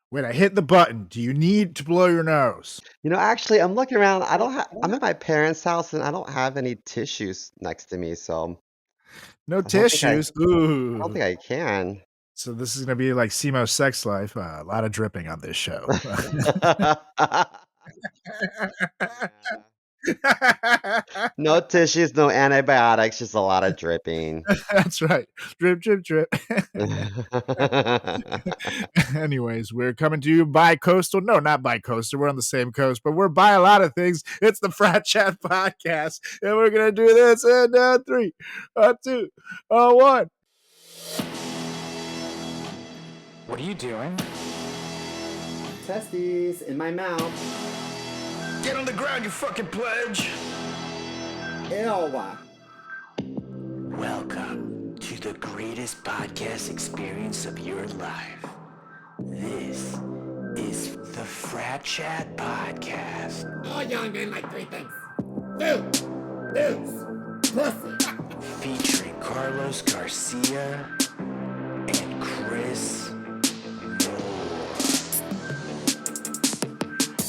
When I hit the button, do you need to blow your nose? Actually, I'm looking around. I'm at my parents' house and I don't have any tissues next to me, so No I don't think I tissues? I don't Ooh. think I can. So this is gonna be like CMO's sex life, a lot of dripping on this show. Yeah. No tissues, no antibiotics, just a lot of dripping. That's right. Drip, drip, drip. Anyways, we're coming to you by coastal. No, not by coastal. We're on the same coast, but we're by a lot of things. It's the Frat Chat Podcast, and we're gonna do this in 3, 2, 1. What are you doing? Testes in my mouth. Get on the ground, you fucking pledge! Ew. Welcome to the greatest podcast experience of your life. This is the Frat Chat Podcast. All young men like three things: food, booze, pussy. Featuring Carlos Garcia and Chris Moore.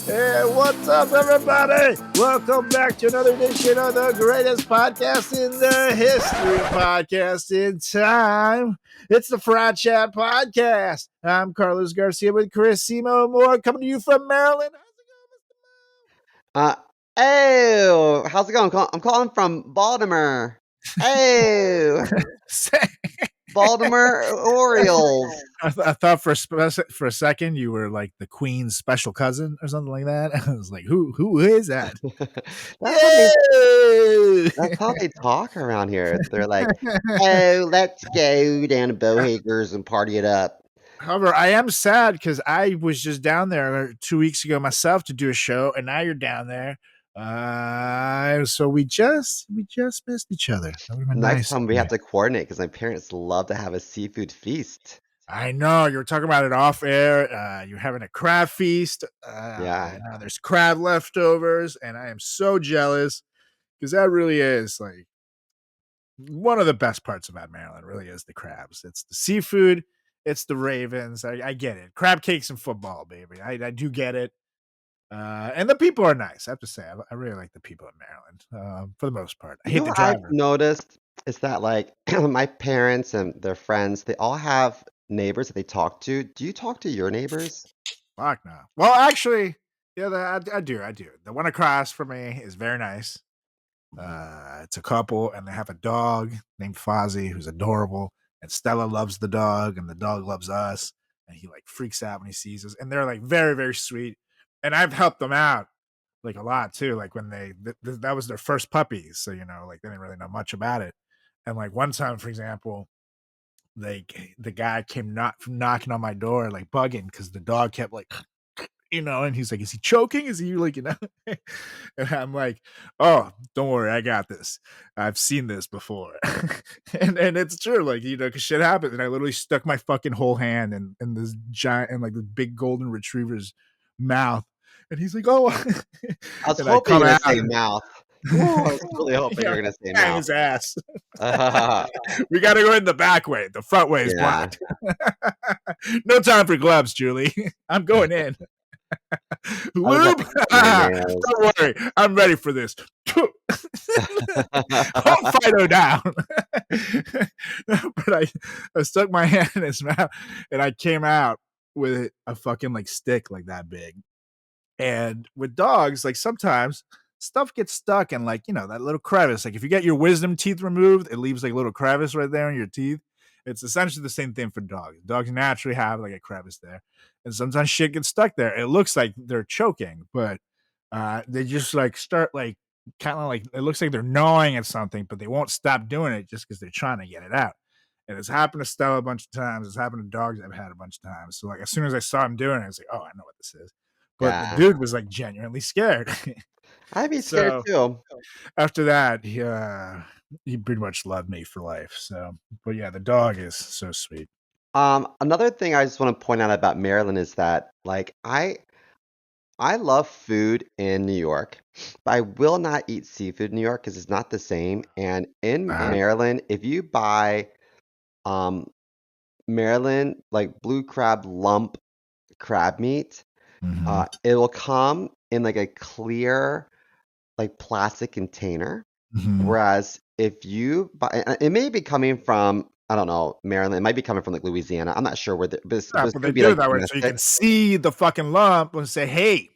Hey, what's up, everybody? Welcome back to another edition of the greatest podcast in the history of podcasting time. It's the Frat Chat Podcast. I'm Carlos Garcia with Chris CMO Moore, coming to you from Maryland. Uh, oh, how's it going? I'm calling from Baltimore. Oh, Baltimore Orioles. I thought for a second you were like the Queen's special cousin or something like that. I was like, who is that? That's how they talk around here. They're like, "Oh, let's go down to Bowhagers and party it up." However, I am sad because I was just down there 2 weeks ago myself to do a show, and now you're down there. So we just missed each other. That would have been Next nice. time we have to coordinate because my parents love to have a seafood feast. I know you were talking about it off air. You're having a crab feast. Yeah. There's crab leftovers, and I am so jealous because that really is like one of the best parts about Maryland. Really is the crabs. It's the seafood. It's the Ravens. I get it. Crab cakes and football, baby. I do get it. And the people are nice. I have to say, I really like the people in Maryland for the most part. I hate the What I've driver. noticed is that like my parents and their friends, they all have neighbors that they talk to. Do you talk to your neighbors? Fuck no. Well, actually, yeah, I do. I do. The one across from me is very nice. It's a couple, and they have a dog named Fozzie who's adorable. And Stella loves the dog, and the dog loves us. And he like freaks out when he sees us. And they're like very, very sweet. And I've helped them out like a lot too. Like when that was their first puppies, so like they didn't really know much about it. And like one time, for example, the guy came knocking on my door like bugging because the dog kept like and he's like, is he choking? Is he like, and I'm like, oh, don't worry, I got this. I've seen this before. and it's true, like, because shit happens. And I literally stuck my fucking whole hand in this giant and like this big golden retriever's mouth. And he's like, oh, I was and I hoping you come were gonna out. say mouth. Ooh, I was really hoping you were gonna say Bang mouth. his ass. We got to go in the back way. The front way is Yeah. blocked. No time for gloves, Julie. I'm going in. Lube? Don't worry. I'm ready for this. Hold Fido down. But I stuck my hand in his mouth and I came out with a fucking like stick like that big. And with dogs, like sometimes stuff gets stuck in like, that little crevice. Like if you get your wisdom teeth removed, it leaves like a little crevice right there in your teeth. It's essentially the same thing for dogs. Dogs naturally have like a crevice there. And sometimes shit gets stuck there. It looks like they're choking, but they just like start like kind of like it looks like they're gnawing at something, but they won't stop doing it just because they're trying to get it out. And it's happened to Stella a bunch of times. It's happened to dogs I've had a bunch of times. So like as soon as I saw him doing it, I was like, oh, I know what this is. But the Yeah. dude was like genuinely scared. I'd be scared too. After that, he pretty much loved me for life. So, but yeah, the dog is so sweet. Another thing I just want to point out about Maryland is that like I love food in New York, but I will not eat seafood in New York because it's not the same. And in Maryland, if you buy Maryland like blue crab lump crab meat, Mhm. it will come in like a clear, like plastic container. Mhm. Whereas if you buy, it may be coming from, I don't know, Maryland. It might be coming from like Louisiana. I'm not sure where, but Yeah, it but they could be do it like that way so you domestic. can see the fucking lump and say, "Hey."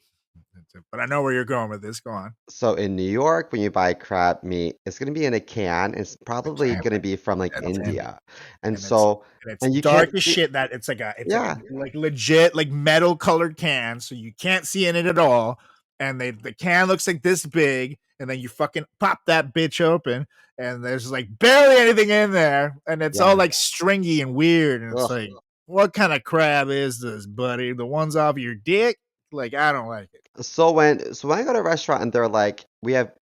But I know where you're going with this. Go on. So in New York, when you buy crab meat, it's going to be in a can. It's The probably can, going to be from like yeah, tin, India. And and it's so, and it's and you dark can't as see, shit. That it's like a yeah. like legit like metal colored can, so you can't see in it at all. And the can looks like this big, and then you fucking pop that bitch open, and there's like barely anything in there, and it's all Yeah. like stringy and weird, and it's Ugh. like, what kind of crab is this, buddy? The ones off your dick? Like, I don't like it. So when I go to a restaurant and they're like, we have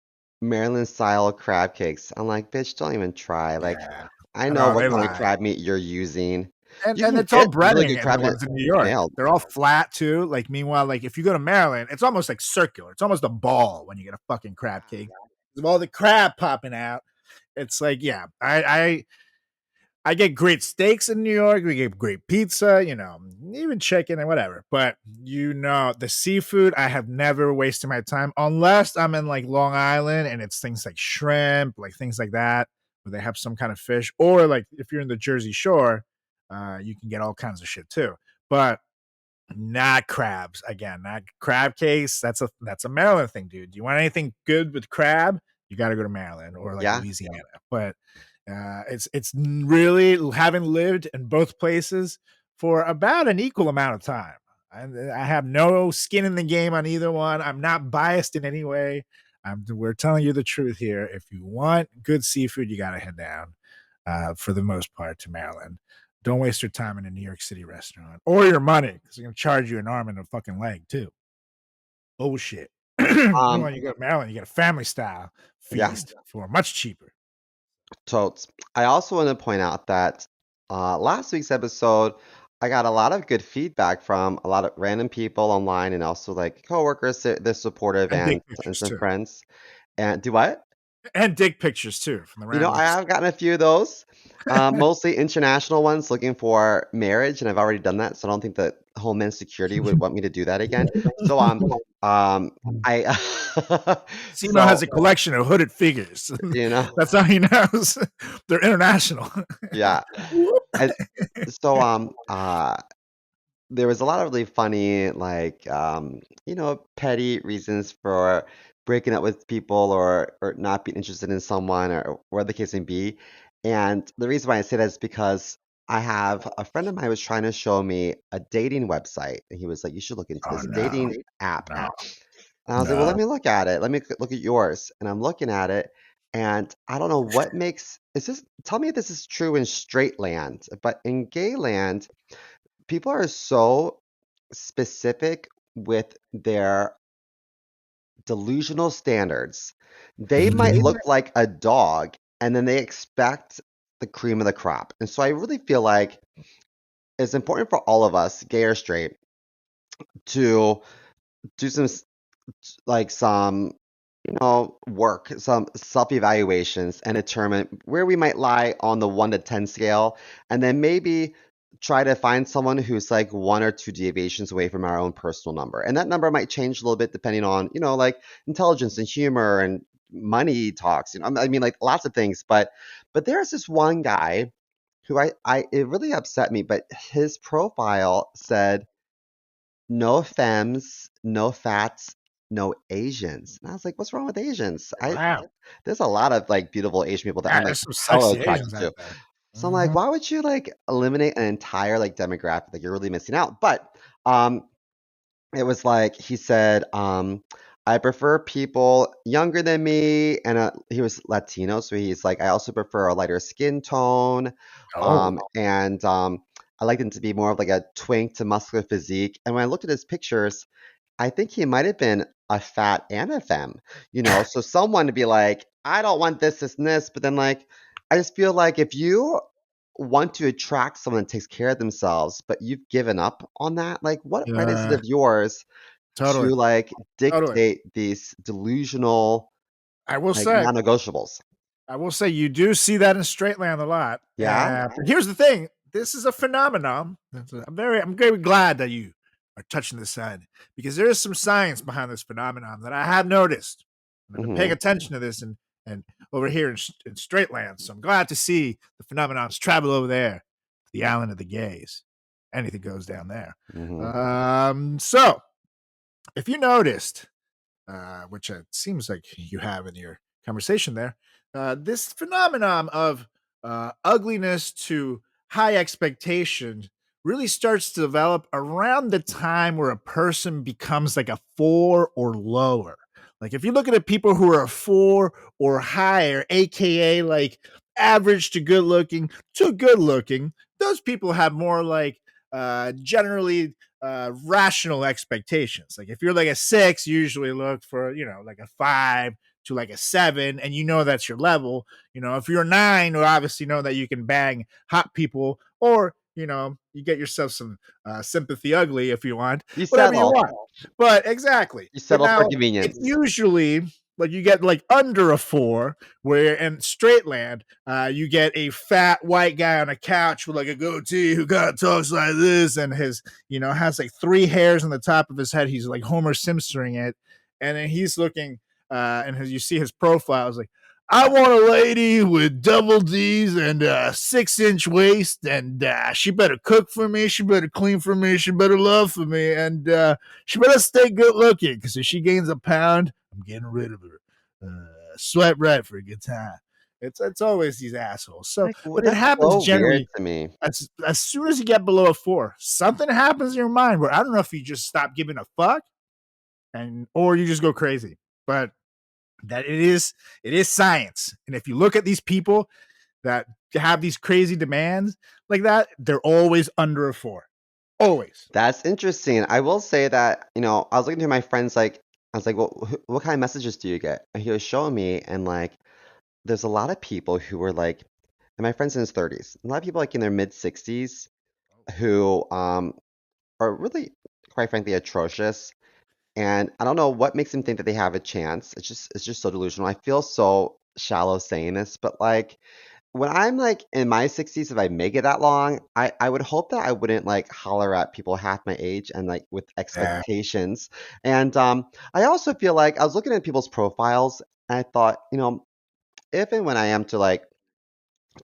Maryland style crab cakes, I'm like, bitch, don't even try. Like, Yeah, I I know know what they kind of lie. crab meat you're using. You And can it's all get really breading good in the crab meat ones in New York. nailed. They're all flat too. Like meanwhile, like if you go to Maryland, it's almost like circular. It's almost a ball when you get a fucking crab cake. With all the crab popping out. It's like, yeah, I get great steaks in New York. We get great pizza, even chicken and whatever. But the seafood, I have never wasted my time unless I'm in like Long Island and it's things like shrimp, like things like that, where they have some kind of fish. Or like if you're in the Jersey Shore, you can get all kinds of shit too. But not crabs. Again, not crab cakes. That's a Maryland thing, dude. Do you want anything good with crab? You got to go to Maryland or like Yeah. Louisiana. But it's really, having lived in both places for about an equal amount of time. I have no skin in the game on either one. I'm not biased in any way. We're telling you the truth here. If you want good seafood, you got to head down, for the most part, to Maryland. Don't waste your time in a New York City restaurant or your money, because they're going to charge you an arm and a fucking leg too. Bullshit. Um, Meanwhile, you go to Maryland, you get a family style yeah, feast for much cheaper. totes. I also want to point out that last week's episode, I got a lot of good feedback from a lot of random people online and also like coworkers. They're supportive And dick and pictures some too. friends. And do what? And dick pictures too from the I randos. have gotten a few of those, mostly international ones looking for marriage, and I've already done that, so I don't think that Homeland Security would want me to do that again. So I CMO has so a collection of hooded figures. you know, That's how he knows they're international. yeah. And so there was a lot of really funny, like, petty reasons for breaking up with people or not being interested in someone or whatever the case may be. And the reason why I say that is because I have a friend of mine was trying to show me a dating website, and he was like, "You should look into Oh this no, dating app." no, And I was like, "Well, let no. me look at it. Let me look at yours." And I'm looking at it, and I don't know what makes. Is this? Tell me if this is true in straight land, but in gay land, people are so specific with their delusional standards. They might Mhm. look like a dog and then they expect the cream of the crop. And so I really feel like it's important for all of us, gay or straight, to do some work, some self-evaluations and determine where we might lie on the 1 to 10 scale, and then maybe try to find someone who's like one or two deviations away from our own personal number. And that number might change a little bit depending on, like intelligence and humor and money talks, I mean like lots of things, but there's this one guy who I it really upset me, but his profile said no femmes, no fats, no Asians. And I was like, what's wrong with Asians? Wow. There's a lot of like beautiful Asian people that Yeah, I'm like there's some hella sexy attracted Asians out to. there. So I'm like, Mhm. why would you like eliminate an entire like demographic? Like you're really missing out. But um it was like he said, I prefer people younger than me, and he was Latino, so he's like, I also prefer a lighter skin tone, Oh, and I like them to be more of like a twink to muscular physique. And when I looked at his pictures, I think he might have been a fat and a femme, So someone to be like, I don't want this, and this, but then like, I just feel like if you want to attract someone that takes care of themselves, but you've given up on that, like, what right is it yeah, of yours totally, to like totally. dictate these delusional, I will like, say, non-negotiables? you do see that in straight land a lot. Yeah? But here's the thing: this is a phenomenon. I'm very glad that you are touching the sun, because there is some science behind this phenomenon that I have noticed. And I've been paying attention to this and over here in straight land. So I'm glad to see the phenomenons travel over there, the island of the gays. Anything goes down there. So if you noticed, which it seems like you have in your conversation there, this phenomenon of ugliness to high expectation really starts to develop around the time where a person becomes like a 4 or lower. Like if you look at the people who are a 4 or higher, aka like average to good looking, those people have more like generally rational expectations. Like if you're like a 6, you usually look for, like a 5 to like a 7, and that's your level. If you're a 9, you obviously know that you can bang hot people, or you get yourself some sympathy ugly if you want, You whatever you settle. want. But exactly. You But settle for now convenience. it's usually like you get like under a 4, where in straight land, you get a fat white guy on a couch with like a goatee who kind of talks like this, and his, has like 3 hairs on the top of his head. He's like Homer Simpsoning it. And then he's looking, and you see his profile is like, I want a lady with double D's and 6-inch waist, and she better cook for me, she better clean for me, she better love for me, and she better stay good looking, because if she gains a pound, I'm getting rid of her. Swipe right for a good time. It's always these assholes. So, Like, but it that's happens so weird generally to me. as soon as you get below a 4. Something happens in your mind where I don't know if you just stop giving a fuck, or you just go crazy. But that it is science. And if you look at these people that have these crazy demands like that, they're always under a 4. Always. That's interesting. I will say that, I was looking through my friends, like, I was like, well, what kind of messages do you get? And he was showing me, and like, there's a lot of people who were like, and my friend's in his 30s, a lot of people like in their mid 60s who are really, quite frankly, atrocious. And I don't know what makes them think that they have a chance. It's just so delusional. I feel so shallow saying this, but like when I'm like in my 60s, if I make it that long, I would hope that I wouldn't like holler at people half my age and like with Yeah. expectations. And I also feel like I was looking at people's profiles and I thought, if and when I am to like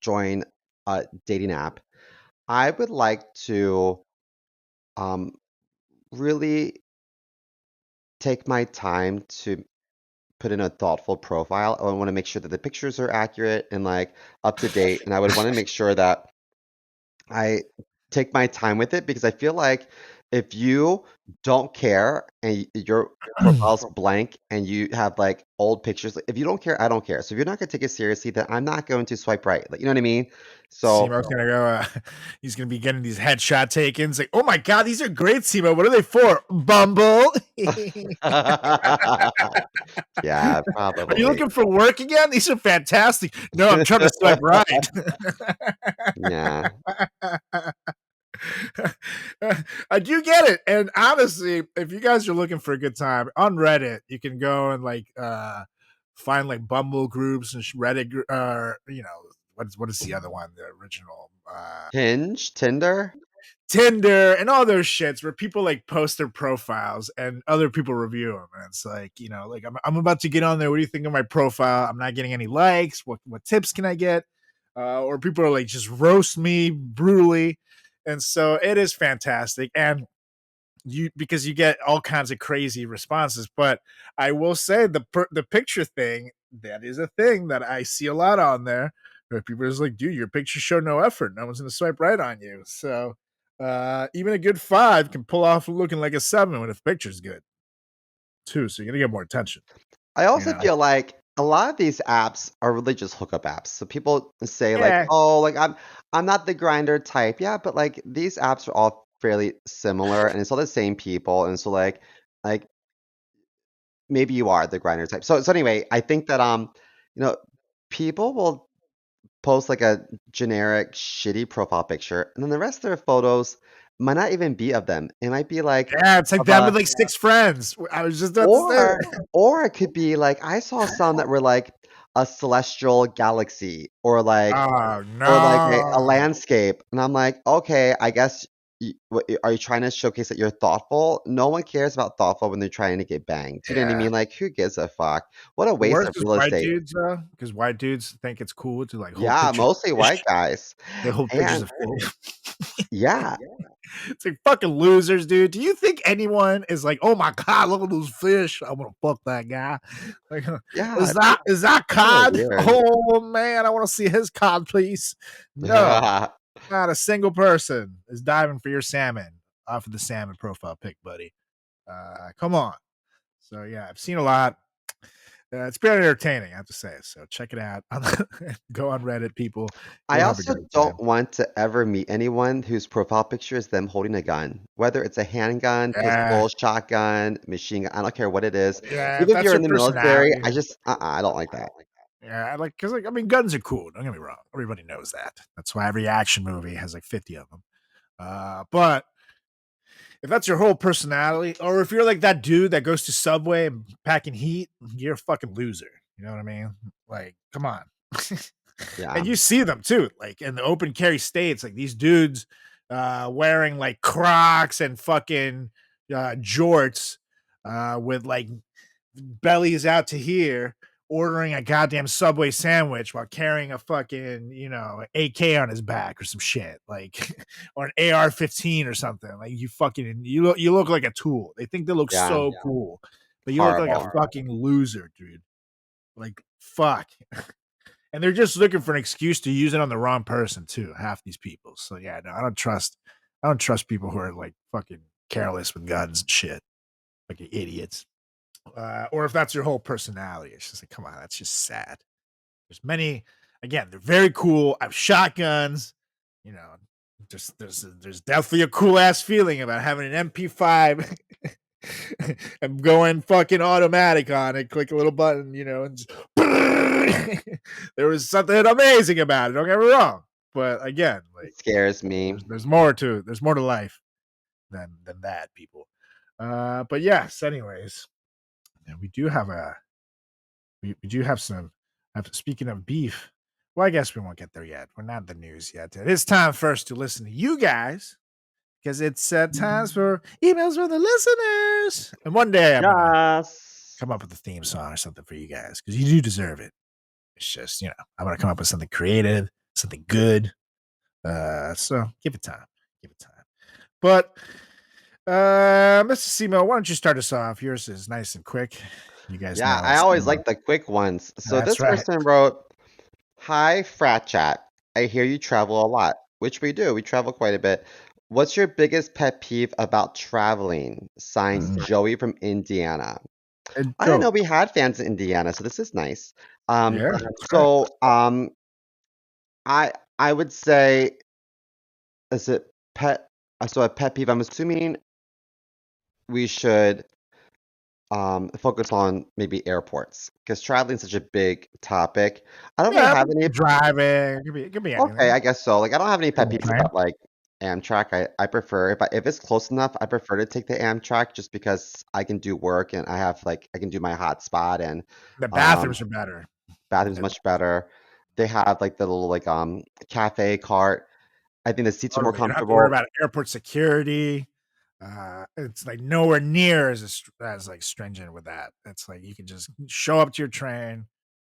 join a dating app, I would like to um really take my time to put in a thoughtful profile. I want to make sure that the pictures are accurate and like up to date. And I would want to make sure that I take my time with it because I feel like if you don't care and your profile's blank and you have like old pictures, like, if you don't care, I don't care. So if you're not going to take it seriously, then I'm not going to swipe right. Like, you know what I mean? So Simo's gonna go. He's gonna be getting these headshot takens. Like, oh my god, these are great, Simo. What are they for? Bumble. yeah, Are you probably. looking for work again? These are fantastic. No, I'm trying to swipe right. Yeah. I do get it. And honestly, if you guys are looking for a good time on Reddit, you can go and like find like Bumble groups and Reddit, what is the other one? The original Hinge, Tinder. Tinder and all those shits where people like post their profiles and other people review them. And it's like, like I'm about to get on there. What do you think of my profile? I'm not getting any likes. What tips can I get? Or people are like just roast me brutally. And so it is fantastic. And because you get all kinds of crazy responses. But I will say the picture thing, that is a thing that I see a lot on there where people are just like, dude, your pictures show no effort. No one's going to swipe right on you. So even a good 5 can pull off looking like a 7 when the picture's good too. So you're going to get more attention. I also feel like a lot of these apps are really just hookup apps. So people say like, Yeah. "Oh, like I'm not the grinder type." Yeah, but like these apps are all fairly similar and it's all the same people. And so like maybe you are the grinder type. So anyway, I think that you know, people will post like a generic shitty profile picture and then the rest of their photos might not even be of them. It might be like Yeah, it's like of them a with like 6 friends. I was just about to say or that. or it could be like I saw some that were like a celestial galaxy or like Oh or like a no. landscape and I'm like, okay, I guess Are you trying to showcase that you're thoughtful? No one cares about thoughtful when they're trying to get banged. You know what I Yeah. mean? Like, who gives a fuck? What a The waste worst of is real white estate. dudes, because white dudes think it's cool to like hold Yeah, pictures of mostly white fish. guys. They hold pictures And of fish. yeah, It's like fucking losers, dude. Do you think anyone is like, oh my god, look at those fish? I'm gonna fuck that guy. Like, yeah, is that it's really cod? weird. Oh man, I want to see his cod, please. No, not a single person is diving for your salmon off of the salmon profile pic, buddy. Come on. So yeah, I've seen a lot. It's pretty entertaining, I have to say. So check it out. Go on Reddit, people. I You'll have a also great don't time. want to ever meet anyone whose profile picture is them holding a gun, whether it's a handgun, Yeah, pistol, shotgun, machine gun. I don't care what it is. yeah. If Even if that's you're your in the military, personality, I don't like that. yeah, because I mean, guns are cool. Don't get me wrong. Everybody knows that. That's why every action movie has like 50 of them. But if that's your whole personality, or if you're like that dude that goes to Subway and packing heat, you're a fucking loser. You know what I mean? Like, come on. Yeah. And you see them too, like in the open carry states, like these dudes wearing like Crocs and fucking jorts with like bellies out to here, ordering a goddamn Subway sandwich while carrying a fucking, AK on his back or some shit, like, or an AR-15 or something. Like you look like a tool. They think they look so cool, but you look like a Horrible. fucking loser, dude. Like, fuck. And they're just looking for an excuse to use it on the wrong person too. Half these people. So yeah, no, I don't trust people who are like fucking careless with guns and shit, like idiots. Or if that's your whole personality, it's just like, come on, that's just sad. There's many, again, they're very cool. I have shotguns, you know. There's definitely a cool ass feeling about having an MP5 and going fucking automatic on it, click a little button, and just there was something amazing about it. Don't get me wrong, but again, like It scares me. there's more to life than that, people. But yes, anyways, and we do have some. Speaking of beef, well, I guess we won't get there yet. We're not in the news yet. It is time first to listen to you guys because it's times for emails from the listeners. And one day I'm gonna Yes. come up with a theme song or something for you guys because you do deserve it. It's just, I'm gonna come up with something creative, something good. So give it time. But Mr. CMO, why don't you start us off? Yours is nice and quick. You guys know. Yeah, I always like the quick ones. So That's this right. person wrote, "Hi, frat chat. I hear you travel a lot, which we do. We travel quite a bit. What's your biggest pet peeve about traveling?" Signed, Joey from Indiana. I didn't know we had fans in Indiana, so this is nice. Yeah, that's right. So I would say, is it pet? So a pet peeve. I'm assuming we should focus on maybe airports because traveling is such a big topic. I don't really have any. driving. It could be anything. Okay, I guess so. Like, I don't have any pet peeves Train. about like Amtrak. I prefer if it's close enough, I prefer to take the Amtrak just because I can do work and I can do my hotspot and The bathrooms are better. bathrooms much better. They have like the little like cafe cart. I think the seats are more You don't have to worry comfortable. about airport security. It's like nowhere near as like stringent with that. It's like you can just show up to your train.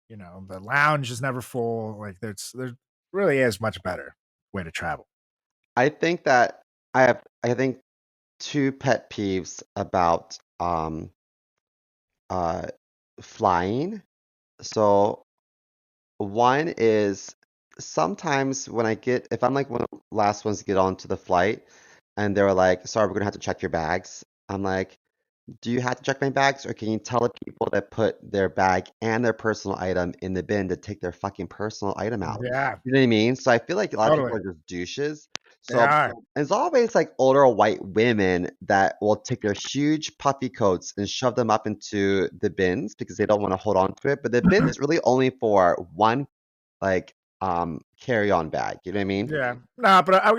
The lounge is never full. Like there really is much better way to travel. I think that I think two pet peeves about uh flying. So one is sometimes if I'm like one of the last ones to get onto the flight and they're like, sorry, we're gonna have to check your bags. I'm like, do you have to check my bags or can you tell the people that put their bag and their personal item in the bin to take their fucking personal item out? Yeah, You know what I mean? So I feel like a lot of people totally. are just douches. They So are. there's always like older white women that will take their huge puffy coats and shove them up into the bins because they don't want to hold on to it. But the bin is really only for one like carry-on bag. You know what I mean? Yeah. Nah, but I'm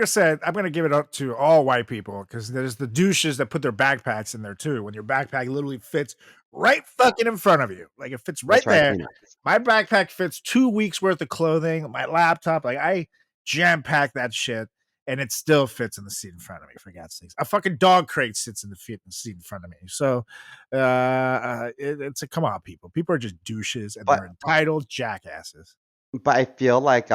gonna give it up to all white people because there's the douches that put their backpacks in there too. When your backpack literally fits right fucking in front of you, like it fits right That's right, there. peanuts. My backpack fits 2 weeks worth of clothing, my laptop. Like I jam pack that shit, and it still fits in the seat in front of me. For God's sakes, a fucking dog crate sits in the seat in front of me. So it's a come on, people. People are just douches, and they're But entitled jackasses. but I feel like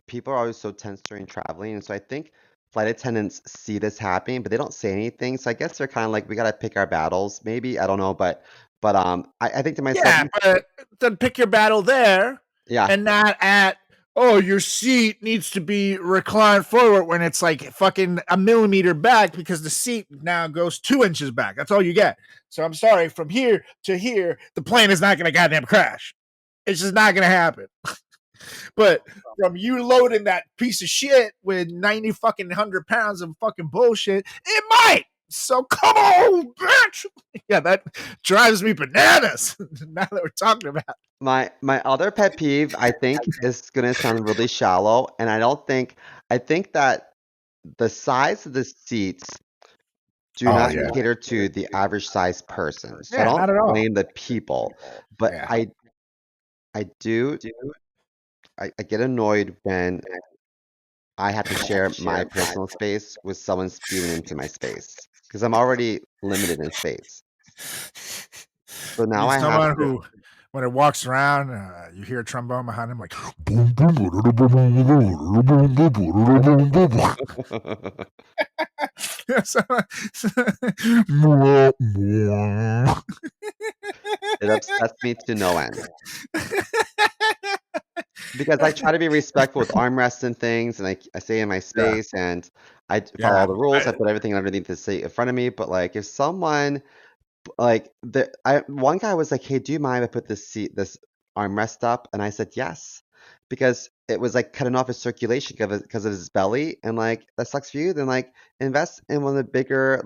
people are always so tense during traveling, and so I think flight attendants see this happening, but they don't say anything. So I guess they're kind of like, we gotta pick our battles. Maybe I don't know, but I think to myself, Yeah, but then pick your battle there, yeah, and not at, oh, your seat needs to be reclined forward when it's like fucking a millimeter back because the seat now goes 2 inches back. That's all you get. So I'm sorry, from here to here, the plane is not going to goddamn crash. It's just not going to happen. But from you loading that piece of shit with 90 fucking 100 pounds of fucking bullshit, it might. So come on, bitch. Yeah, that drives me bananas. Now that we're talking about. my other pet peeve, I think, is gonna sound really shallow, and I think that the size of the seats do not cater to the average size person. So I Yeah, not at don't all. blame the people, but Yeah. I get annoyed when I have to share my personal space with someone spewing into my space because I'm already limited in space. So You now need I have someone to. who, when it walks around, you hear a trombone behind him, like, It upsets me to no end because I try to be respectful with armrests and things, and I stay in my space and I follow all the rules. I put everything underneath the seat in front of me. But like, if someone one guy was like, "Hey, do you mind if I put this armrest up?" And I said yes, because it was like cutting off his circulation because of his belly, and like that sucks for you. Then like invest in one of the bigger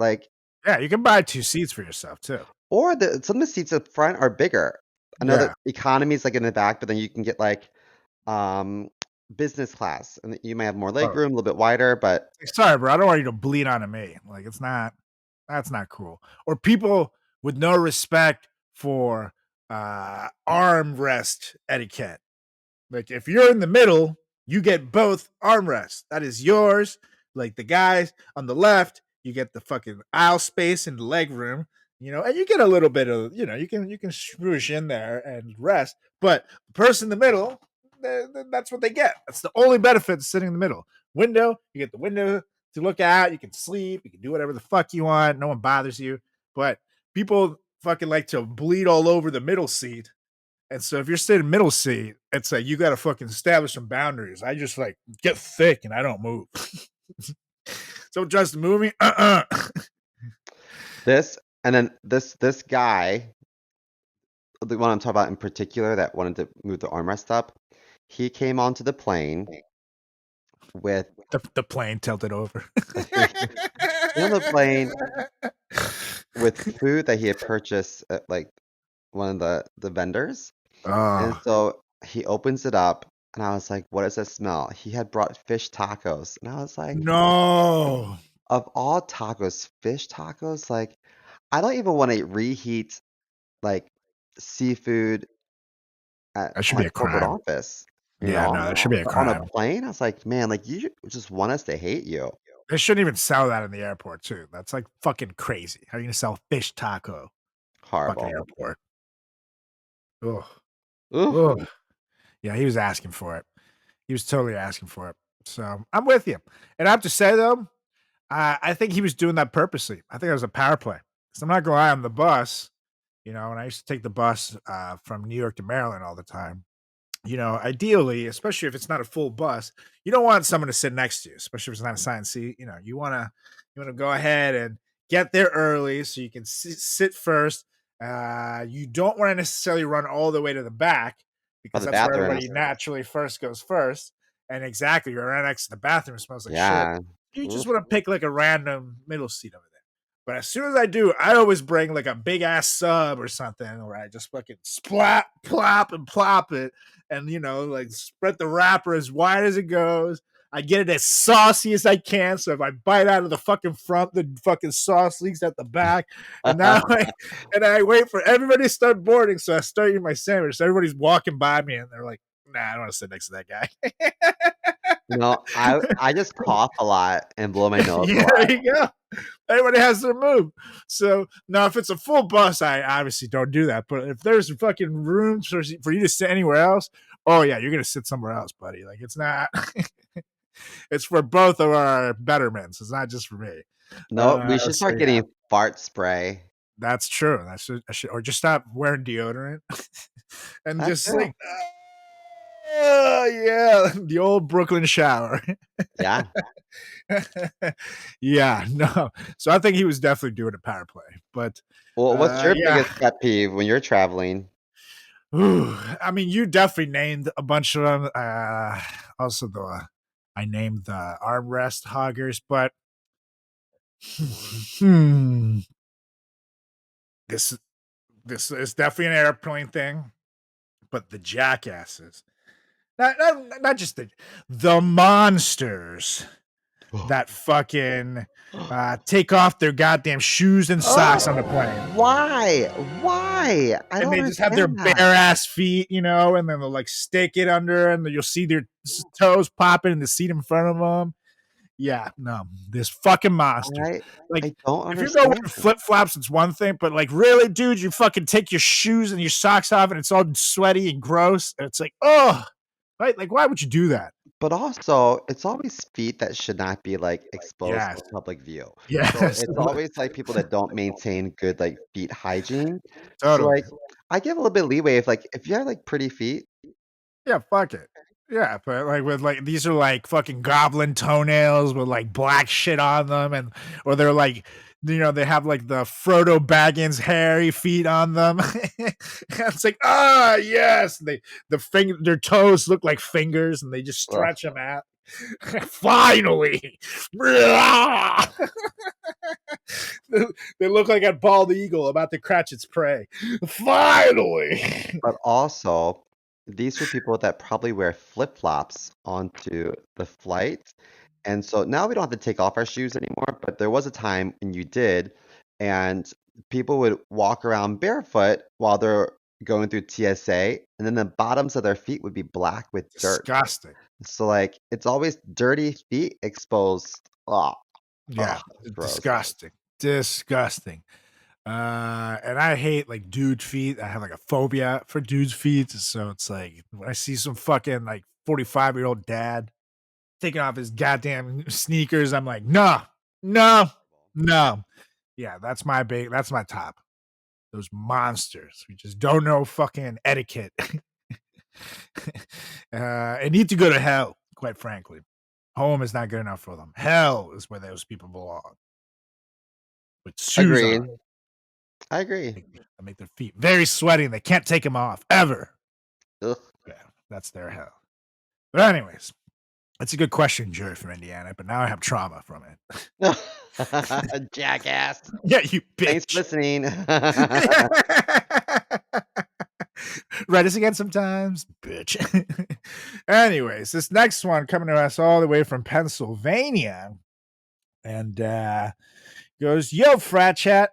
yeah, you can buy 2 seats for yourself too. or some of the seats up front are bigger. I know Yeah. that economy is like in the back, but then you can get like business class, and you might have more leg room, a little bit wider. But Sorry, bro. I don't want you to bleed onto me. Like, that's not cool. Or people with no respect for armrest etiquette. Like, if you're in the middle, you get both armrests. That is yours. Like, the guys on the left, you get the fucking aisle space and the leg room, and you get a little bit of, you can swoosh in there and rest. But the person in the middle, that's what they get. That's the only benefit of sitting in the middle. Window, you get the window to look out. You can sleep. You can do whatever the fuck you want. No one bothers you. But people fucking like to bleed all over the middle seat. And so if you're sitting middle seat, it's like you got to fucking establish some boundaries. I just like get thick and I don't move. So just moving. this guy, the one I'm talking about in particular that wanted to move the armrest up, he came onto the plane with the plane tilted over. on the plane with food that he had purchased at like one of the vendors. And so he opens it up, and I was like, what does that smell? He had brought fish tacos. And I was like, No. of all tacos, fish tacos? Like, I don't even want to reheat like seafood at That should be my a corporate crime. office, Yeah, no, that should be a on a crime. plane. I was like, man, like you just want us to hate you. They shouldn't even sell that in the airport, too. That's like fucking crazy. How are you gonna sell fish taco? Horrible. Fucking airport. Ugh. Ooh. Ugh. Yeah, he was asking for it. He was totally asking for it. So I'm with you. And I have to say though, I think he was doing that purposely. I think it was a power play. So I'm not gonna lie, on the bus, and I used to take the bus from New York to Maryland all the time. Ideally, especially if it's not a full bus, you don't want someone to sit next to you, especially if it's not assigned seat. You wanna go ahead and get there early so you can sit first. You don't want to necessarily run all the way to the back because the that's where bathrooms. everybody naturally first goes first. And exactly, you're right next to the bathroom. It smells like Yeah. shit. You just Oof. want to pick like a random middle seat over there. But as soon as I do, I always bring like a big ass sub or something where I just fucking splat, plop, and plop it. And, like spread the wrapper as wide as it goes. I get it as saucy as I can. So if I bite out of the fucking front, the fucking sauce leaks at the back. And now I wait for everybody to start boarding. So I start eating my sandwich. So everybody's walking by me and they're like, nah, I don't want to sit next to that guy. No, I just cough a lot and blow my nose a Yeah, lot. there you go. Everybody has their move. So now, if it's a full bus, I obviously don't do that. But if there's fucking rooms for you to sit anywhere else, oh yeah, you're gonna sit somewhere else, buddy. Like it's not. It's for both of our betterments. It's not just for me. No, we should So start yeah, getting fart spray. that's true. I should, or just stop wearing deodorant and That just too. like, oh yeah, the old Brooklyn shower. Yeah. Yeah, no. So I think he was definitely doing a power play, but Well, what's your yeah. biggest pet peeve when you're traveling? Ooh, I mean, you definitely named a bunch of them. Also, I named the armrest hoggers, but hmm, this this is definitely an airplane thing. But the jackasses, not just the monsters that fucking take off their goddamn shoes and socks on the plane. Why? Why? I And don't they just have their understand bare that. ass feet, and then they'll like stick it under, and then you'll see their toes popping in the seat in front of them. Yeah, no, this fucking monsters. I Like, I don't if you go wearing understand. flip flops, it's one thing, but like, really, dude, you fucking take your shoes and your socks off, and it's all sweaty and gross. And it's like, oh, right? Like, why would you do that? But also, it's always feet that should not be like exposed Yes, to public view. So yes, it's always like people that don't maintain good like feet hygiene. So totally. like I give a little bit of leeway if you have like pretty feet. Yeah, fuck it. Yeah, but like with like these are like fucking goblin toenails with like black shit on them, and or they're like, they have like the Frodo Baggins hairy feet on them. It's like, yes, their toes look like fingers, and they just Ugh. stretch them out. Finally, they look like a bald eagle about to catch its prey. Finally. But also, these are people that probably wear flip-flops onto the flight. And so now we don't have to take off our shoes anymore, but there was a time when you did, and people would walk around barefoot while they're going through TSA, and then the bottoms of their feet would be black with dirt. Disgusting. So like it's always dirty feet exposed. Oh, Yeah, gross. disgusting. And I hate like dude feet. I have like a phobia for dude's feet. So it's like when I see some fucking like 45-year-old dad taking off his goddamn sneakers, I'm like, no, no, no. Yeah, that's my top. Those monsters who just don't know fucking etiquette. And need to go to hell, quite frankly. Home is not good enough for them. Hell is where those people belong. With shoes Agreed. on. I agree. Make their feet very sweaty and they can't take them off ever. Ugh. Yeah, that's their hell. But anyways, that's a good question, Jerry from Indiana, but now I have trauma from it. Jackass. Yeah, you Thanks bitch. for listening. Write us again sometimes, bitch. Anyways, this next one coming to us all the way from Pennsylvania. And goes, yo, frat chat.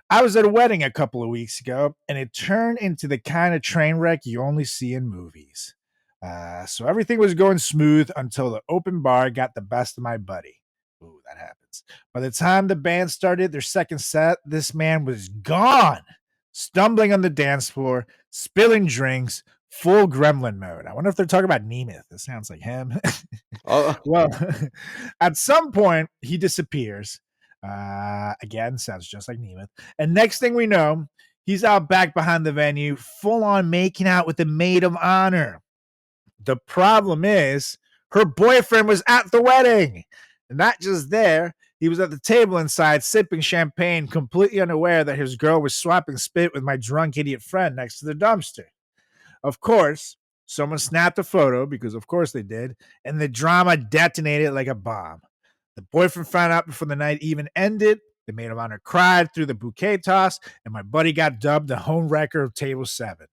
I was at a wedding a couple of weeks ago, and it turned into the kind of train wreck you only see in movies. So everything was going smooth until the open bar got the best of my buddy. Ooh, that happens. By the time the band started their second set, this man was gone, stumbling on the dance floor, spilling drinks, full gremlin mode. I wonder if they're talking about Nemeth. It sounds like him. Oh, Well, at some point, he disappears. Again, sounds just like Nemeth. And next thing we know, he's out back behind the venue, full on making out with the maid of honor. The problem is, her boyfriend was at the wedding. And not just there, he was at the table inside sipping champagne, completely unaware that his girl was swapping spit with my drunk idiot friend next to the dumpster. Of course, someone snapped a photo, because of course they did, and the drama detonated like a bomb. The boyfriend found out before the night even ended. The maid of honor cried through the bouquet toss, and my buddy got dubbed the home wrecker of table 7.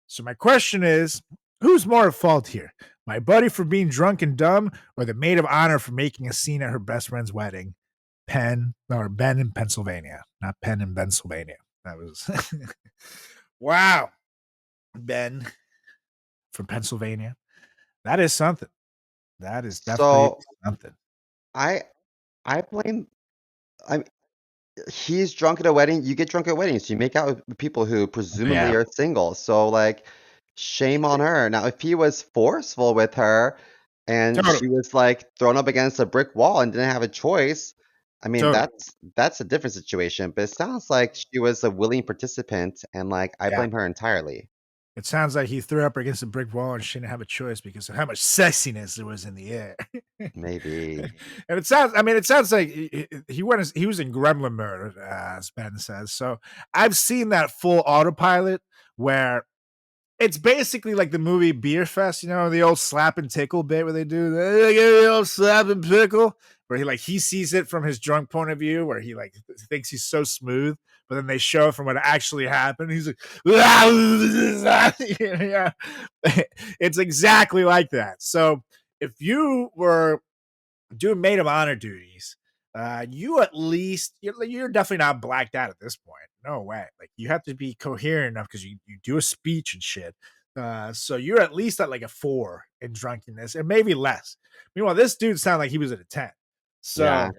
So my question is, who's more at fault here? My buddy for being drunk and dumb, or the maid of honor for making a scene at her best friend's wedding? Ben in Pennsylvania, not Penn in Pennsylvania. That was wow. Ben from Pennsylvania. That is something. That is definitely So something. I I blame I he's drunk at a wedding. You get drunk at weddings. You make out with people who presumably Yeah. are single. So like, shame on her. Now, if he was forceful with her and Totally. she was like thrown up against a brick wall and didn't have a choice, I mean, Totally. that's a different situation. But it sounds like she was a willing participant, and like I Yeah. blame her entirely. It sounds like he threw up against a brick wall and she didn't have a choice because of how much sexiness there was in the air. Maybe. And it sounds like he was in gremlin mode, as Ben says. So I've seen that full autopilot where it's basically like the movie Beer Fest, the old slap and tickle bit where they do the old slap and pickle, where he sees it from his drunk point of view, where he like thinks he's so smooth, but then they show from what actually happened. He's like, yeah. It's exactly like that. So if you were doing maid of honor duties, you at least you're definitely not blacked out at this point. No way. Like you have to be coherent enough because you do a speech and shit. So you're at least at like a 4 in drunkenness and maybe less. Meanwhile, this dude sounded like he was at a 10. Yeah. So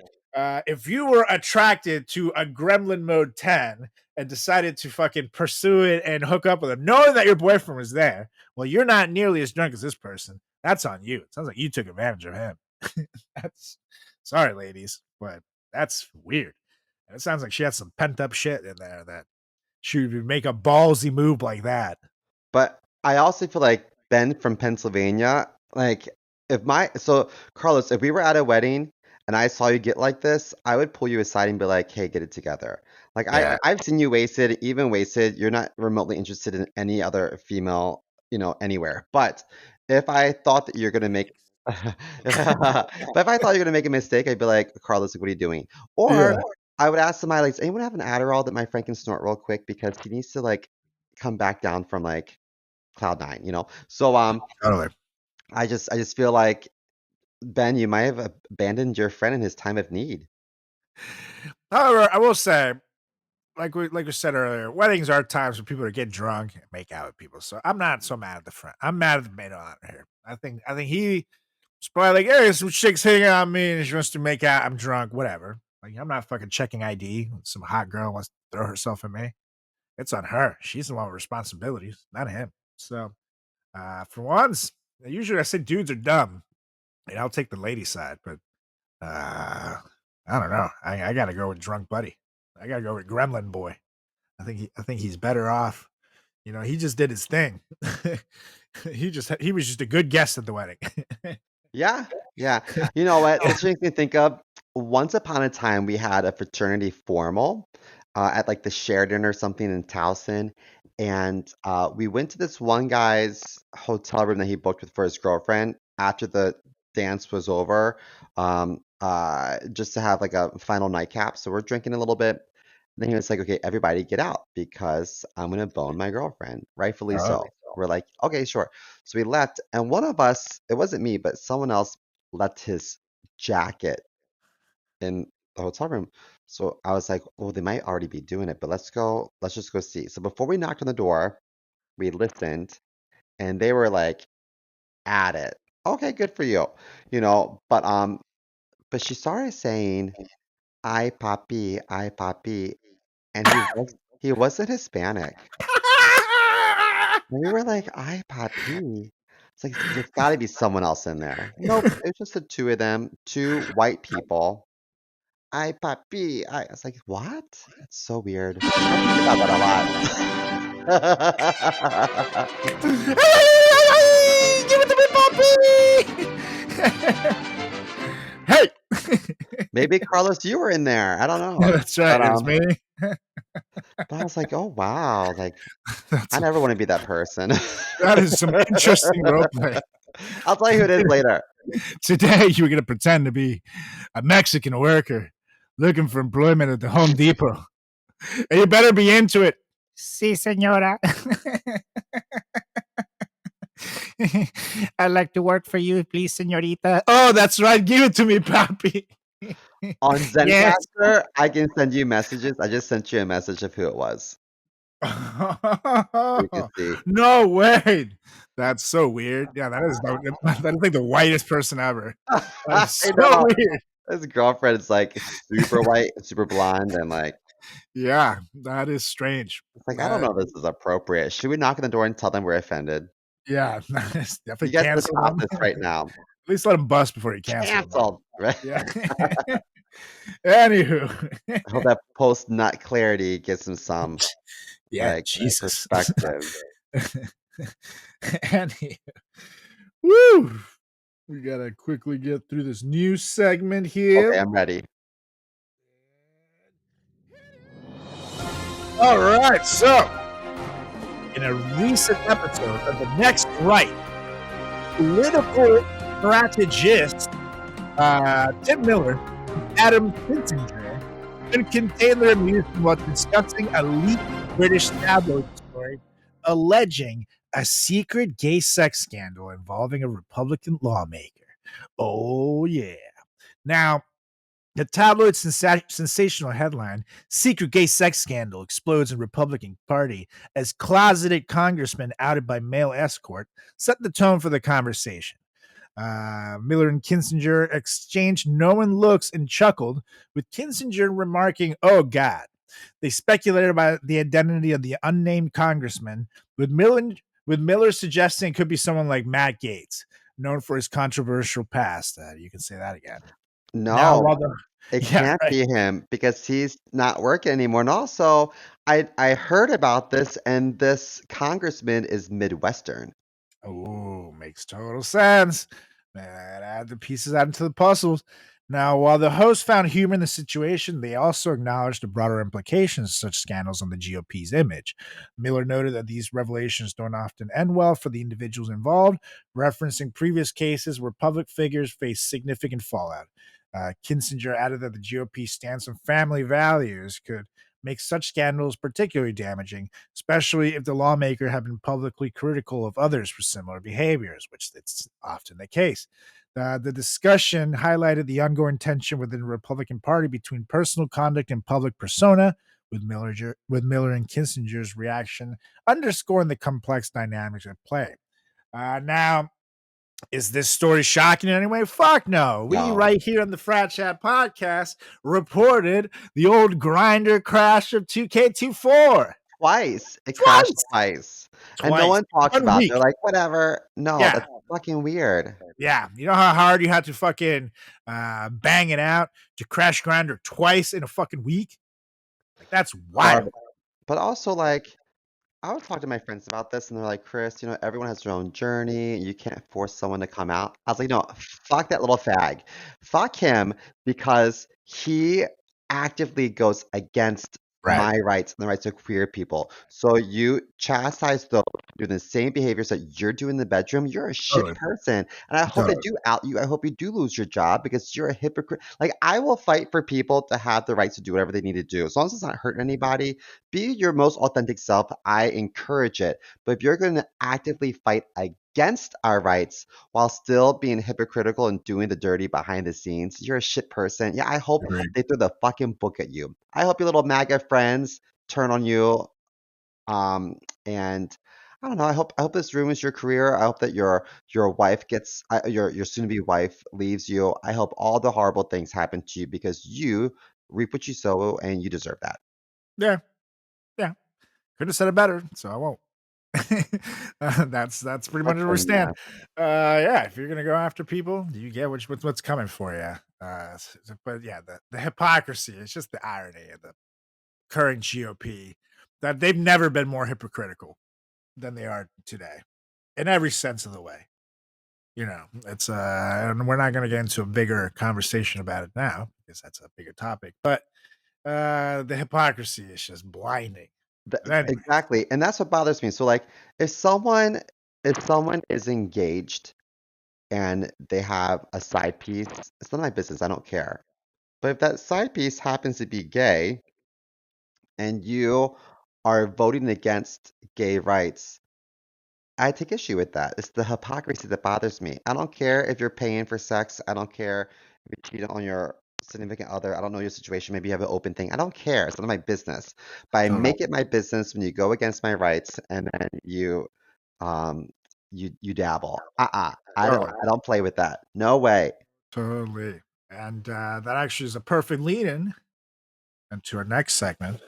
if you were attracted to a gremlin mode 10 and decided to fucking pursue it and hook up with him, knowing that your boyfriend was there, well, you're not nearly as drunk as this person. That's on you. It sounds like you took advantage of him. That's sorry, ladies, but that's weird. And it sounds like she had some pent up shit in there that she would make a ballsy move like that. But I also feel like Ben from Pennsylvania, like Carlos, if we were at a wedding and I saw you get like this, I would pull you aside and be like, "Hey, get it together." Like Yeah. I've seen you wasted, even wasted. You're not remotely interested in any other female, anywhere. But if I thought that you're gonna make but if I thought you're gonna make a mistake, I'd be like, "Carlos, what are you doing?" Yeah. Or I would ask somebody like, "Does anyone have an Adderall that my friend can snort real quick because he needs to like come back down from like cloud nine?" So Totally. I just feel like Ben, you might have abandoned your friend in his time of need. However, I will say, like we said earlier, weddings are times for people to get drunk and make out with people. So I'm not so mad at the friend. I'm mad at the maid of honor here. I think he was probably like, hey, some chick's hanging on me and she wants to make out. I'm drunk, whatever. Like I'm not fucking checking ID. Some hot girl wants to throw herself at me. It's on her. She's the one with responsibilities, not him. So for once, usually I say dudes are dumb, and I'll take the lady side, but I don't know. I gotta go with drunk buddy. I gotta go with Gremlin boy. I think he's better off. He just did his thing. he was just a good guest at the wedding. Yeah, yeah. You know what? This makes me think of once upon a time we had a fraternity formal at like the Sheridan or something in Towson, and we went to this one guy's hotel room that he booked for his girlfriend after the dance was over, just to have like a final nightcap. So we're drinking a little bit. Then he was like, "Okay, everybody get out because I'm gonna bone my girlfriend." Rightfully Oh, so. We're like, "Okay, sure." So we left, and one of us, it wasn't me, but someone else left his jacket in the hotel room. So I was like, "Well, they might already be doing it, but let's just go see." So before we knocked on the door, we listened, and they were like at it. Okay, good for you. But she started saying, I papi," and he wasn't Hispanic. And we were like, "Ay, papi." It's like, there's gotta be someone else in there. Nope, it's just the two of them, two white people. "Ay, papi, ay." It's like, "What?" It's so weird. I think about that a lot. Give it to me, Poppy! Hey! Maybe Carlos, you were in there. I don't know. That's right. But It was me. I was like, "Oh, wow." Like, That's I never wanna be that person. that is some interesting role play. I'll tell you who it is later. Today, you were going to pretend to be a Mexican worker looking for employment at the Home Depot. And you better be into it. Sí, señora. I'd like to work for you, please, señorita. Oh, that's right. Give it to me, papi. On Yes. Zencaster, I can send you messages. I just sent you a message of who it was. You can see. No way. That's so weird. Yeah, that is like the whitest person ever. That is I so know. weird. His girlfriend is like super white, super blonde, and like Yeah, that is strange. it's like I don't know if this is appropriate. Should we knock on the door and tell them we're offended? Yeah, that is You definitely guys can cancel stop them. this right now. At least let him bust before you cancel him. Canceled. Right? Yeah. Anywho. I hope that post nut clarity gives him some Yeah, like Jesus. perspective. Anywho. Woo! We gotta quickly get through this new segment here. Okay, I'm ready. All right, so in a recent episode of The Next Right, political strategist Tim Miller and Adam Kinzinger couldn't contain their amusement while discussing a leaked British tabloid story alleging a secret gay sex scandal involving a Republican lawmaker. Oh, yeah. Now, the tabloid sensational headline, Secret Gay Sex Scandal Explodes in Republican Party as Closeted Congressman Outed by Male Escort, set the tone for the conversation. Miller and Kinzinger exchanged knowing looks and chuckled, with Kinzinger remarking, "Oh, God." They speculated about the identity of the unnamed congressman, with Miller suggesting it could be someone like Matt Gaetz, known for his controversial past. You can say that again. Now, No, while the it yeah, can't right. be him because he's not working anymore. And also, I heard about this, and this congressman is Midwestern. Oh, makes total sense. Man, add the pieces out into the puzzles. Now, while the host found humor in the situation, they also acknowledged the broader implications of such scandals on the GOP's image. Miller noted that these revelations don't often end well for the individuals involved, referencing previous cases where public figures face significant fallout. Kinzinger added that the GOP's stance on family values could make such scandals particularly damaging, especially if the lawmaker had been publicly critical of others for similar behaviors, which is often the case. The discussion highlighted the ongoing tension within the Republican Party between personal conduct and public persona, with Miller and Kinzinger's reaction underscoring the complex dynamics at play. Now, is this story shocking in any way? Fuck no. We No. right here on the Frat Chat podcast reported the old grinder crash of 2K24. Twice. It crashed twice. And no Twice. one talks 1 about it. week. They're like, whatever. No, Yeah. that's fucking weird. Yeah. You know how hard you had to fucking bang it out to crash grinder twice in a fucking week? Like, that's wild. But also, like, I would talk to my friends about this, and they're like, Chris, everyone has their own journey. You can't force someone to come out. I was like, no, fuck that little fag. Fuck him because he actively goes against Right. my rights and the rights of queer people. So you chastise those doing the same behaviors that you're doing in the bedroom. You're a shit Totally. person. And I hope they do out you. I hope you do lose your job because you're a hypocrite. Like, I will fight for people to have the rights to do whatever they need to do. As long as it's not hurting anybody, be your most authentic self. I encourage it. But if you're going to actively fight against our rights while still being hypocritical and doing the dirty behind the scenes, you're a shit person. Yeah, I hope Agreed. they throw the fucking book at you. I hope your little MAGA friends turn on you. And I don't know. I hope this ruins your career. I hope that your wife gets your soon to be wife leaves you. I hope all the horrible things happen to you because you reap what you sow and you deserve that. Yeah. Yeah. Could have said it better, so I won't. That's pretty much where we stand. Yeah, if you're gonna go after people, you get what's coming for you. But yeah, the hypocrisy, it's just the irony of the current GOP that they've never been more hypocritical than they are today, in every sense of the way. It's and we're not gonna get into a bigger conversation about it now because that's a bigger topic. But the hypocrisy is just blinding. But anyway. Exactly. And that's what bothers me. So like if someone is engaged and they have a side piece, it's none of my business. I don't care. But if that side piece happens to be gay and you are voting against gay rights, I take issue with that. It's the hypocrisy that bothers me. I don't care if you're paying for sex. I don't care if you cheat on your significant other. I don't know your situation. Maybe you have an open thing. I don't care. It's none of my business. But I Totally. make it my business when you go against my rights and then um you dabble. I Totally. don't play with that. No way. Totally. And that actually is a perfect lead-in into our next segment.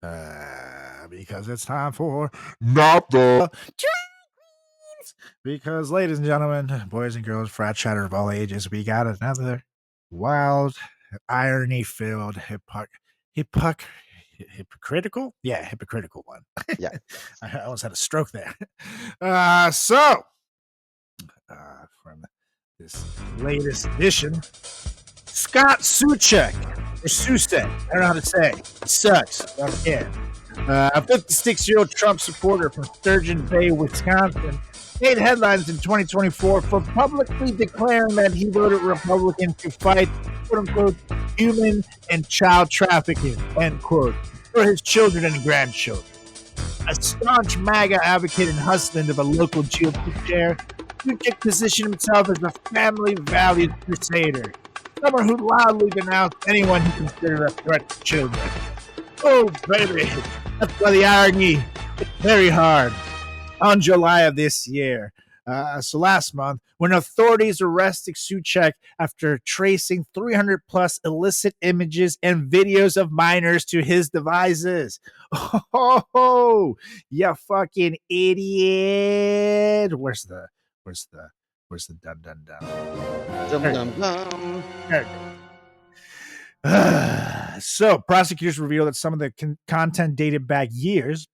Because it's time for Not the Twins. Because, ladies and gentlemen, boys and girls, frat chatter of all ages, we got another wild, irony-filled, hypocritical? Yeah, hypocritical one. Yeah. I almost had a stroke there. From this latest edition, Scott Suchek, or Susek, I don't know how to say. It sucks. I don't care. A 56-year-old Trump supporter from Sturgeon Bay, Wisconsin, made headlines in 2024 for publicly declaring that he voted Republican to fight, quote-unquote, human and child trafficking, end quote, for his children and grandchildren. A staunch MAGA advocate and husband of a local GOP chair, Suchek positioned himself as a family values crusader, someone who loudly denounced anyone he considered a threat to children. Oh, baby, that's why the irony hit very hard. On July of this year, so last month, when authorities arrested Suchek after tracing 300 plus illicit images and videos of minors to his devices. Oh, you fucking idiot! Where's the dun dun dun? Dum dum dum. There it goes. So, prosecutors revealed that some of the content dated back years,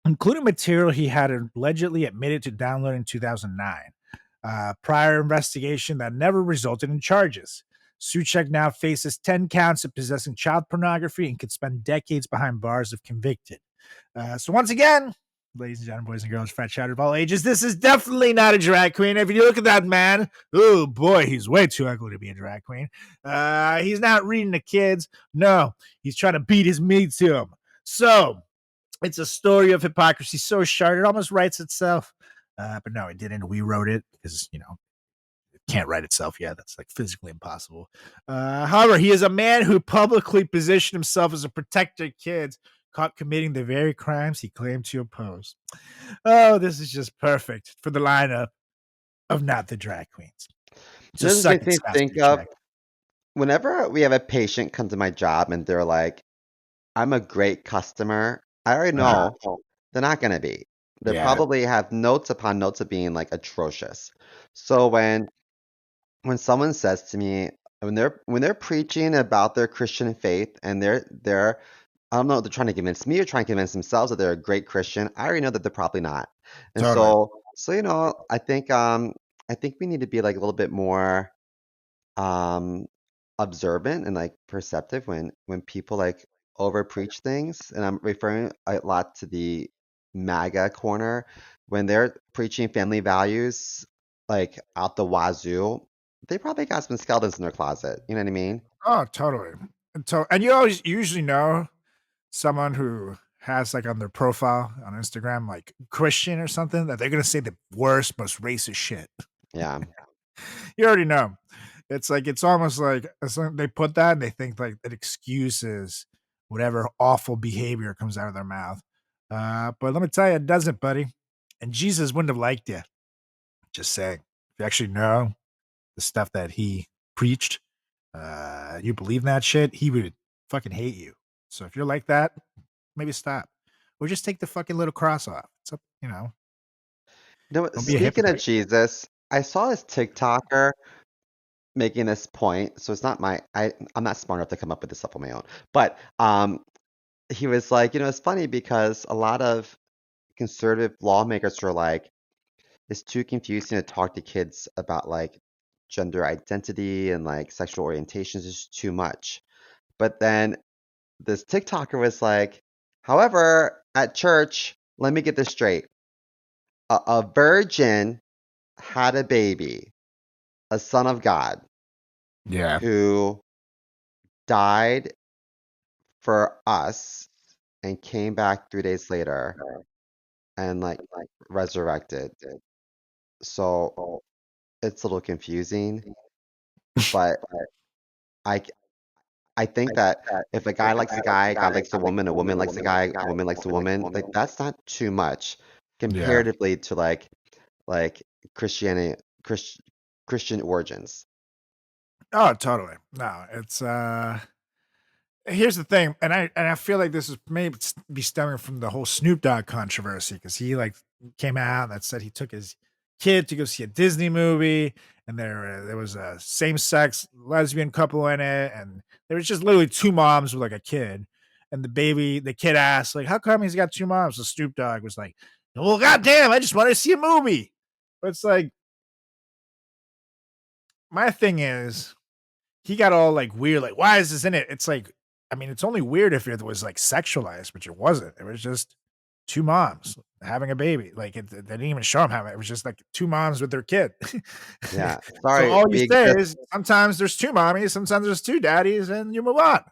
including material he had allegedly admitted to downloading in 2009. Prior investigation that never resulted in charges. Suchek now faces 10 counts of possessing child pornography and could spend decades behind bars if convicted. So once again, ladies and gentlemen, boys and girls, frat chatter of all ages, this is definitely not a drag queen. If you look at that man, oh boy, he's way too ugly to be a drag queen. He's not reading to kids. No, he's trying to beat his meat to him. So it's a story of hypocrisy so sharp it almost writes itself. But no, it didn't. We wrote it because, it can't write itself. Yeah, that's like physically impossible. However, he is a man who publicly positioned himself as a protector of kids caught committing the very crimes he claimed to oppose. Oh, this is just perfect for the lineup of Not the Drag Queens. Just makes me think of whenever we have a patient come to my job and they're like, I'm a great customer. I already know they're not going to be. They probably have notes upon notes of being like atrocious. So when someone says to me when they're preaching about their Christian faith and they're I don't know if they're trying to convince me or trying to convince themselves that they're a great Christian, I already know that they're probably not. And Totally. so I think we need to be like a little bit more um observant and like perceptive when people like over preach things, and I'm referring a lot to the MAGA corner when they're preaching family values like out the wazoo. They probably got some skeletons in their closet. You know what I mean? Oh, totally. And you always usually know someone who has like on their profile on Instagram, like Christian or something, that they're gonna say the worst, most racist shit. Yeah. You already know. It's almost like they put that and they think like it excuses whatever awful behavior comes out of their mouth. But let me tell you, it doesn't, buddy. And Jesus wouldn't have liked you. Just saying. If you actually know the stuff that he preached, you believe in that shit, he would fucking hate you. So if you're like that, maybe stop. Or just take the fucking little cross off. It's up, No, don't be a speaking of hypocrite. Jesus, I saw this TikToker making this point. So it's not I'm not smart enough to come up with this stuff on my own. But he was like, it's funny because a lot of conservative lawmakers are like, it's too confusing to talk to kids about like gender identity and like sexual orientations. It's just too much. But then this TikToker was like, however, at church, let me get this straight. A virgin had a baby, a son of God, Yeah. who died for us and came back 3 days later and like resurrected. So it's a little confusing, but I I think that if a guy likes a guy likes a woman likes a guy, a woman likes a woman, like that's not too much Yeah. comparatively to like Christianity, Christian origins. Oh, totally. No, it's here's the thing, and I feel like this is maybe be stemming from the whole Snoop Dogg controversy because he like came out that said he took his kid to go see a Disney movie, and there was a same sex lesbian couple in it, and there was just literally two moms with like a kid, and the kid asked like, how come he's got two moms? So Snoop Dogg was like, well, goddamn, I just wanted to see a movie. But it's like my thing is he got all like weird, like, why is this in it? It's like, I mean, it's only weird if it was like sexualized, which it wasn't. It was just two moms having a baby. Like they didn't even show them having it. It was just like two moms with their kid. Yeah. So Sorry, all you we say exist. is sometimes there's two mommies, sometimes there's two daddies, and you move on.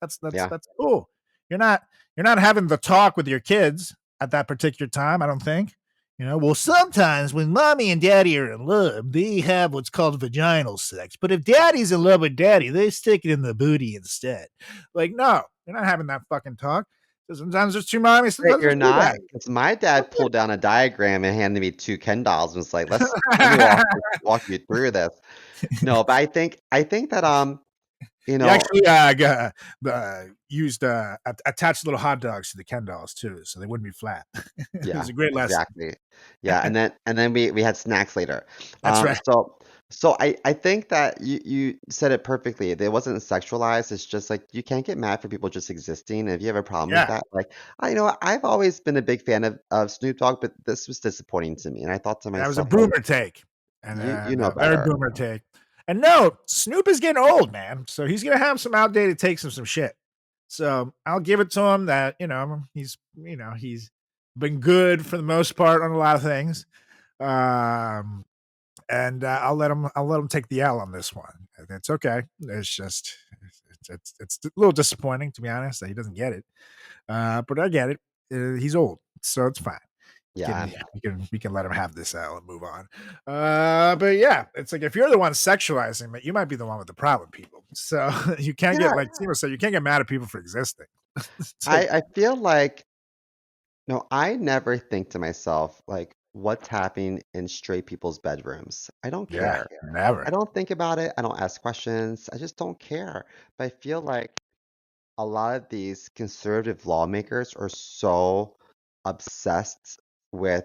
That's Yeah. cool. You're not having the talk with your kids at that particular time, I don't think. Well, sometimes when mommy and daddy are in love, they have what's called vaginal sex. But if daddy's in love with daddy, they stick it in the booty instead. Like, no, you're not having that fucking talk. So sometimes there's two mommies, Wait, sometimes you're there's two not? daddies. Because my dad pulled down a diagram and handed me two Ken dolls and was like, let me walk you through this. No, but I think that you He know, actually used attached little hot dogs to the Ken dolls too, so they wouldn't be flat. It yeah, was a great lesson. exactly. Yeah, and then we had snacks later. That's right. So I think that you said it perfectly. It wasn't sexualized. It's just like you can't get mad for people just existing. And if you have a problem with Yeah, that, like I've always been a big fan of Snoop Dogg, but this was disappointing to me. And I thought to that was a myself, like, boomer take, and you know a very better. boomer take. And no, Snoop is getting old, man. So he's gonna have some outdated takes of some shit. So I'll give it to him that he's been good for the most part on a lot of things. And I'll let him take the L on this one. It's okay. It's just it's a little disappointing, to be honest, that he doesn't get it. But I get it. He's old, so it's fine. Yeah. We can let him have this L and move on. But yeah, it's like if you're the one sexualizing it, you might be the one with the problem, people. So you can't get, like Timo said, you can't get mad at people for existing. It's like, I feel like no, I never think to myself like what's happening in straight people's bedrooms. I don't yeah, care. I never. don't think about it. I don't ask questions. I just don't care. But I feel like a lot of these conservative lawmakers are so obsessed with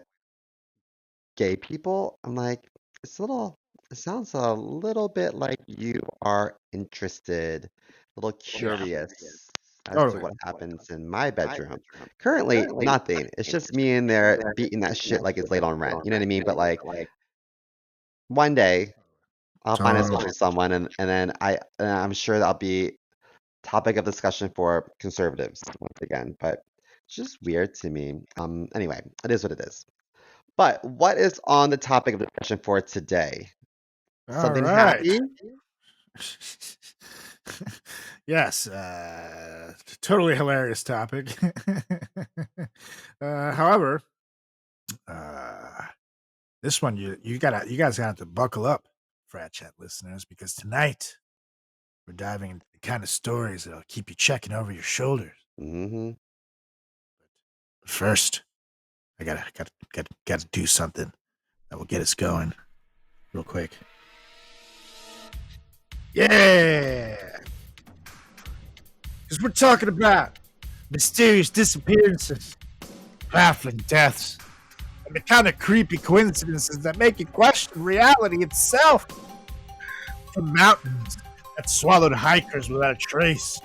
gay people. I'm like, it sounds a little bit like you are interested, a little curious as to Totally. what happens in my bedroom. Currently, nothing. It's just me in there beating that shit like it's late on rent. You know what I mean? But like one day I'll find a Totally. special someone and then I'm sure that'll be topic of discussion for conservatives once again. But it's just weird to me. Anyway, it is what it is. But what is on the topic of discussion for today? All Something right. happy? Yes, totally hilarious topic. However, this one you guys got to buckle up, Frat Chat listeners, because tonight we're diving into the kind of stories that'll keep you checking over your shoulders. Mm-hmm. But first, I gotta do something that will get us going real quick. Yeah, because we're talking about mysterious disappearances, baffling deaths, and the kind of creepy coincidences that make you question reality itself. From mountains that swallowed hikers without a trace,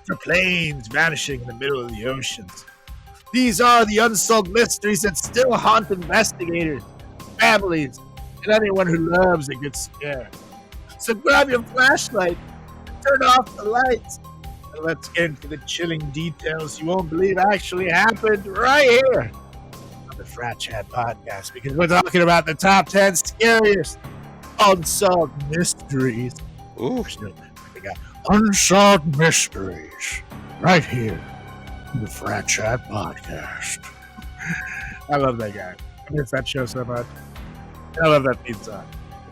to planes vanishing in the middle of the oceans. These are the unsolved mysteries that still haunt investigators, families, and anyone who loves a good scare. So grab your flashlight, turn off the lights, and let's get into the chilling details you won't believe actually happened right here on the Frat Chat Podcast, because we're talking about the top 10 scariest unsolved mysteries. Ooh. We got unsolved mysteries right here on the Frat Chat Podcast. I love that guy. I miss that show so much. I love that theme song.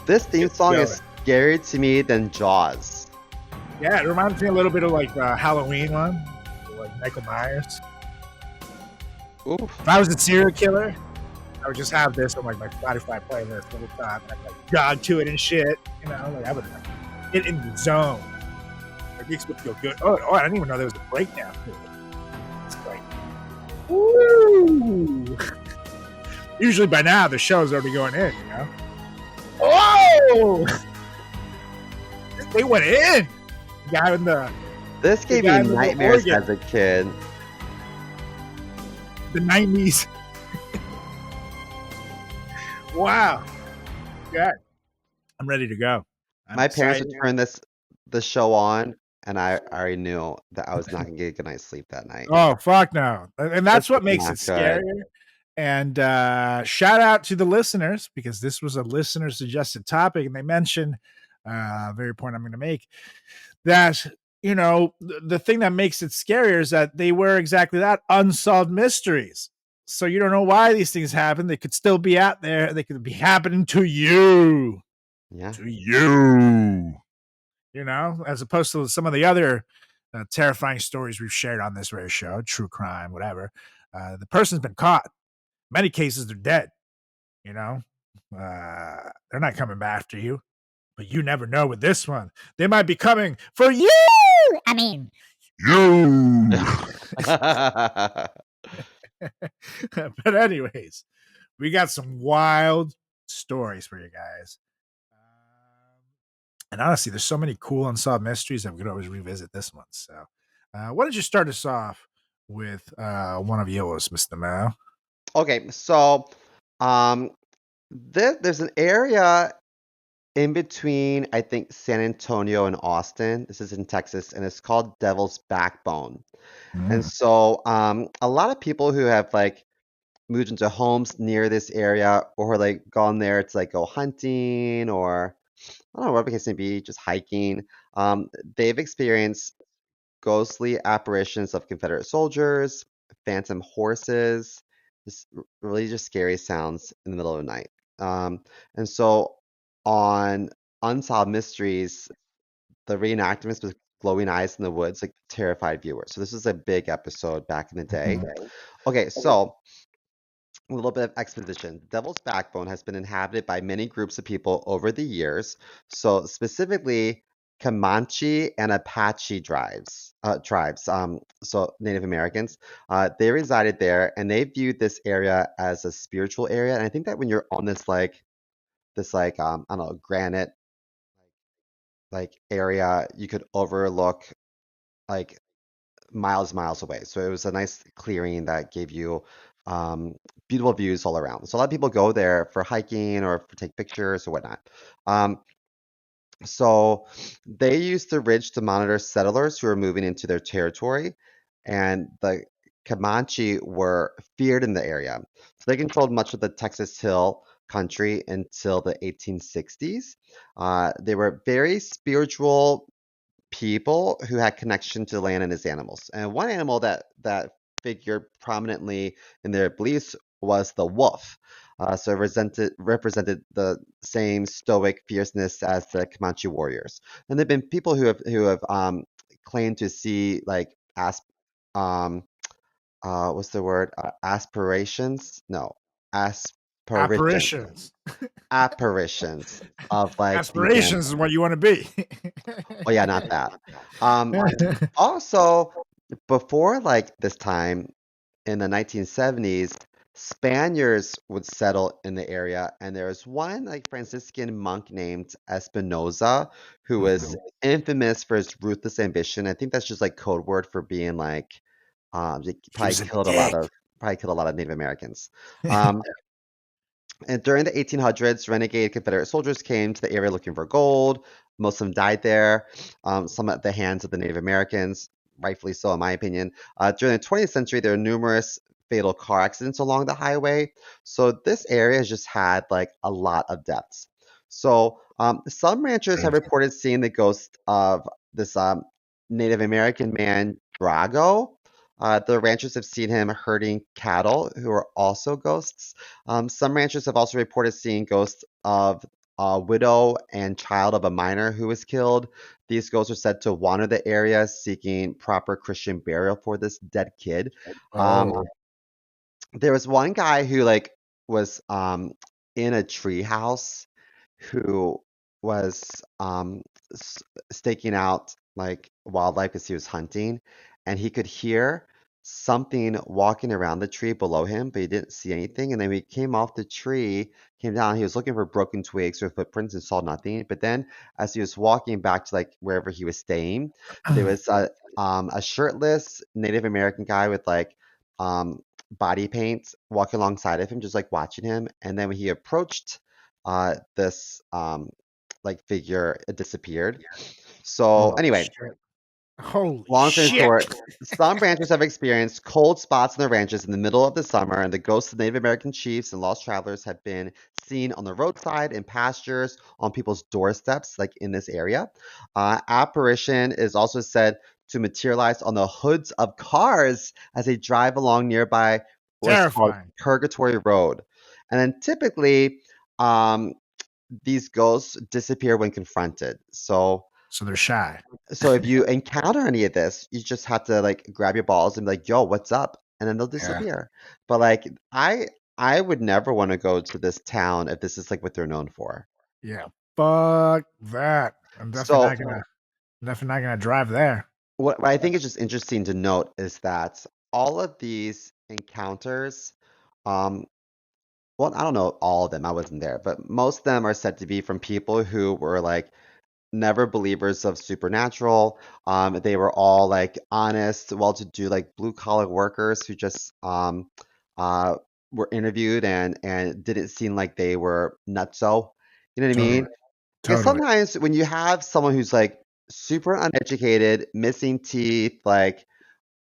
This theme It's song going. is scarier to me than Jaws. Yeah, it reminds me a little bit of like the Halloween one, like Michael Myers. Oof. If I was a serial killer, I would just have this on like my Spotify playlist all the time, and I'd like jog to it and shit. You know, like I would like get in the zone. It makes me feel good. Oh, I didn't even know there was a breakdown to it. It's like, woo! Usually by now the show's already going in, you know. Oh! They went in. The guy in the This gave me guy in the nightmares organ. as a kid. The 90s. Wow. Yeah. I'm ready to go. I'm My parents excited. would turn the show on, and I already knew that I was not gonna get a good night's sleep that night. Oh, fuck no. And that's This what was makes it not good. scarier. And shout out to the listeners, because this was a listener suggested topic, and they mentioned very point I'm going to make, that you know the thing that makes it scarier is that they were exactly that, unsolved mysteries. So you don't know why these things happen. They could still be out there. They could be happening to you. Yeah. To you. You know, as opposed to some of the other terrifying stories we've shared on this very show, true crime, whatever. The person's been caught. In many cases, they're dead. You know, they're not coming back after you. But you never know with this one. They might be coming for you. I mean, You. But anyways, we got some wild stories for you guys. And honestly, there's so many cool unsolved mysteries that we could always revisit this one. So, why don't you start us off with one of yours, Mr. Mao? Okay, so there's an area in between, I think, San Antonio and Austin. This is in Texas, and it's called Devil's Backbone. And so a lot of people who have like moved into homes near this area or like gone there to like go hunting or I don't know what the case may be, just hiking, they've experienced ghostly apparitions of Confederate soldiers, phantom horses, just really just scary sounds in the middle of the night. And so on Unsolved Mysteries, the reenactments with glowing eyes in the woods like terrified viewers. So this was a big episode back in the day. Okay, so a little bit of exposition. Devil's Backbone has been inhabited by many groups of people over the years. So specifically, Comanche and Apache tribes, so Native Americans, they resided there, and they viewed this area as a spiritual area. And I think that when you're on this I don't know, granite like area, you could overlook like miles away. So it was a nice clearing that gave you um, beautiful views all around. So a lot of people go there for hiking or for take pictures or whatnot. Um, so they used the ridge to monitor settlers who were moving into their territory, and the Comanche were feared in the area. So they controlled much of the Texas Hill country until the 1860s. They were very spiritual people who had connection to the land and its animals. And one animal that figured prominently in their beliefs was the wolf. So it represented the same stoic fierceness as the Comanche warriors. And there've been people who have claimed to see like um what's the word, aspirations? No, Apparitions. apparitions of like these Aspirations animals. is what you want to be. Oh yeah, not that. Um, Also, before like this time in the 1970s, Spaniards would settle in the area, and there was one like Franciscan monk named Espinoza who was infamous for his ruthless ambition. I think that's just like code word for being like he He was a dick. probably killed a lot of Native Americans. Um, and during the 1800s, renegade Confederate soldiers came to the area looking for gold. Most of them died there, some at the hands of the Native Americans, rightfully so, in my opinion. During the 20th century, there were numerous fatal car accidents along the highway. So this area has just had like a lot of deaths. So some ranchers have reported seeing the ghost of this Native American man, Drago. The ranchers have seen him herding cattle, who are also ghosts. Some ranchers have also reported seeing ghosts of widow and child of a minor who was killed. These ghosts are said to wander the area seeking proper Christian burial for this dead kid. Oh, There was one guy who like was in a tree house who was s- staking out like wildlife because he was hunting, and he could hear something walking around the tree below him, but he didn't see anything. And then he came off the tree, came down, he was looking for broken twigs or footprints and saw nothing. But then as he was walking back to like wherever he was staying, there was a shirtless Native American guy with like um body paint walking alongside of him, just like watching him. And then when he approached this like figure, it disappeared. So oh anyway, shit! Holy long story shit! short, some ranchers have experienced cold spots in their ranches in the middle of the summer, and the ghosts of Native American chiefs and lost travelers have been seen on the roadside, in pastures, on people's doorsteps, like in this area. Apparition is also said to materialize on the hoods of cars as they drive along nearby what's called Terrifying. Purgatory Road. And then typically, um, these ghosts disappear when confronted. So they're shy. So if you encounter any of this, you just have to like grab your balls and be like, "Yo, what's up?" And then they'll Yeah, disappear. But like I would never want to go to this town if this is like what they're known for. yeah. Fuck that. I'm definitely not So gonna. I'm definitely not gonna drive there. what I think is just interesting to note is that all of these encounters, um, well, I don't know all of them, I wasn't there, but most of them are said to be from people who were like never believers of supernatural. They were all like honest, well-to-do, like blue-collar workers who just uh, were interviewed and didn't seem like they were nutso. You know what I Totally. mean? Because Totally. sometimes when you have someone who's like super uneducated, missing teeth, like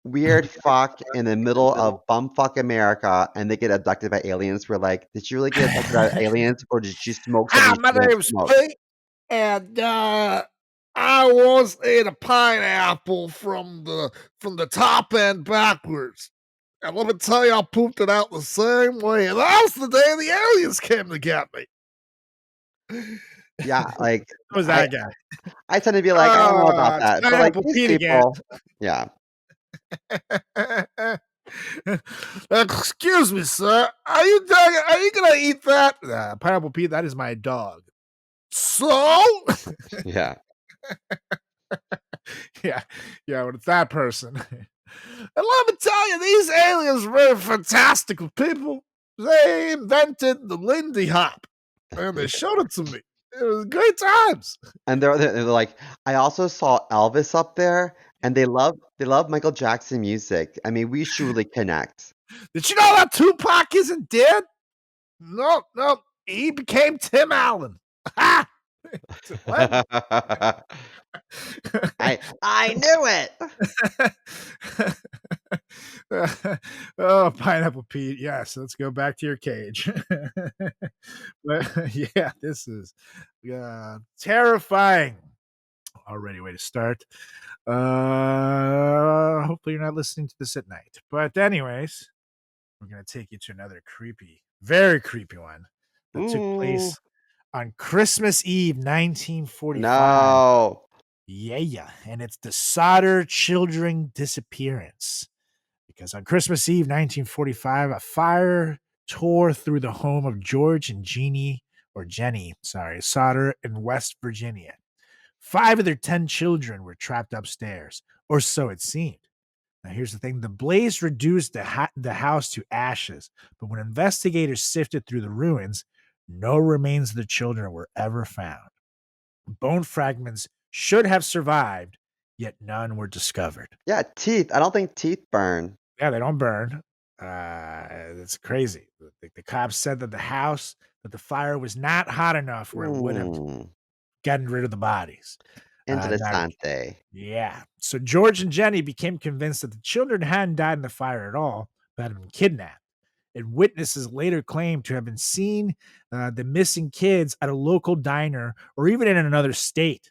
weird fuck in the middle of bumfuck America, and they get abducted by aliens, we're like, did you really get abducted by aliens, or did you smoke something Hi, you my shouldn't have name's smoked? Pete, and I once ate a pineapple from the top end backwards. And let me tell you, I pooped it out the same way. And that was the day the aliens came to get me. Yeah, like Who's I that guy? I tend to be like, I don't know about It's that. But like Pineapple these Pete again. people, yeah. Excuse me, sir. Are you gonna eat that? Pineapple Pete, that is my dog. So Yeah. yeah, yeah, when it's that person. And let me tell you, these aliens were fantastical people. They invented the Lindy Hop, and they showed it to me. It was great times. And they're like, I also saw Elvis up there, and they love Michael Jackson music. I mean, we should really connect. Did you know that Tupac isn't dead? No, no, he became Tim Allen. Ha! What? I knew it. Oh, Pineapple Pete. Yes, let's go back to your cage. But yeah, this is terrifying. Already, way to start. Hopefully, you're not listening to this at night. But, anyways, we're going to take you to another creepy, very creepy one that took Ooh, place on Christmas Eve, 1945. no. Yeah. And it's the Solder children disappearance. Because on Christmas Eve, 1945, a fire tore through the home of George and Jenny Solder in West Virginia. 5 of their 10 children were trapped upstairs, or so it seemed. Now, here's the thing. The blaze reduced the house to ashes, but when investigators sifted through the ruins, no remains of the children were ever found. Bone fragments should have survived, yet none were discovered. Yeah, teeth. I don't think teeth burn. Yeah, they don't burn. It's crazy. The cops said that the fire was not hot enough where it would have Hmm. gotten rid of the bodies. Now, Interessante. yeah. So George and Jenny became convinced that the children hadn't died in the fire at all, but had been kidnapped. And witnesses later claimed to have been seen the missing kids at a local diner or even in another state.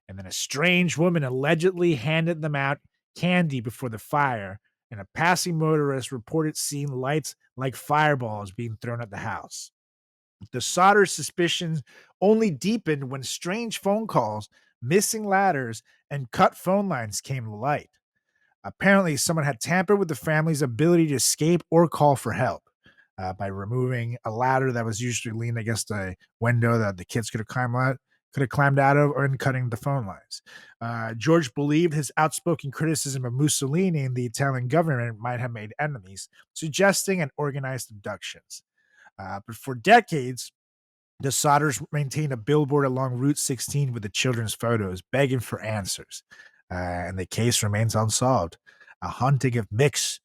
And then a strange woman allegedly handed them out candy before the fire, and a passing motorist reported seeing lights like fireballs being thrown at the house. The Sodders' suspicions only deepened when strange phone calls, missing ladders, and cut phone lines came to light. Apparently, someone had tampered with the family's ability to escape or call for help by removing a ladder that was usually leaned against a window that the kids could have climbed out of, or in cutting the phone lines. George believed his outspoken criticism of Mussolini and the Italian government might have made enemies, suggesting an organized abductions. But for decades, the Sodders maintained a billboard along Route 16 with the children's photos, begging for answers. And the case remains unsolved. A haunting of mix.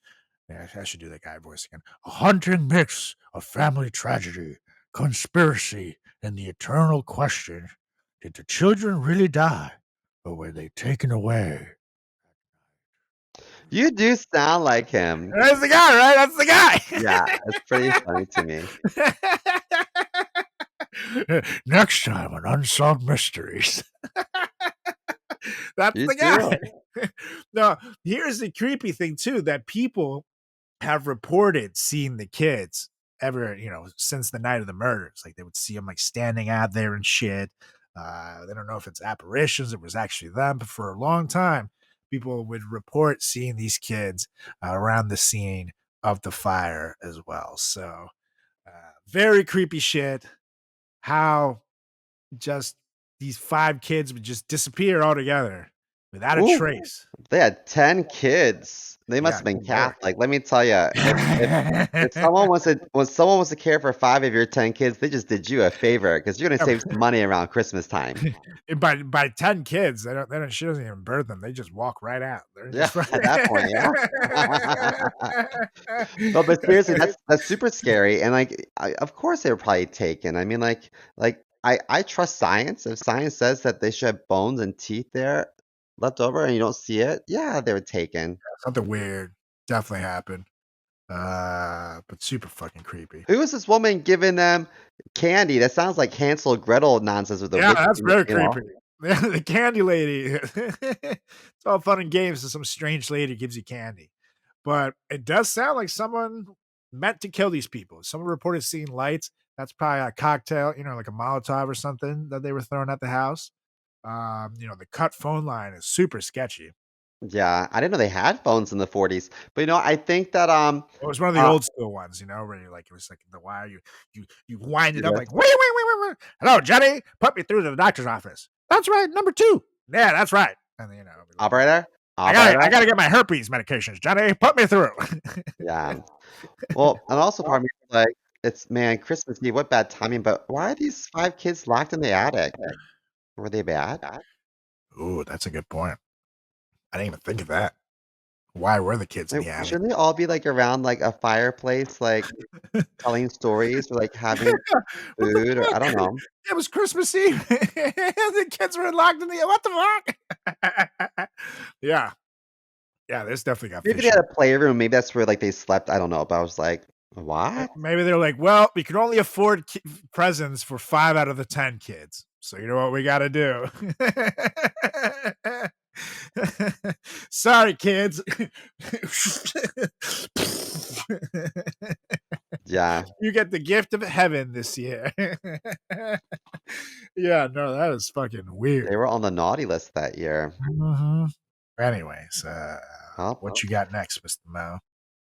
I should do that guy voice again. A haunting mix of family tragedy, conspiracy, and the eternal question: did the children really die, or were they taken away? You do sound like him. That's the guy, right? That's the guy. Yeah, it's pretty funny to me. Next time on Unsolved Mysteries. That's You the do. guy. Now, here's the creepy thing, too, that people have reported seeing the kids since the night of the murders. Like, they would see them, like, standing out there and shit. They don't know if it's apparitions, it was actually them, but for a long time, people would report seeing these kids around the scene of the fire as well. So, very creepy shit. How just these 5 kids would just disappear altogether without a Ooh, trace. they had 10 kids. They must Yeah, have been good lord. Catholic. Let me tell you, if someone wants to care for 5 of your 10 kids, they just did you a favor because you're gonna save some money around Christmas time. by 10 kids, she doesn't even birth them. They just walk right out. They're Yeah, just at that point, yeah. No, but seriously, that's super scary. And like, of course they were probably taken. I mean, I trust science. If science says that they should have bones and teeth there left over and you don't see it, yeah, they were taken. Something weird definitely happened. But super fucking creepy. Who is this woman giving them candy? That sounds like Hansel and Gretel nonsense with the Yeah, witch, that's very you know? creepy. The candy lady. It's all fun and games, and some strange lady gives you candy. But it does sound like someone meant to kill these people. Someone reported seeing lights. That's probably a cocktail, like a Molotov or something that they were throwing at the house. The cut phone line is super sketchy. Yeah, I didn't know they had phones in the 40s. But I think that It was one of the uh old school ones, where it was like the wire. You wind it up yes. like wait. Hello, Jenny. Put me through to the doctor's office. That's right, number 2. Yeah, that's right. And then it'll be like, Operator? I gotta Operator? get my herpes medications, Jenny. Put me through. Yeah. Well, and also part of me is like, it's man, Christmas Eve, what bad timing, but why are these 5 kids locked in the attic? Were they bad? Ooh, that's a good point. I didn't even think of that. Why were the kids in Like, the attic? shouldn't they all be like around like a fireplace, like telling stories or like having What the food or I don't fuck? know. It was Christmas Eve. The kids were locked in the what the fuck? Yeah. Yeah, this definitely got Maybe they fishy. had a playroom, maybe that's where like they slept. I don't know, but I was like, what? Maybe they're like, well, we can only afford presents for 5 out of the 10 kids. So you know what we got to do? Sorry, kids. Yeah. You get the gift of heaven this year. Yeah, no, that is fucking weird. They were on the naughty list that year. Mhm. Anyways, Oh. what you got next, Mr. Mo?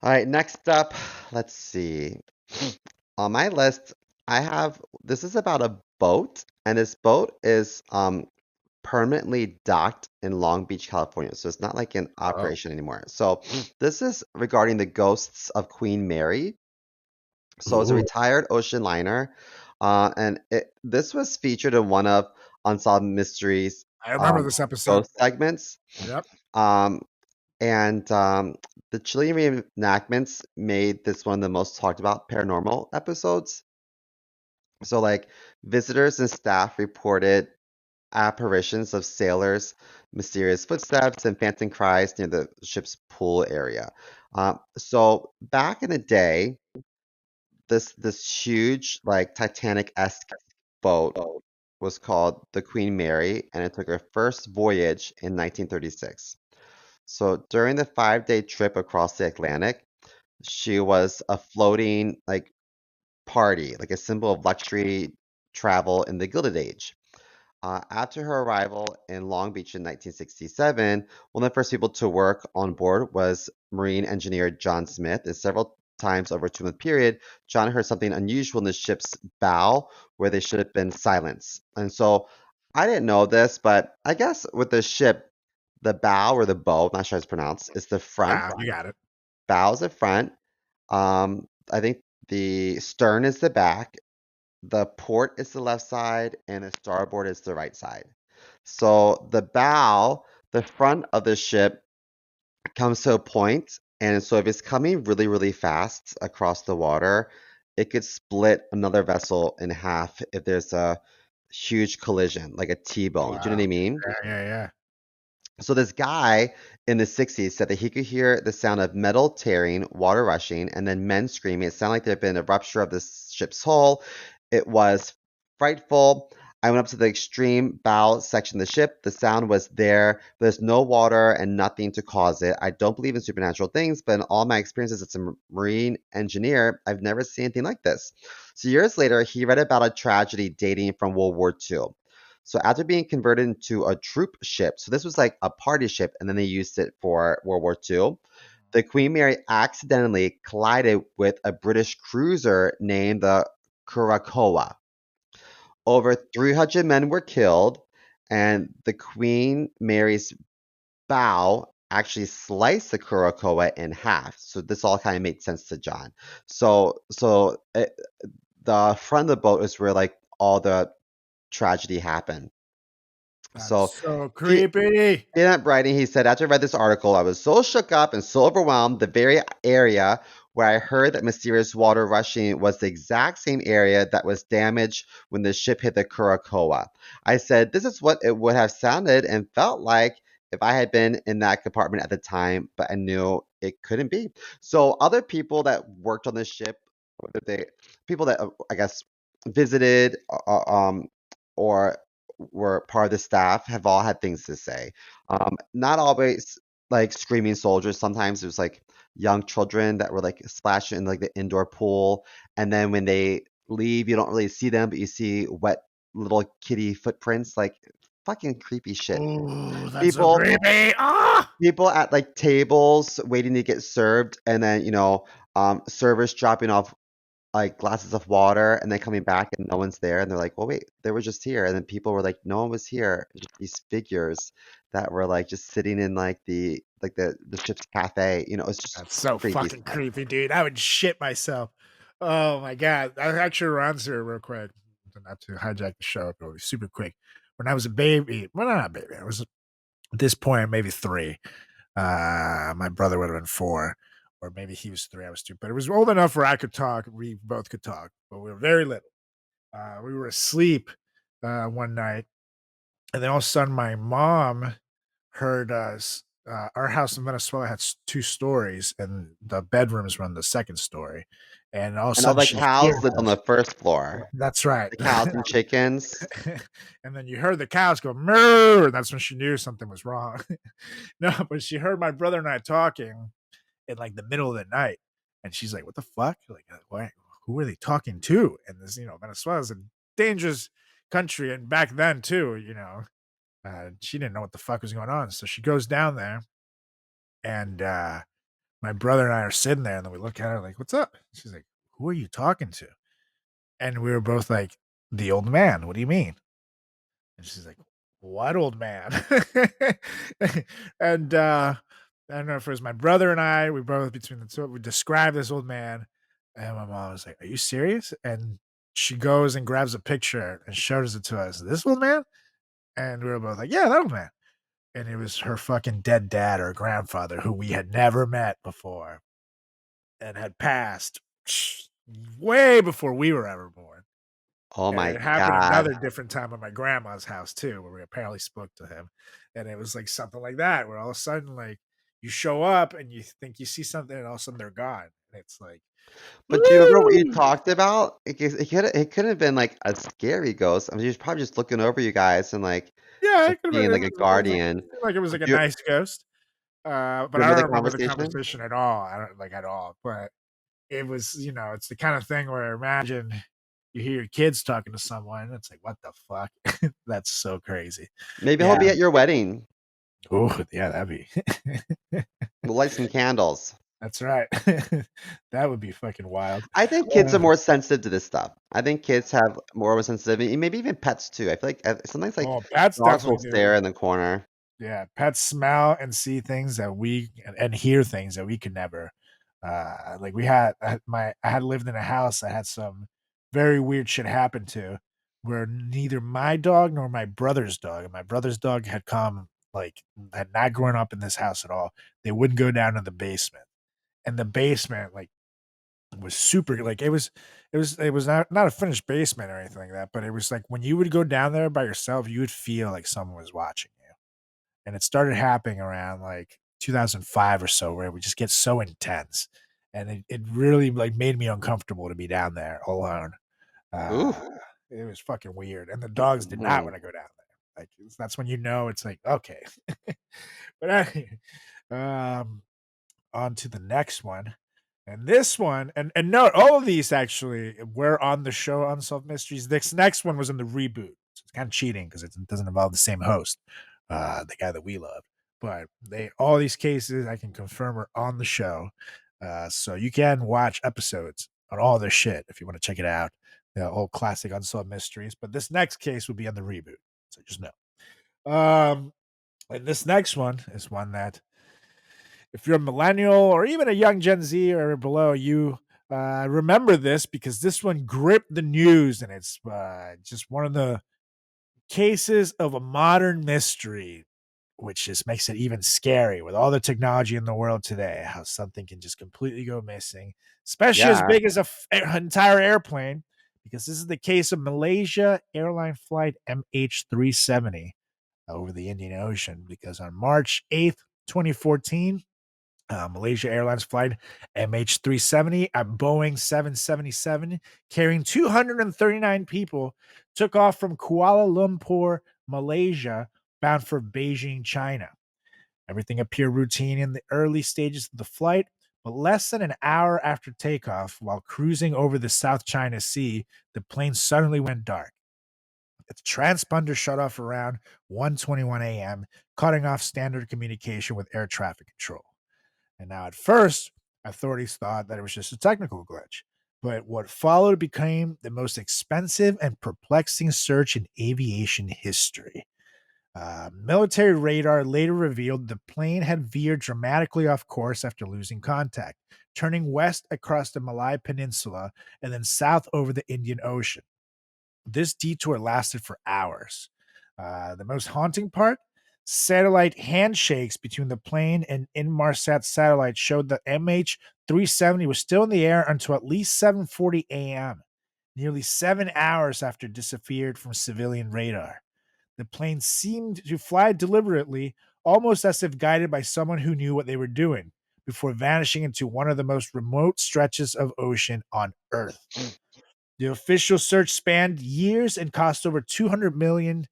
All right, next up, let's see. On my list, this is about a boat, and this boat is permanently docked in Long Beach, California. So it's not like in Oh, operation anymore. So this is regarding the ghosts of Queen Mary. So it's a ooh, retired ocean liner, and this was featured in one of Unsolved Mysteries I remember this episode. ghost segments. Yep. Um, and the Chilean reenactments made this one of the most talked about paranormal episodes. So, like, visitors and staff reported apparitions of sailors, mysterious footsteps, and phantom cries near the ship's pool area. So back in the day, this huge, like Titanic-esque boat was called the Queen Mary, and it took her first voyage in 1936. So during the 5-day trip across the Atlantic, she was a floating, like party, like a symbol of luxury travel in the Gilded Age. After her arrival in Long Beach in 1967, one of the first people to work on board was Marine engineer John Smith, and several times over a 2 month period, John heard something unusual in the ship's bow where they should have been silence. And so I didn't know this, but I guess with the ship, the bow or the bow, I'm not sure how it's pronounced, is the front. You got it. Bow's the front. I think the stern is the back, the port is the left side, and the starboard is the right side. So the bow, the front of the ship, comes to a point, and so if it's coming really, really fast across the water, it could split another vessel in half if there's a huge collision, like a T-bone. Do you know what I mean? Yeah. So this guy in the 60s said that he could hear the sound of metal tearing, water rushing, and then men screaming. It sounded like there had been a rupture of the ship's hull. It was frightful. I went up to the extreme bow section of the ship. The sound was there, but there's no water and nothing to cause it. I don't believe in supernatural things, but in all my experiences as a marine engineer, I've never seen anything like this. So years later, he read about a tragedy dating from World War II. So after being converted into a troop ship, so this was like a party ship, and then they used it for World War II. The Queen Mary accidentally collided with a British cruiser named the Curacoa. Over 300 men were killed, and the Queen Mary's bow actually sliced the Curacoa in half. So this all kind of made sense to John. The front of the boat is where like all the tragedy happened. So That's so he creepy. in that writing, he said, after I read this article, I was so shook up and so overwhelmed. The very area where I heard that mysterious water rushing was the exact same area that was damaged when the ship hit the Curacoa. I said, this is what it would have sounded and felt like if I had been in that compartment at the time, but I knew it couldn't be. So other people that worked on the ship, whether people that I guess visited or were part of the staff have all had things to say. Not always like screaming soldiers. Sometimes it was like young children that were like splashing in like the indoor pool, and then when they leave, you don't really see them, but you see wet little kitty footprints. Like fucking creepy shit. Oh, that's so People creepy. Ah! people at like tables waiting to get served, and then servers dropping off like glasses of water and then coming back and no one's there and they're like, well, wait, they were just here. And then people were like, no one was here. Just these figures that were like just sitting in like the ship's cafe. It's just That's so creepy fucking stuff. creepy, dude. I would shit myself. Oh my god. I actually runs here real quick. Not to hijack the show, but super quick. When I was a baby, well, not a baby. I was at this point maybe 3. My brother would have been 4, or maybe he was 3. I was 2, but it was old enough where I could talk. We both could talk, but we were very little. We were asleep one night, and then all of a sudden, my mom heard us. Our house in Venezuela had 2 stories, and the bedrooms were on the second story. And all of a And all sudden, the she hears cows lived on us. the first floor. That's right. The cows and chickens. And then you heard the cows go moo, and that's when she knew something was wrong. No, but she heard my brother and I talking in like the middle of the night, and she's like, "What the fuck? Like, why? Who are they talking to?" And this, Venezuela's a dangerous country, and back then too, she didn't know what the fuck was going on. So she goes down there, and my brother and I are sitting there, and then we look at her like, "What's up?" She's like, "Who are you talking to?" And we were both like, "The old man. What do you mean?" And she's like, "What old man?" And I don't know if it was my brother and I. We both between the two we described this old man, and my mom was like, "Are you serious?" And she goes and grabs a picture and shows it to us. This old man, and we were both like, "Yeah, that old man." And it was her fucking dead dad or grandfather who we had never met before and had passed way before we were ever born. Oh And my it happened God. another different time at my grandma's house too, where we apparently spoke to him. And it was like something like that, where all of a sudden, like, you show up and you think you see something, and all of a sudden they're gone. And it's like, But do you remember what you woo! talked about? It could have been like a scary ghost. I mean, he was probably just looking over you guys and like Yeah, just it could have being been. like a guardian. It like it was But like a do you nice ghost. But I remember don't the remember the conversation? conversation at all. I don't like at all. But it was, it's the kind of thing where imagine you hear your kids talking to someone. It's like, what the fuck? That's so crazy. Maybe he'll Yeah. be at your wedding. Oh, yeah, that'd be. We'll light some candles. That's right. That would be fucking wild. I think kids are more sensitive to this stuff. I think kids have more of a sensitivity, maybe even pets too. I feel like sometimes like Pets dogs will definitely do. stare in the corner. Yeah, pets smell and see things that we and hear things that we could never. Like I had lived in a house I had some very weird shit happen to, where neither my dog nor my brother's dog, and my brother's dog had come had not grown up in this house at all. They wouldn't go down to the basement, and the basement was super, it was not a finished basement or anything like that, but it was like when you would go down there by yourself, you would feel like someone was watching you. And it started happening around like 2005 or so, where it would just get so intense, and it really like made me uncomfortable to be down there alone. Ooh. It was fucking weird, and the dogs did not want to go down there. Like that's when it's like okay. But anyway, on to the next one. And this one, and note, all of these actually were on the show Unsolved Mysteries. This next one was in the reboot. So it's kind of cheating because it doesn't involve the same host, the guy that we love. But all these cases I can confirm are on the show. So you can watch episodes on all this shit if you want to check it out. The old classic Unsolved Mysteries. But this next case will be on the reboot. So just know. And this next one is one that, if you're a millennial or even a young Gen Z or below, you remember this because this one gripped the news, and it's just one of the cases of a modern mystery, which just makes it even scary with all the technology in the world today, how something can just completely go missing, especially as Yeah. big as an entire airplane, because this is the case of Malaysia Airlines Flight MH370 over the Indian Ocean, because on March 8th, 2014, Malaysia Airlines Flight MH370, a Boeing 777 carrying 239 people, took off from Kuala Lumpur, Malaysia, bound for Beijing, China. Everything appeared routine in the early stages of the flight, but less than an hour after takeoff, while cruising over the South China Sea, the plane suddenly went dark. Its transponder shut off around 1:21 a.m., cutting off standard communication with air traffic control. And now, at first, authorities thought that it was just a technical glitch. But what followed became the most expensive and perplexing search in aviation history. Military radar later revealed the plane had veered dramatically off course after losing contact, turning west across the Malay Peninsula and then south over the Indian Ocean. This detour lasted for hours. The most haunting part? Satellite handshakes between the plane and Inmarsat satellite showed that MH370 was still in the air until at least 7:40 a.m., nearly 7 hours after it disappeared from civilian radar. The plane seemed to fly deliberately, almost as if guided by someone who knew what they were doing, before vanishing into one of the most remote stretches of ocean on Earth. The official search spanned years and cost over $200 million,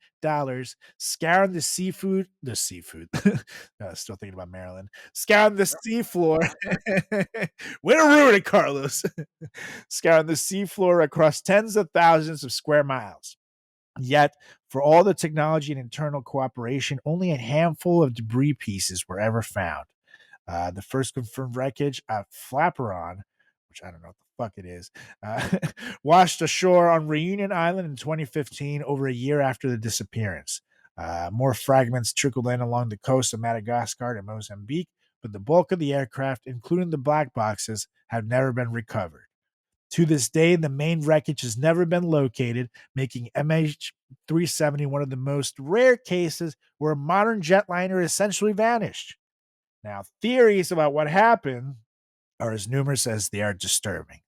scouring the seafood. Still thinking about Maryland. Scouring the seafloor. Way to ruin it, Carlos. Scouring the seafloor across tens of thousands of square miles. Yet, for all the technology and internal cooperation, only a handful of debris pieces were ever found. The first confirmed wreckage at Flaperon, which I don't know what the fuck it is, washed ashore on Reunion Island in 2015, over a year after the disappearance. More fragments trickled in along the coast of Madagascar and Mozambique, but the bulk of the aircraft, including the black boxes, have never been recovered. To this day, the main wreckage has never been located, making MH370 one of the most rare cases where a modern jetliner essentially vanished. Now, theories about what happened are as numerous as they are disturbing.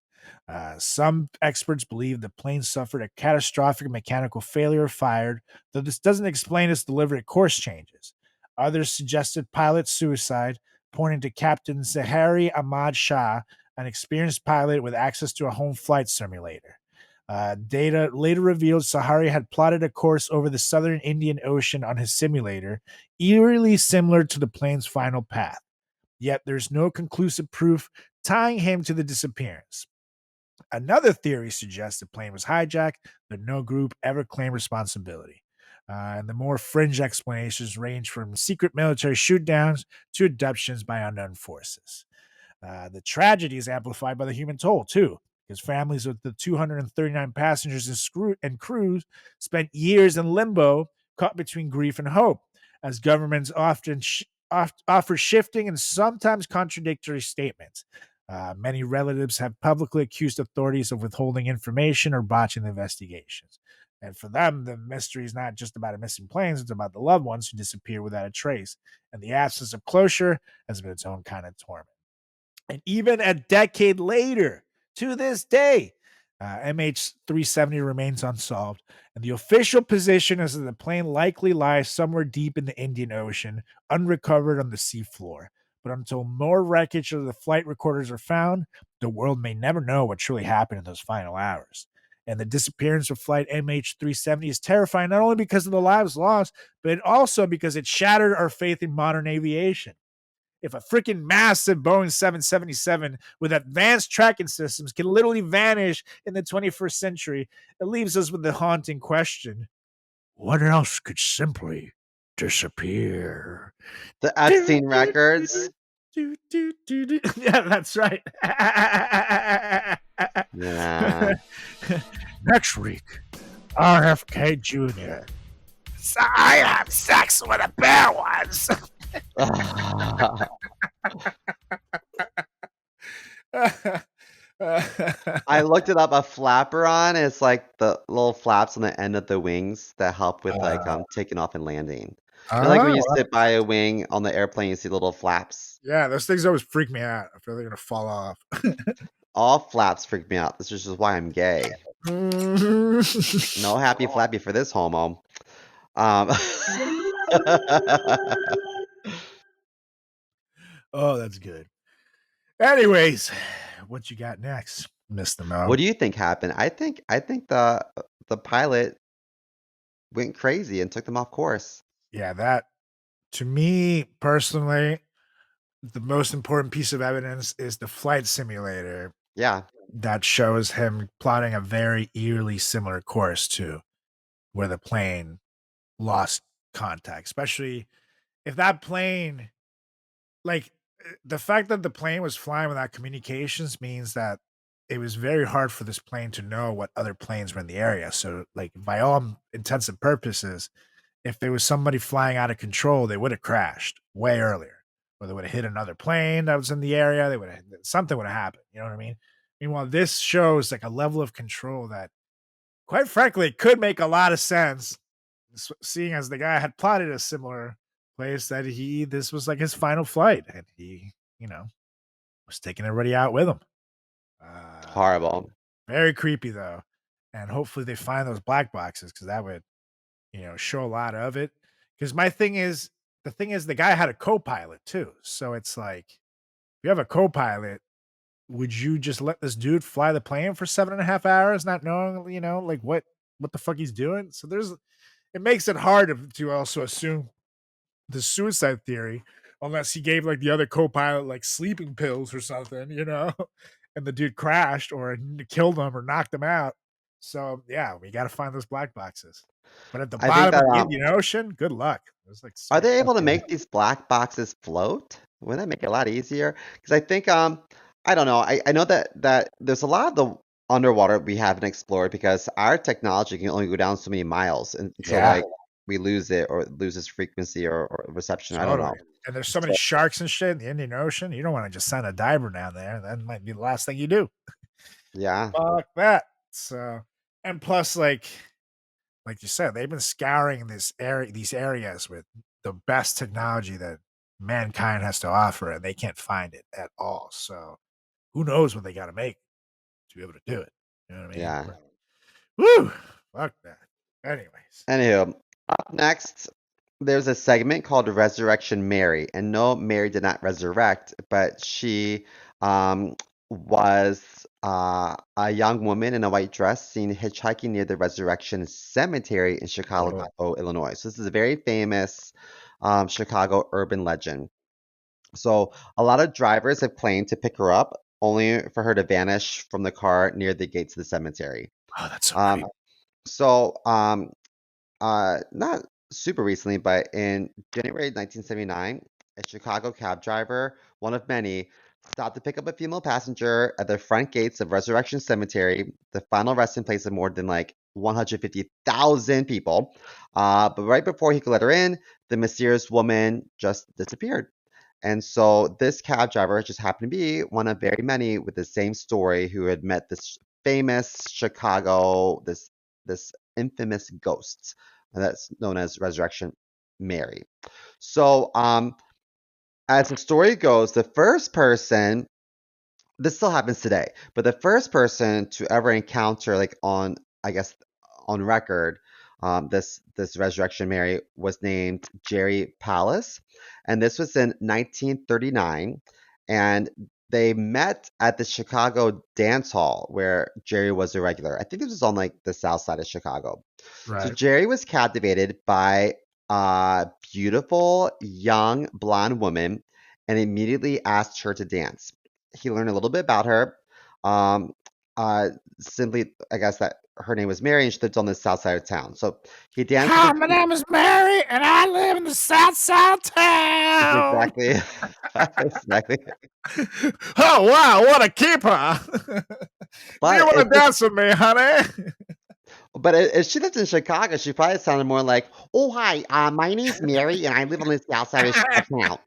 Some experts believe the plane suffered a catastrophic mechanical failure or fired, though this doesn't explain its deliberate course changes. Others suggested pilot suicide, pointing to Captain Zahari Ahmad Shah, an experienced pilot with access to a home flight simulator. Data later revealed Sahari had plotted a course over the southern Indian Ocean on his simulator, eerily similar to the plane's final path. Yet there's no conclusive proof tying him to the disappearance. Another theory suggests the plane was hijacked, but no group ever claimed responsibility. And the more fringe explanations range from secret military shootdowns to abductions by unknown forces. The tragedy is amplified by the human toll, too, because families of the 239 passengers and crews spent years in limbo, caught between grief and hope, as governments often offer shifting and sometimes contradictory statements. Many relatives have publicly accused authorities of withholding information or botching the investigations. And for them, the mystery is not just about missing planes, it's about the loved ones who disappear without a trace. And the absence of closure has been its own kind of torment. And even a decade later, to this day, MH370 remains unsolved. And the official position is that the plane likely lies somewhere deep in the Indian Ocean, unrecovered on the seafloor. But until more wreckage of the flight recorders are found, the world may never know what truly happened in those final hours. And the disappearance of flight MH370 is terrifying, not only because of the lives lost, but also because it shattered our faith in modern aviation. If a freaking massive Boeing 777 with advanced tracking systems can literally vanish in the 21st century, it leaves us with the haunting question: what else could simply disappear? The Epstein records. Yeah, that's right. Yeah. Next week, RFK Jr. So I have sex with a bear once. I looked it up. A flaperon is like the little flaps on the end of the wings that help with taking off and landing. Like when you sit by a wing on the airplane, you see little flaps. Yeah, those things always freak me out. I feel they're gonna fall off. All flaps freak me out. This is just why I'm gay. No happy flappy for this homo. Oh, that's good. Anyways, what you got next, Mr. Mo? What do you think happened? I think the pilot went crazy and took them off course. Yeah, that, to me personally, the most important piece of evidence is the flight simulator. Yeah. That shows him plotting a very eerily similar course to where the plane lost contact, especially if that plane, like, the fact that the plane was flying without communications means that it was very hard for this plane to know what other planes were in the area. So, like, by all intents and purposes, if there was somebody flying out of control, they would have crashed way earlier, or they would have hit another plane that was in the area. They would have, something would have happened. You know what I mean? Meanwhile, this shows like a level of control that, quite frankly, could make a lot of sense, seeing as the guy had plotted a similar place that this was like his final flight, and he, was taking everybody out with him. Horrible. Very creepy though, and hopefully they find those black boxes, because that would, show a lot of it. Because the thing is, the guy had a co-pilot too, so it's like, if you have a co-pilot, would you just let this dude fly the plane for 7.5 hours, not knowing, like what the fuck he's doing? So it makes it hard to also assume the suicide theory, unless he gave like the other co-pilot like sleeping pills or something, and the dude crashed or killed him or knocked him out. So yeah, we got to find those black boxes. But at the I think bottom of that the Indian Ocean, good luck. Like, are they able to make these black boxes float? Wouldn't that make it a lot easier? Because I think I don't know. I know that there's a lot of the underwater we haven't explored because our technology can only go down so many miles until like we lose it or loses frequency or reception. Totally. I don't know. And there's so many sharks and shit in the Indian Ocean. You don't want to just send a diver down there. That might be the last thing you do. Yeah. Fuck that. So, and plus, like you said, they've been scouring these areas with the best technology that mankind has to offer, and they can't find it at all. So who knows what they got to make to be able to do it? You know what I mean? Yeah. Woo! Fuck that. Anyways. Anywho, up next, there's a segment called Resurrection Mary. And no, Mary did not resurrect, but she was a young woman in a white dress seen hitchhiking near the Resurrection Cemetery in Chicago, Illinois. So this is a very famous Chicago urban legend. So a lot of drivers have claimed to pick her up only for her to vanish from the car near the gates of the cemetery. Oh, that's so Um, creepy. so, not super recently, but in January 1979, a Chicago cab driver, one of many, stopped to pick up a female passenger at the front gates of Resurrection Cemetery, the final resting place of more than like 150,000 people. But right before he could let her in, the mysterious woman just disappeared. And so this cab driver just happened to be one of very many with the same story who had met this famous Chicago, this infamous ghost that's known as Resurrection Mary. So, as the story goes, the first person, this still happens today, but the first person to ever encounter, like on, I guess, on record, this Resurrection Mary was named Jerry Palace, and this was in 1939, and they met at the Chicago dance hall where Jerry was a regular. I think this was on like the south side of Chicago. So Right. Jerry was captivated by a beautiful young blonde woman and immediately asked her to dance. He learned a little bit about her. Um, uh, Simply, I guess that her name was Mary and she lived on the south side of town. So he danced with Hi, her. my name is Mary, and I live in the south side of That's town. exactly, that's exactly. Oh wow, what a keeper! Do you But want to dance with me, honey? if she lived in Chicago, she probably sounded more like, "Oh hi, my name's Mary and I live on the south side of town."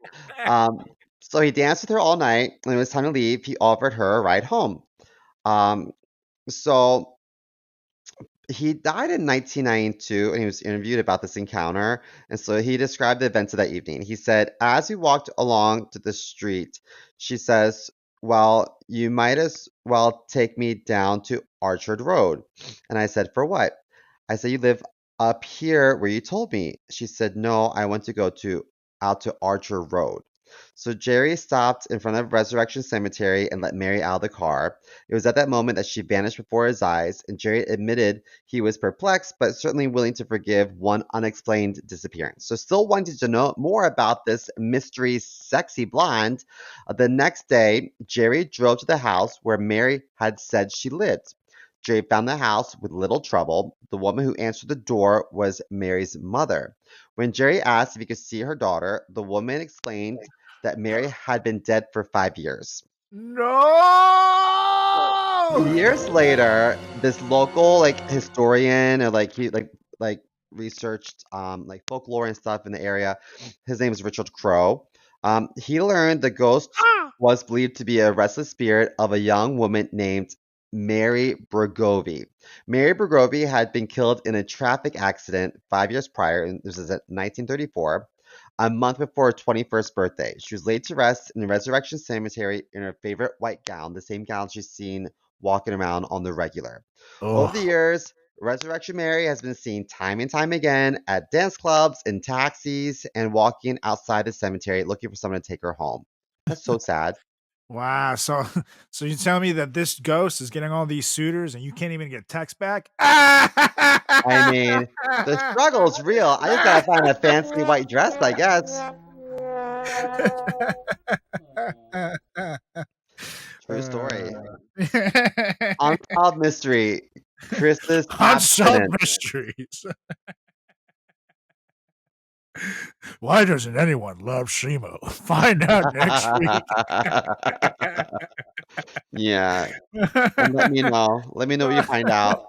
Um, so he danced with her all night, and when it was time to leave, he offered her a ride home. Um, so he died in 1992, and he was interviewed about this encounter. And so he described the events of that evening. He said, "As we walked along to the street, she says, 'Well, you might as well take me down to Orchard Road.' And I said, 'For what?' I said, 'You live up here where you told me.' She said, 'No, I want to go out to Archer Road.' So Jerry stopped in front of Resurrection Cemetery and let Mary out of the car. It was at that moment that she vanished before his eyes, and Jerry admitted he was perplexed, but certainly willing to forgive one unexplained disappearance. So, still wanting to know more about this mystery sexy blonde, the next day, Jerry drove to the house where Mary had said she lived. Jerry found the house with little trouble. The woman who answered the door was Mary's mother. When Jerry asked if he could see her daughter, the woman explained that Mary had been dead for 5 years. No. Years later, this local like historian or like he like researched like folklore and stuff in the area. His name is Richard Crow. He learned the ghost was believed to be a restless spirit of a young woman named Mary Bergovi. Mary Bergovi had been killed in a traffic accident 5 years prior, and this is at 1934, a month before her 21st birthday. She was laid to rest in the Resurrection Cemetery in her favorite white gown, the same gown she's seen walking around on the regular. Over the Oh years, Resurrection Mary has been seen time and time again at dance clubs, in taxis, and walking outside the cemetery looking for someone to take her home. That's so sad. wow. So, so you tell me that this ghost is getting all these suitors, and you can't even get text back? I mean, the struggle is real. I just gotta find a fancy white dress, I guess. True story. Unsolved mystery. Chris's Unsolved abstinence. mysteries. Why doesn't anyone love Shimo? Find out next week. Yeah, and let me know. Let me know what you find out.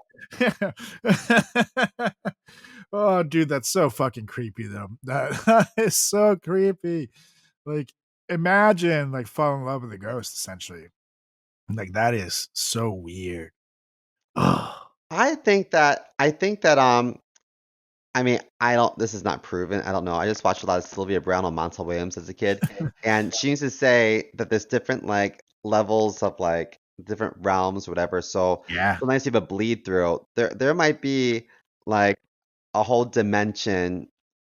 Oh, dude, that's so fucking creepy, though. That is so creepy. Like, imagine like falling in love with a ghost, essentially. Like, that is so weird. Oh, I think that I mean, I don't this is not proven. I don't know. I just watched a lot of Sylvia Brown on Montel Williams as a kid, and she used to say that there's different like levels of like different realms, whatever. So yeah. sometimes you have a bleed through. There might be like a whole dimension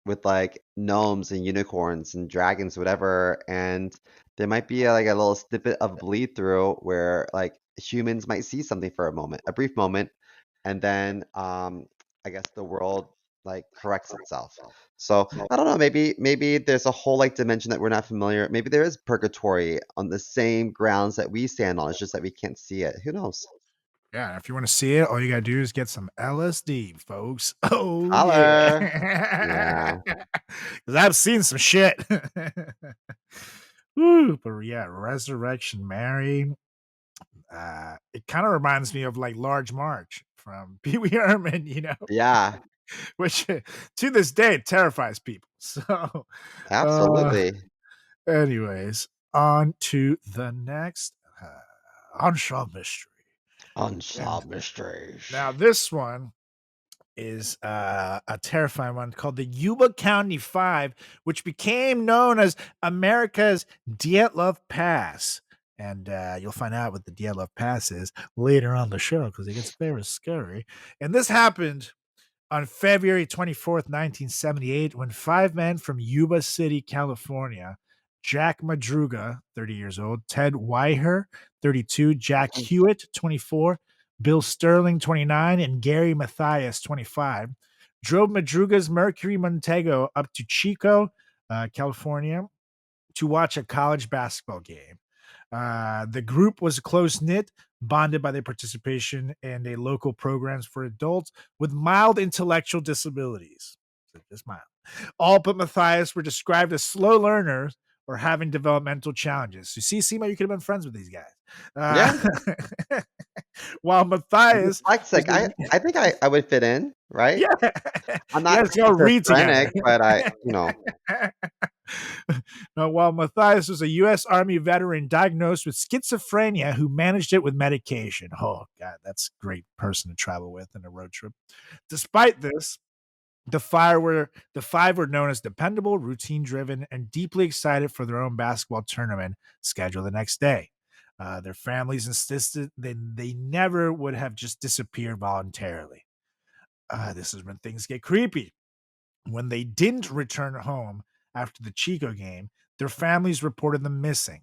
with like gnomes and unicorns and dragons, whatever, and there might be like a little snippet of bleed through where like humans might see something for a moment, a brief moment, and then I guess the world like corrects itself. So I don't know. Maybe there's a whole like dimension that we're not familiar. Maybe there is purgatory on the same grounds that we stand on. It's just that we can't see it. Who knows? Yeah, if you want to see it, all you gotta do is get some LSD, folks. Oh Holler. yeah, Yeah. because I've seen some shit. Woo, but yeah, Resurrection Mary. It kind of reminds me of like Large March from Pee Wee Herman, Yeah. which to this day terrifies people. So, uh, Absolutely. anyways, on to the next unsolved mystery. And Unsolved mysteries. now this one is a terrifying one called the Yuba County Five, which became known as America's Dyatlov Pass. And you'll find out what the Dyatlov Pass is later on the show because it gets very scary. And this happened on February 24th, 1978, when five men from Yuba City, California, Jack Madruga, 30 years old, Ted Weiher, 32, Jack Hewitt, 24, Bill Sterling, 29, and Gary Mathias, 25, drove Madruga's Mercury Montego up to Chico, California, to watch a college basketball game. The group was close knit, bonded by their participation in a local programs for adults with mild intellectual disabilities. So just mild. All but Matthias were described as slow learners or having developmental challenges. So see, Seema, you could have been friends with these guys. Yeah. While Matthias, Dyslexic. I think I would fit in, right? yeah, I'm you not guys go read together. schizophrenic, but I. Now, while Matthias was a U.S. Army veteran diagnosed with schizophrenia who managed it with medication. Oh, God, that's a great person to travel with in a road trip. Despite this, the five were known as dependable, routine-driven, and deeply excited for their own basketball tournament scheduled the next day. Their families insisted that they never would have just disappeared voluntarily. This is when things get creepy. When they didn't return home after the Chico game, their families reported them missing.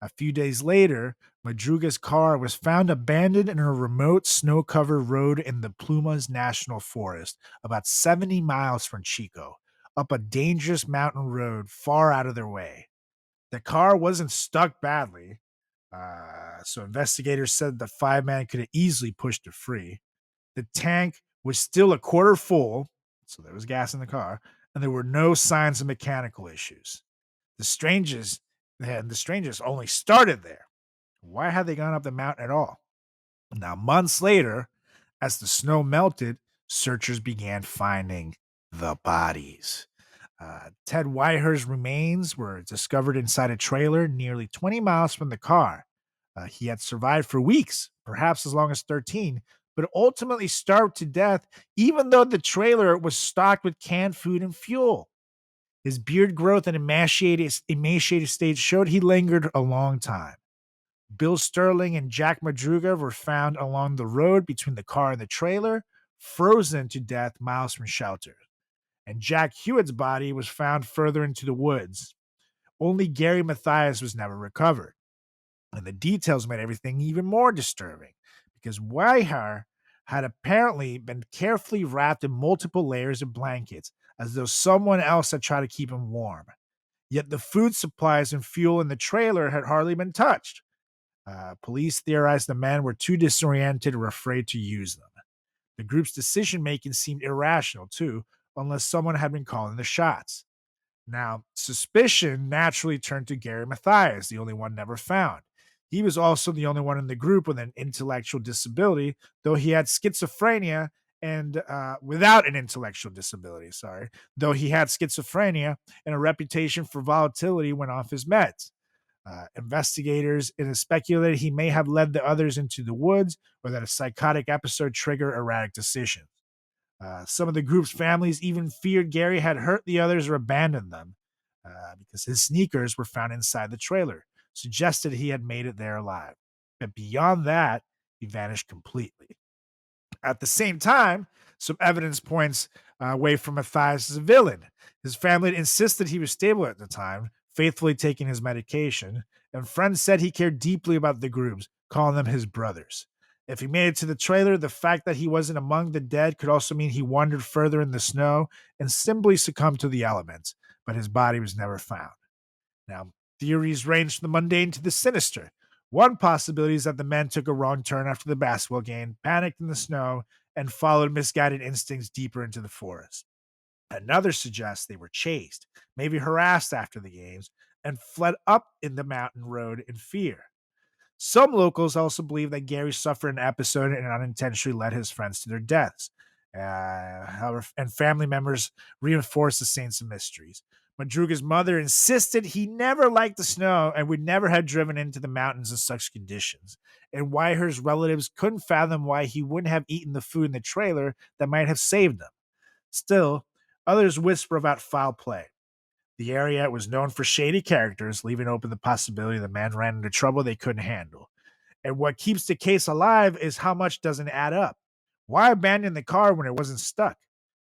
A few days later, Madruga's car was found abandoned in a remote snow-covered road in the Plumas National Forest, about 70 miles from Chico, up a dangerous mountain road far out of their way. The car wasn't stuck badly, so investigators said the five-man could have easily pushed it free. The tank was still a quarter full, so there was gas in the car, and there were no signs of mechanical issues. The strangers only started there. Why had they gone up the mountain at all? Now, months later, as the snow melted, searchers began finding the bodies. Ted Weiher's remains were discovered inside a trailer nearly 20 miles from the car. He had survived for weeks, perhaps as long as 13, but ultimately starved to death, even though the trailer was stocked with canned food and fuel. His beard growth and emaciated state showed he lingered a long time. Bill Sterling and Jack Madruga were found along the road between the car and the trailer, frozen to death miles from shelter. And Jack Hewitt's body was found further into the woods. Only Gary Mathias was never recovered. And the details made everything even more disturbing because Weiher had apparently been carefully wrapped in multiple layers of blankets as though someone else had tried to keep him warm. Yet the food supplies and fuel in the trailer had hardly been touched. Police theorized the men were too disoriented or afraid to use them. The group's decision making seemed irrational, too, unless someone had been calling the shots. Now, suspicion naturally turned to Gary Mathias, the only one never found. He was also the only one in the group with an intellectual disability, though he had schizophrenia and without an intellectual disability, though he had schizophrenia and a reputation for volatility when off his meds. Investigators speculated he may have led the others into the woods or that a psychotic episode triggered erratic decisions. Some of the group's families even feared Gary had hurt the others or abandoned them because his sneakers were found inside the trailer, suggested he had made it there alive. But beyond that, he vanished completely. At the same time, some evidence points away from Matthias as a villain. His family insisted he was stable at the time, faithfully taking his medication, and friends said he cared deeply about the groups, calling them his brothers. If he made it to the trailer, the fact that he wasn't among the dead could also mean he wandered further in the snow and simply succumbed to the elements, but his body was never found. Now, theories range from the mundane to the sinister. One possibility is that the men took a wrong turn after the basketball game, panicked in the snow, and followed misguided instincts deeper into the forest. Another suggests they were chased, maybe harassed after the games, and fled up in the mountain road in fear. Some locals also believe that Gary suffered an episode and unintentionally led his friends to their deaths. However, and family members reinforce the Saints of Mysteries. Madruga's mother insisted he never liked the snow and would never have driven into the mountains in such conditions, and Whitehurst's relatives couldn't fathom why he wouldn't have eaten the food in the trailer that might have saved them. Still, others whisper about foul play. The area was known for shady characters, leaving open the possibility the men ran into trouble they couldn't handle. And what keeps the case alive is how much doesn't add up. Why abandon the car when it wasn't stuck?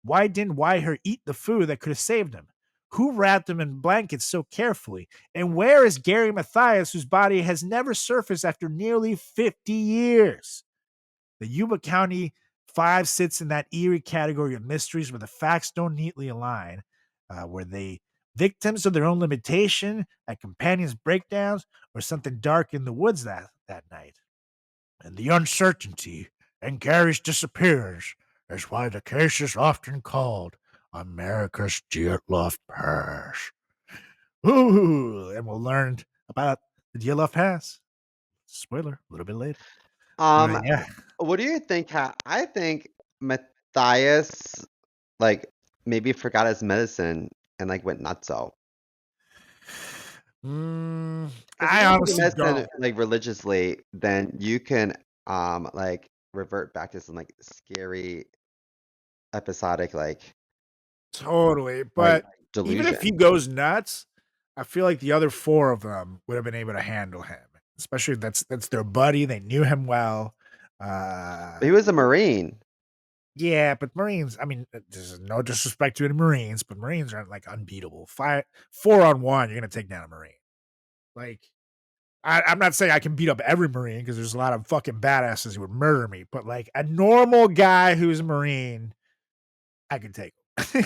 Why didn't Whitehair eat the food that could have saved him? Who wrapped him in blankets so carefully? And where is Gary Mathias, whose body has never surfaced after nearly 50 years? The Yuba County Five sits in that eerie category of mysteries where the facts don't neatly align, where they victims of their own limitation, at companions' breakdowns, or something dark in the woods that night. And the uncertainty and Gary's disappearance is why the case is often called America's Dyatlov Pass. Ooh, and we'll learn about the Dyatlov Pass. Spoiler, a little bit later. Yeah. What do you think? I think Matthias like maybe forgot his medicine and like went nutso. Because if I you take your honestly medicine don't. like religiously, then you can like revert back to some like scary episodic Totally. like But even if he delusion. goes nuts, I feel like the other four of them would have been able to handle him. Especially that's their buddy. They knew him well. But he was a Marine. Yeah, but Marines, I mean, this is no disrespect to the Marines, but Marines aren't like unbeatable. 4-on-1, you're gonna take down a Marine. Like, I'm not saying I can beat up every Marine because there's a lot of fucking badasses who would murder me, but like a normal guy who's a Marine, I can take him.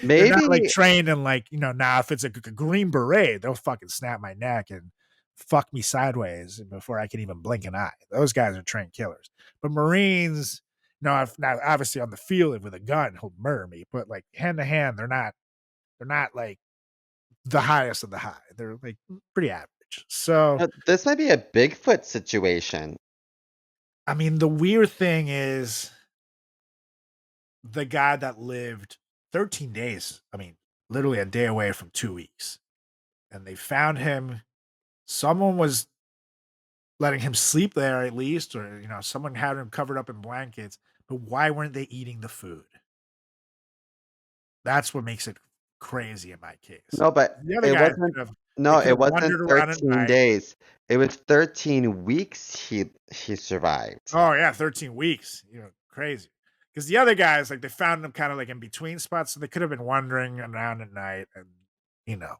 They're not like Maybe trained in like, now if it's a Green Beret, they'll fucking snap my neck and fuck me sideways before I can even blink an eye. Those guys are trained killers. But Marines, no, if not obviously on the field with a gun, he'll murder me. But like hand to hand, they're not like the highest of the high. They're like pretty average. So this might be a Bigfoot situation. I mean, the weird thing is the guy that lived 13 days, I mean, literally a day away from 2 weeks. And they found him. Someone was letting him sleep there at least, or someone had him covered up in blankets. But why weren't they eating the food? That's what makes it crazy in my case. No, but The other it guys wasn't. they No, could it have wasn't wandered around at 13 night. days. It was 13 weeks he survived. Oh yeah, 13 weeks. Crazy. Because the other guys, like they found them kind of like in between spots, so they could have been wandering around at night, and you know,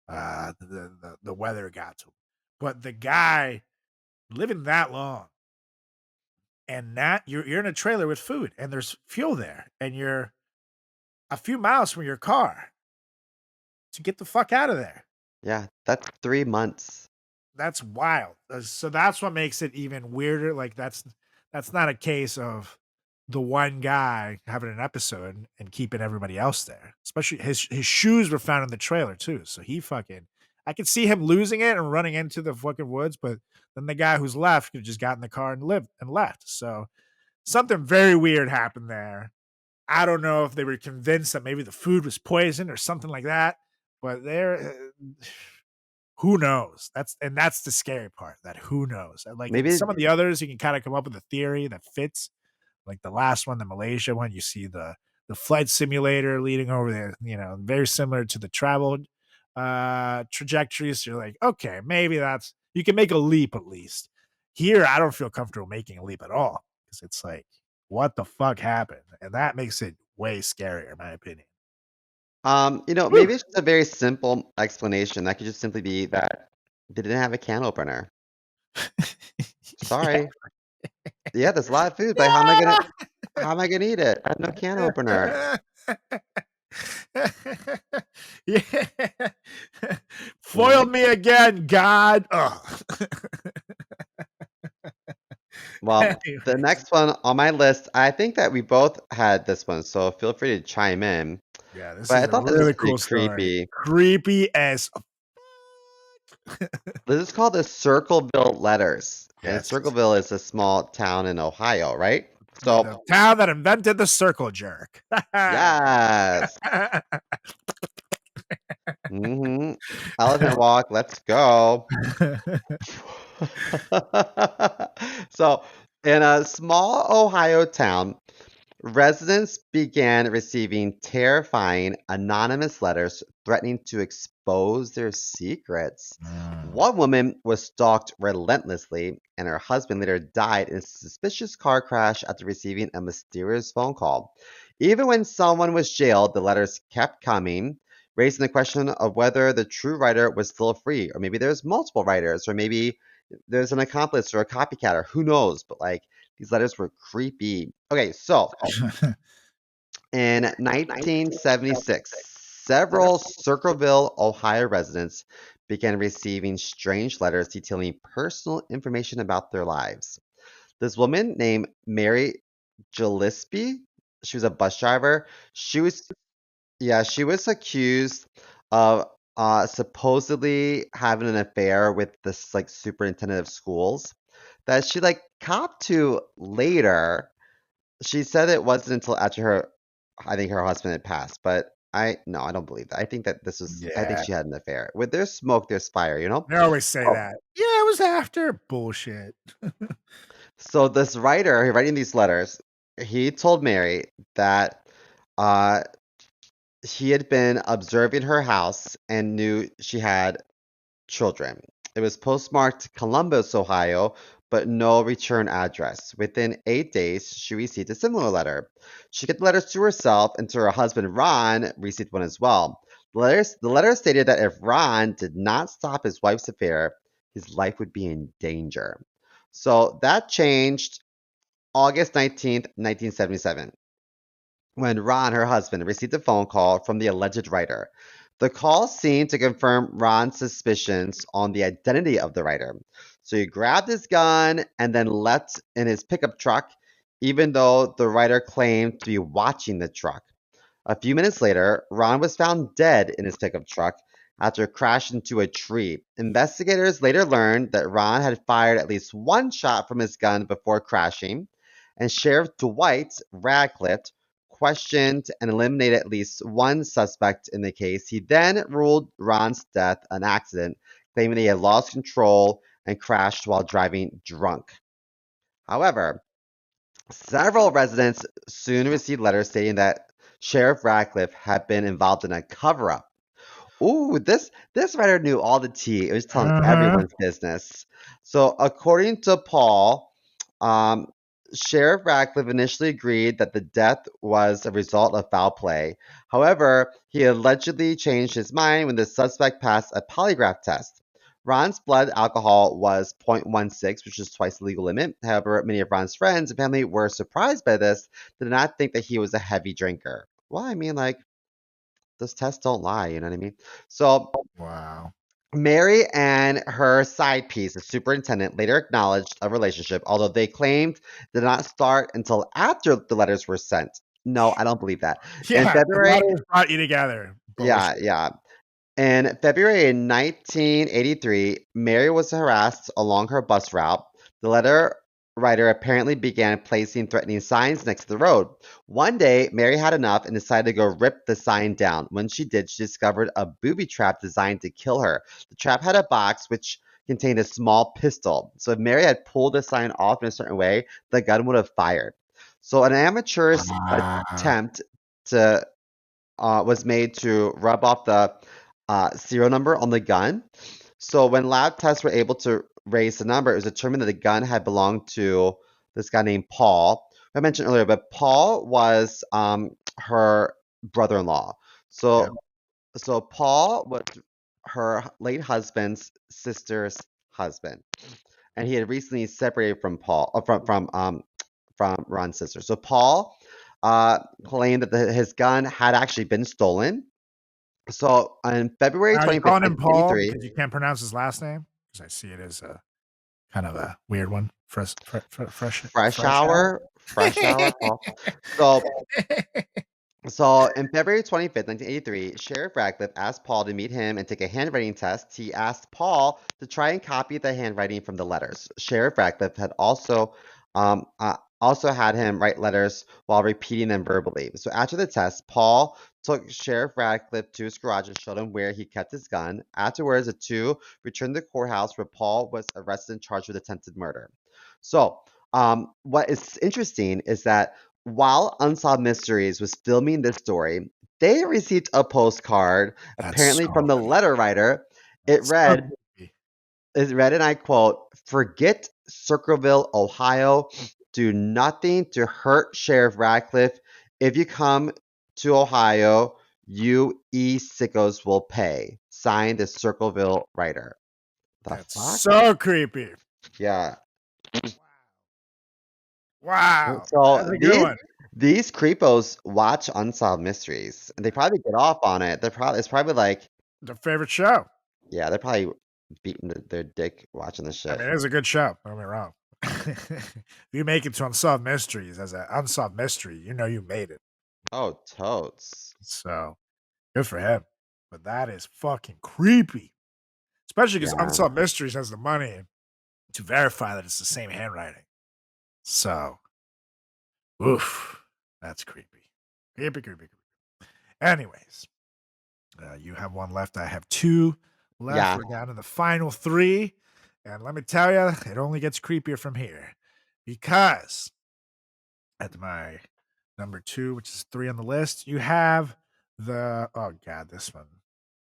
the weather got to him. But the guy living that long, and that you're in a trailer with food, and there's fuel there, and you're a few miles from your car to get the fuck out of there. Yeah, that's 3 months. That's wild. So that's what makes it even weirder. Like that's not a case of the one guy having an episode and keeping everybody else there. Especially his shoes were found in the trailer too. So I could see him losing it and running into the fucking woods, but then the guy who's left could have just got in the car and left. So something very weird happened there. I don't know if they were convinced that maybe the food was poisoned or something like that, but who knows? That's the scary part. That who knows? Like in Maybe some of the others, you can kind of come up with a theory that fits. Like the last one, the Malaysia one, you see the flight simulator leading over there. Very similar to the travel trajectories. So you're like, okay, maybe you can make a leap at least. Here, I don't feel comfortable making a leap at all because it's like, what the fuck happened? And that makes it way scarier, in my opinion. maybe it's just a very simple explanation. That could just simply be that they didn't have a can opener. Yeah. Sorry. Yeah, there's a lot of food, but how am I gonna eat it? I have no can opener. Yeah. Mhm. Foiled me again, God. Ugh. Well, the Anyways. next one on my list, I think that we both had this one, so feel free to chime in. Yeah, this But is I a thought this was really pretty cool story. creepy. Creepy as This is called the Circleville Letters. And yes. Circleville is a small town in Ohio, right? The So, town that invented the circle jerk. yes. Elephant walk, let's go. So, in a small Ohio town, residents began receiving terrifying anonymous letters threatening to expose their secrets. One woman was stalked relentlessly, and her husband later died in a suspicious car crash after receiving a mysterious phone call. Even when someone was jailed, the letters kept coming, raising the question of whether the true writer was still free, or maybe there's multiple writers, or maybe there's an accomplice or a copycat, or who knows. But like, these letters were creepy. Okay, so in 1976, several Circleville, Ohio residents began receiving strange letters detailing personal information about their lives. This woman named Mary Gillespie, she was a bus driver. She was accused of supposedly having an affair with this like superintendent of schools that she like copped to later. She said it wasn't until after I think her husband had passed, but no, I don't believe that. I think Yeah. she had an affair. Where there's smoke, there's fire, you know? They always say Oh. that. Yeah, it was after. Bullshit. So this writer, writing these letters, he told Mary that uh, he had been observing her house and knew she had children. It was postmarked Columbus, Ohio, but no return address. Within 8 days, she received a similar letter. She kept the letters to herself, and to her husband Ron received one as well. The letter stated that if Ron did not stop his wife's affair, his life would be in danger. So that changed August 19th, 1977, when Ron, her husband, received a phone call from the alleged writer. The call seemed to confirm Ron's suspicions on the identity of the writer. So he grabbed his gun and then left in his pickup truck, even though the writer claimed to be watching the truck. A few minutes later, Ron was found dead in his pickup truck after crashing into a tree. Investigators later learned that Ron had fired at least one shot from his gun before crashing, and Sheriff Dwight Radcliffe questioned and eliminated at least one suspect in the case. He then ruled Ron's death an accident, claiming he had lost control and crashed while driving drunk. However, several residents soon received letters stating that Sheriff Radcliffe had been involved in a cover-up. Ooh, this writer knew all the tea. It was telling Uh-huh. everyone's business. So, according to Paul, um, Sheriff Radcliffe initially agreed that the death was a result of foul play. However, he allegedly changed his mind when the suspect passed a polygraph test. Ron's blood alcohol was 0.16, which is twice the legal limit. However, many of Ron's friends and family were surprised by this. They did not think that he was a heavy drinker. Well, I mean, like, those tests don't lie, you know what I mean? So, Wow. Mary and her side piece, the superintendent, later acknowledged a relationship, although they claimed did not start until after the letters were sent. No, I don't believe that. In Yeah, the February, letters brought you together. yeah, Bullshit. yeah. In February 1983, Mary was harassed along her bus route. The letter writer apparently began placing threatening signs next to the road. One day, Mary had enough and decided to go rip the sign down. When she did, she discovered a booby trap designed to kill her. The trap had a box which contained a small pistol. So if Mary had pulled the sign off in a certain way, the gun would have fired. So an amateur's Wow. attempt to was made to rub off the serial number on the gun. So when lab tests were able to raise the number, it was determined that the gun had belonged to this guy named Paul, who I mentioned earlier. But Paul was her brother-in-law. Yep. So Paul was her late husband's sister's husband. and he had recently separated from Paul from Ron's sister. So Paul claimed that his gun had actually been stolen. So on February Are you 25th, calling him Paul 1983, because you can't pronounce his last name? Because I see it as a kind of a weird one. Fresh fresh hour, Paul. So in February 25th, 1983, Sheriff Radcliffe asked Paul to meet him and take a handwriting test. He asked Paul to try and copy the handwriting from the letters. Sheriff Radcliffe had also had him write letters while repeating them verbally. So after the test, Paul took Sheriff Radcliffe to his garage and showed him where he kept his gun. Afterwards, the two returned to the courthouse where Paul was arrested and charged with attempted murder. So what is interesting is that while Unsolved Mysteries was filming this story, they received a postcard, apparently from the letter writer. It read, and I quote, "Forget Circleville, Ohio. Do nothing to hurt Sheriff Radcliffe. If you come to Ohio, you sickos will pay." Signed, the Circleville writer. That's fuck? so creepy. Yeah. Wow. So That's a good one. these creepos watch Unsolved Mysteries, and they probably get off on it. It's probably like Their favorite show. Yeah, they're probably beating their dick watching this I shit. mean, it is a good show. Don't get me wrong. If you make it to Unsolved Mysteries as an unsolved mystery, you know you made it. Oh, totes. So good for him. But that is fucking creepy. Especially because Yeah. Unsolved Mysteries has the money to verify that it's the same handwriting. So, oof, that's creepy. Creepy. Anyways, you have one left. I have two left. Yeah. We're down to the final three. And let me tell you, it only gets creepier from here. Because at my number 2, which is 3 on the list, you have oh god, this one.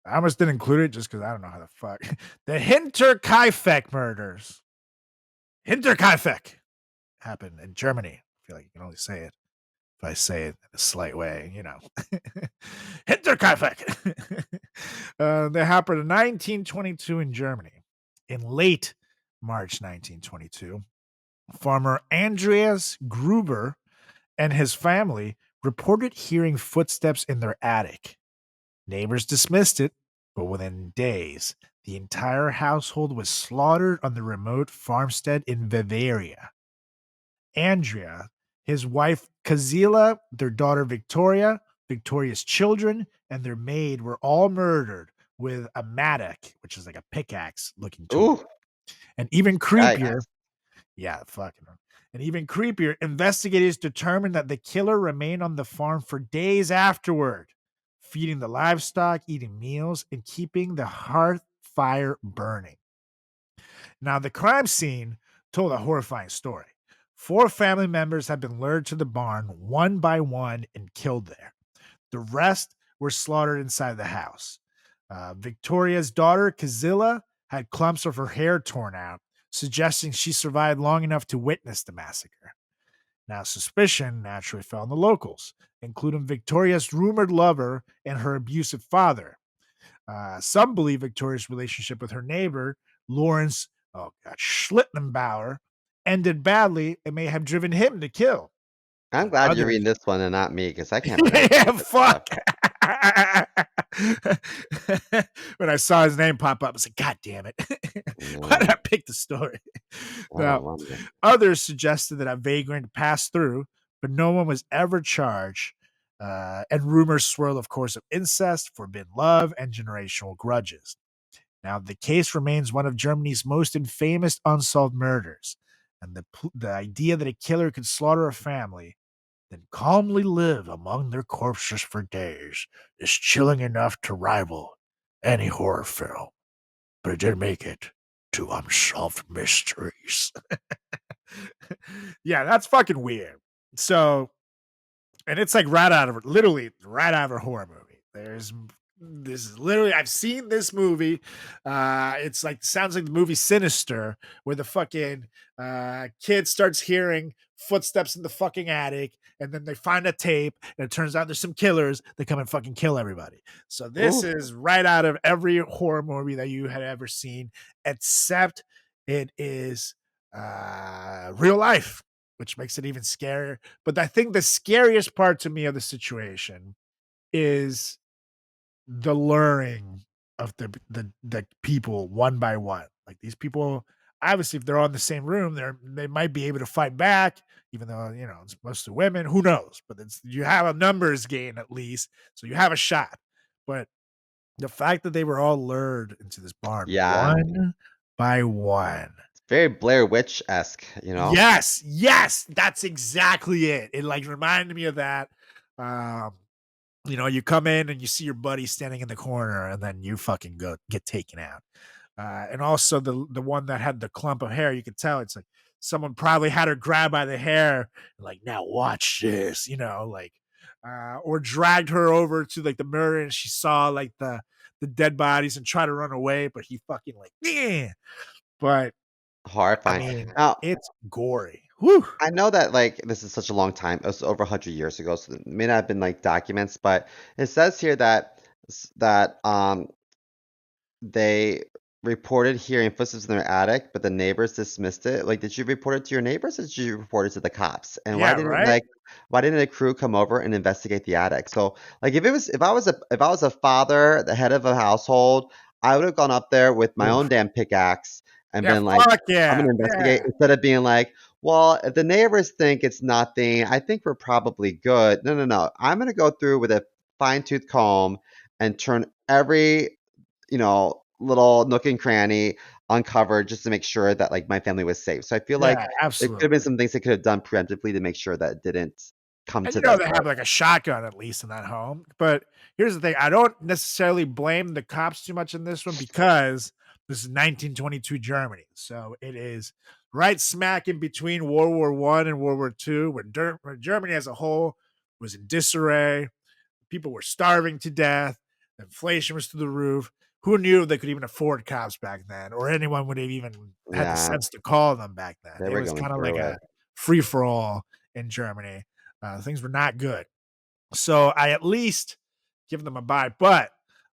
I almost didn't include it just because I don't know how the fuck. The Hinterkaifeck murders. Hinterkaifeck happened in Germany. I feel like you can only say it if I say it in a slight way, you know. Hinterkaifeck. They happened in 1922 in Germany. In late March 1922, farmer Andreas Gruber and his family reported hearing footsteps in their attic. Neighbors dismissed it, but within days, the entire household was slaughtered on the remote farmstead in Bavaria. Andrea, his wife Kazila, their daughter Victoria, Victoria's children, and their maid were all murdered with a mattock, which is like a pickaxe looking tool. Ooh. And even creepier, and even creepier, investigators determined that the killer remained on the farm for days afterward, feeding the livestock, eating meals, and keeping the hearth fire burning. Now, the crime scene told a horrifying story. 4 family members had been lured to the barn one by one and killed there. The rest were slaughtered inside the house. Victoria's daughter, Kazila, had clumps of her hair torn out, suggesting she survived long enough to witness the massacre. Now, suspicion naturally fell on the locals, including Victoria's rumored lover and her abusive father. Some believe Victoria's relationship with her neighbor, Lawrence Schlittenbauer, ended badly and may have driven him to kill. I'm glad you're reading this one and not me because I can't. Yeah, fuck. When I saw his name pop up, I was like, God damn it. Why did I pick the story? Now, others suggested that a vagrant passed through, but no one was ever charged. And rumors swirl, of course, of incest, forbidden love, and generational grudges. Now, the case remains one of Germany's most infamous unsolved murders. And the idea that a killer could slaughter a family, then calmly live among their corpses for days, is chilling enough to rival any horror film. But it did make it to Unsolved Mysteries. Yeah, that's fucking weird. So, and it's like literally right out of a horror movie. This is literally, I've seen this movie. It's like, sounds like the movie Sinister, where the fucking kid starts hearing footsteps in the fucking attic, and then they find a tape, and it turns out there's some killers that come and fucking kill everybody. So this is right out of every horror movie that you had ever seen, except it is real life, which makes it even scarier. But I think the scariest part to me of the situation is the luring of the people one by one. Like these people, obviously, if they're all in the same room, they might be able to fight back, even though it's mostly women. Who knows? But you have a numbers game at least, so you have a shot. But the fact that they were all lured into this barn Yeah. one by one. It's very Blair Witch-esque, you know? Yes, that's exactly it. It like reminded me of that. Um, you come in and you see your buddy standing in the corner, and then you fucking get taken out. And also the one that had the clump of hair, you could tell it's like someone probably had her grabbed by the hair, like, now watch this, or dragged her over to like the mirror and she saw like the dead bodies and try to run away, but he fucking like, yeah. But I Horrifying. mean, Now, it's gory. Whew. I know that like this is such a long time. It was over 100 years ago, so it may not have been like documents, but it says here that they reported hearing footsteps in their attic, but the neighbors dismissed it. Like, did you report it to your neighbors or did you report it to the cops? And Yeah, right. why didn't the crew come over and investigate the attic? So, like, if I was a father, the head of a household, I would have gone up there with my own Oof. damn pickaxe and Yeah, been like, fuck I'm yeah. gonna investigate Yeah. instead of being like, well, if the neighbors think it's nothing, I think we're probably good. No, no, no. I'm gonna go through with a fine-tooth comb and turn every little nook and cranny uncovered just to make sure that like my family was safe. So I feel like Yeah, there could have been absolutely. some things they could have done preemptively to make sure that it didn't come And to this. they have like a shotgun at least in that home. But here's the thing: I don't necessarily blame the cops too much in this one because this is 1922 Germany, so it is right smack in between World War One and World War Two, where Germany as a whole was in disarray. People were starving to death. Inflation was through the roof. Who knew they could even afford cops back then, or anyone would have even had the Yeah, sense to call them back then? they It were was going kind of like through it. a free for all in Germany. Things were not good. So I at least give them a buy. But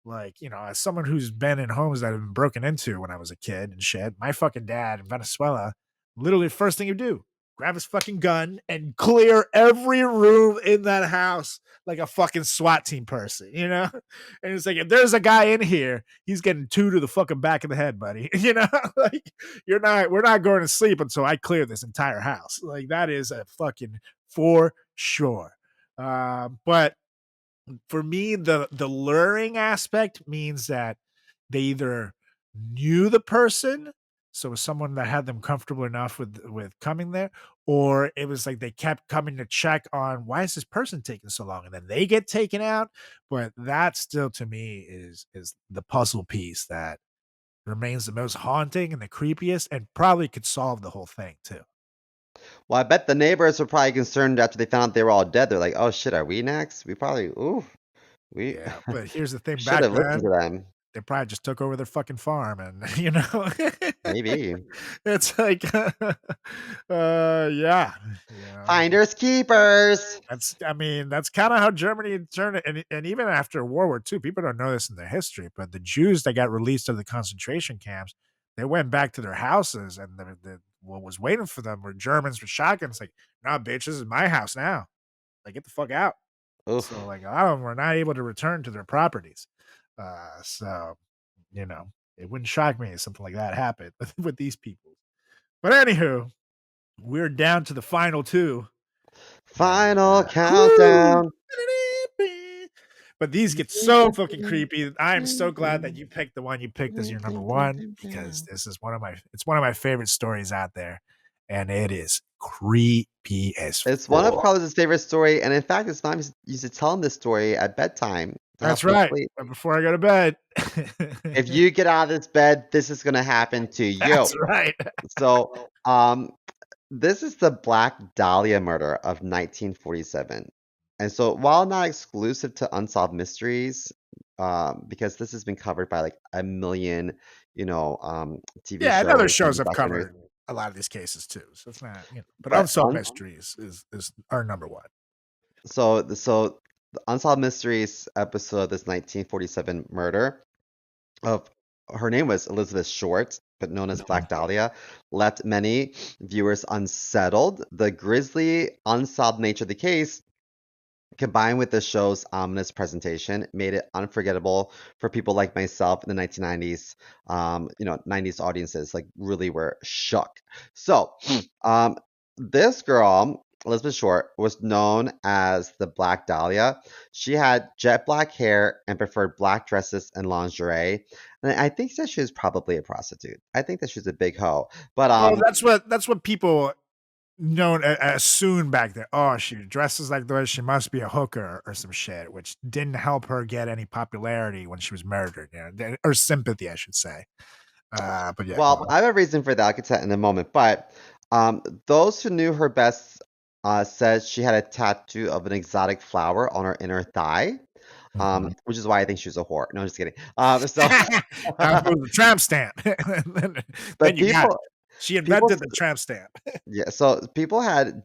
like, as someone who's been in homes that have been broken into when I was a kid and shit, my fucking dad in Venezuela, literally the first thing you do, grab his fucking gun and clear every room in that house like a fucking SWAT team person, And it's like, if there's a guy in here, he's getting two to the fucking back of the head, buddy. Like we're not going to sleep until I clear this entire house. Like that is a fucking for sure. But for me, the luring aspect means that they either knew the person, so it was someone that had them comfortable enough with coming there, or it was like they kept coming to check on why is this person taking so long, and then they get taken out. But that still to me is the puzzle piece that remains the most haunting and the creepiest, and probably could solve the whole thing too. Well, I bet the neighbors were probably concerned after they found out they were all dead. They're like, "Oh shit, are we next? We Yeah, but here's the thing: should back have listened to then, them." they probably just took over their fucking farm and Maybe it's like yeah, finders keepers. that's kind of how Germany turned it. And even after World War II, people don't know this in their history, but the Jews that got released of the concentration camps, they went back to their houses, and what was waiting for them were Germans with shotguns. Like, nah, bitch, this is my house now. Like, get the fuck out. So Oof. like a lot of them were not able to return to their properties. So it wouldn't shock me if something like that happened with these people. But anywho, we're down to the final two. And Final whoo! countdown. But these get so fucking creepy. I'm so glad that you picked the one you picked as your number one, because this is one of my favorite stories out there, and it is creepy as It's one of fuck. Carlos's favorite story, and in fact, his mom used to tell him this story at bedtime to That's help him right. sleep. But before I go to bed. If you get out of this bed, this is gonna happen to you. That's right. So, this is the Black Dahlia murder of 1947. And so, while not exclusive to Unsolved Mysteries, because this has been covered by like a million, TV Yeah, and other shows shows and have documentaries. covered a lot of these cases too. So it's not, but But Unsolved Mysteries is our number one. so the Unsolved Mysteries episode, this 1947 murder of her name was Elizabeth Short. but known as Black Dahlia, left many viewers unsettled. The grisly, unsolved nature of the case, combined with the show's ominous presentation, made it unforgettable for people like myself in the 1990s. 90s audiences like really were shook. So, um, this girl, Elizabeth Short, was known as the Black Dahlia. She had jet black hair and preferred black dresses and lingerie. And I think that she was probably a prostitute. I think that she was a big hoe. But Oh, that's what people known assumed back then. Oh, she dresses like this. She must be a hooker or some shit, which didn't help her get any popularity when she was murdered, or sympathy, I should say. But yeah, go well, on. I have a reason for that. I'll get to that in a moment. But those who knew her best said she had a tattoo of an exotic flower on her inner thigh, Mhm. which is why I think she was a whore. No, I'm just kidding. Now, if it was a tramp stamp, then But you got it. people, She people, invented the tramp stamp. yeah. So people had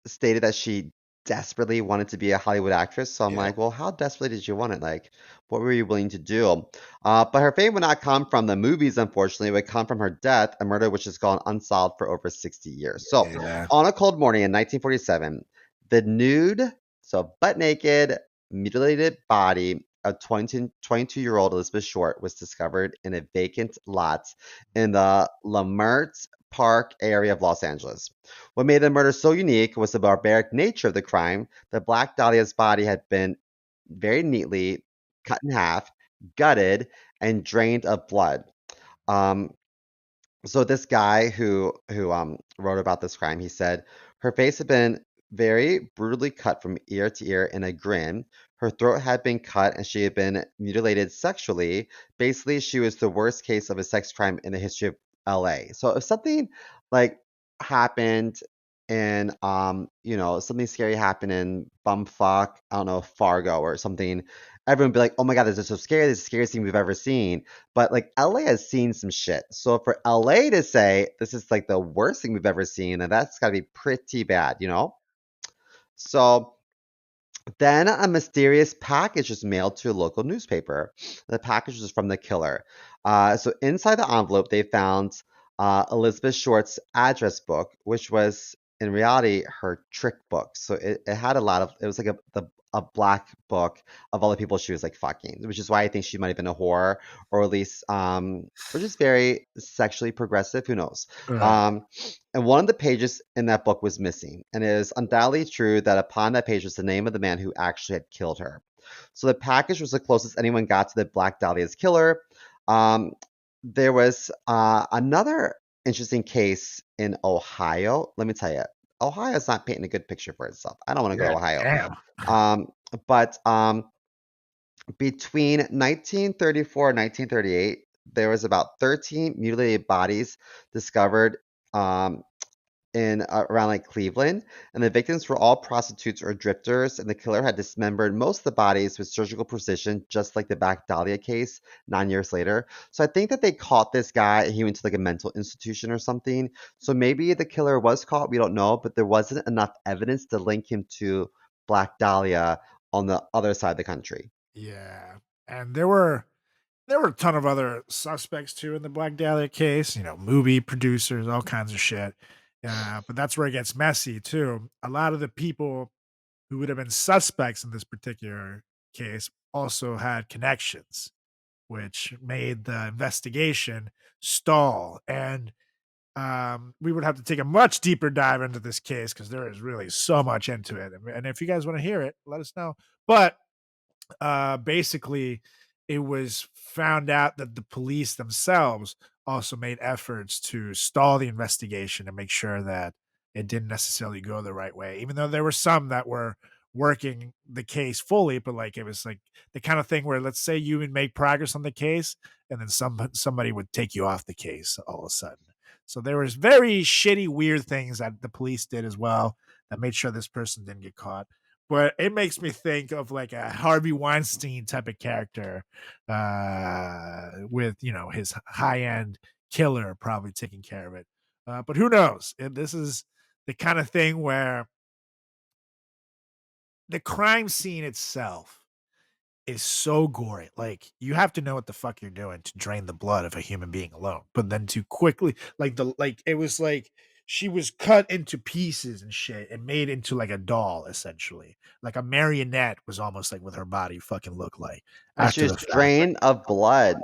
stated that she desperately wanted to be a Hollywood actress. So I'm Yeah. like, well, how desperately did you want it? Like, what were you willing to do? But her fame would not come from the movies, unfortunately. It would come from her death, a murder which has gone unsolved for over 60 years. So, Yeah. on a cold morning in 1947, the nude, so butt naked, mutilated body of 22-year-old Elizabeth Short was discovered in a vacant lot in the Lamert Park area of Los Angeles. What made the murder so unique was the barbaric nature of the crime. The Black Dahlia's body had been very neatly cut in half, gutted, and drained of blood. Um, so this guy who wrote about this crime, he said her face had been very brutally cut from ear to ear in a grin. Her throat had been cut and she had been mutilated sexually. Basically, she was the worst case of a sex crime in the history of LA. So if something like happened in something scary happened in bumfuck, I don't know, Fargo or something, everyone would be like, oh my god, this is so scary, this is the scariest thing we've ever seen. But like LA has seen some shit. So for LA to say this is like the worst thing we've ever seen, and that's gotta be pretty bad, you know? So then a mysterious package was mailed to a local newspaper. The package was from the killer. So inside the envelope, they found Elizabeth Short's address book, which was in reality her trick book. So it had a lot of, it was like a black book of all the people she was like fucking, which is why I think she might have been a whore, or at least, or just very sexually progressive. Who knows? Right. Um, and one of the pages in that book was missing. And it is undoubtedly true that upon that page was the name of the man who actually had killed her. So the package was the closest anyone got to the Black Dahlia's killer. Um, there was another interesting case in Ohio. Let me tell you, Ohio's not painting a good picture for itself. I don't want to go Yeah. to Ohio. Damn. But between 1934 and 1938, there was about 13 mutilated bodies discovered um, in around like Cleveland, and the victims were all prostitutes or drifters, and the killer had dismembered most of the bodies with surgical precision, just like the Black Dahlia case 9 years later. So I think that they caught this guy, and he went to like a mental institution or something. So maybe the killer was caught, we don't know, but there wasn't enough evidence to link him to Black Dahlia on the other side of the country. Yeah. And there were a ton of other suspects too in the Black Dahlia case, movie producers, all kinds of shit. But that's where it gets messy too. A lot of the people who would have been suspects in this particular case also had connections, which made the investigation stall. And we would have to take a much deeper dive into this case because there is really so much into it. And if you guys want to hear it, let us know. But basically it was found out that the police themselves also made efforts to stall the investigation and make sure that it didn't necessarily go the right way, even though there were some that were working the case fully. But like it was like the kind of thing where, let's say you would make progress on the case and then somebody would take you off the case all of a sudden. So there was very shitty weird things that the police did as well that made sure this person didn't get caught. But it makes me think of like a Harvey Weinstein type of character, with his high end killer probably taking care of it. But who knows? This is the kind of thing where the crime scene itself is so gory. Like, you have to know what the fuck you're doing to drain the blood of a human being alone, but then to quickly, it was like she was cut into pieces and shit and made into like a doll, essentially. Like a marionette was almost like what her body fucking looked like And she after was the fact. drained of blood.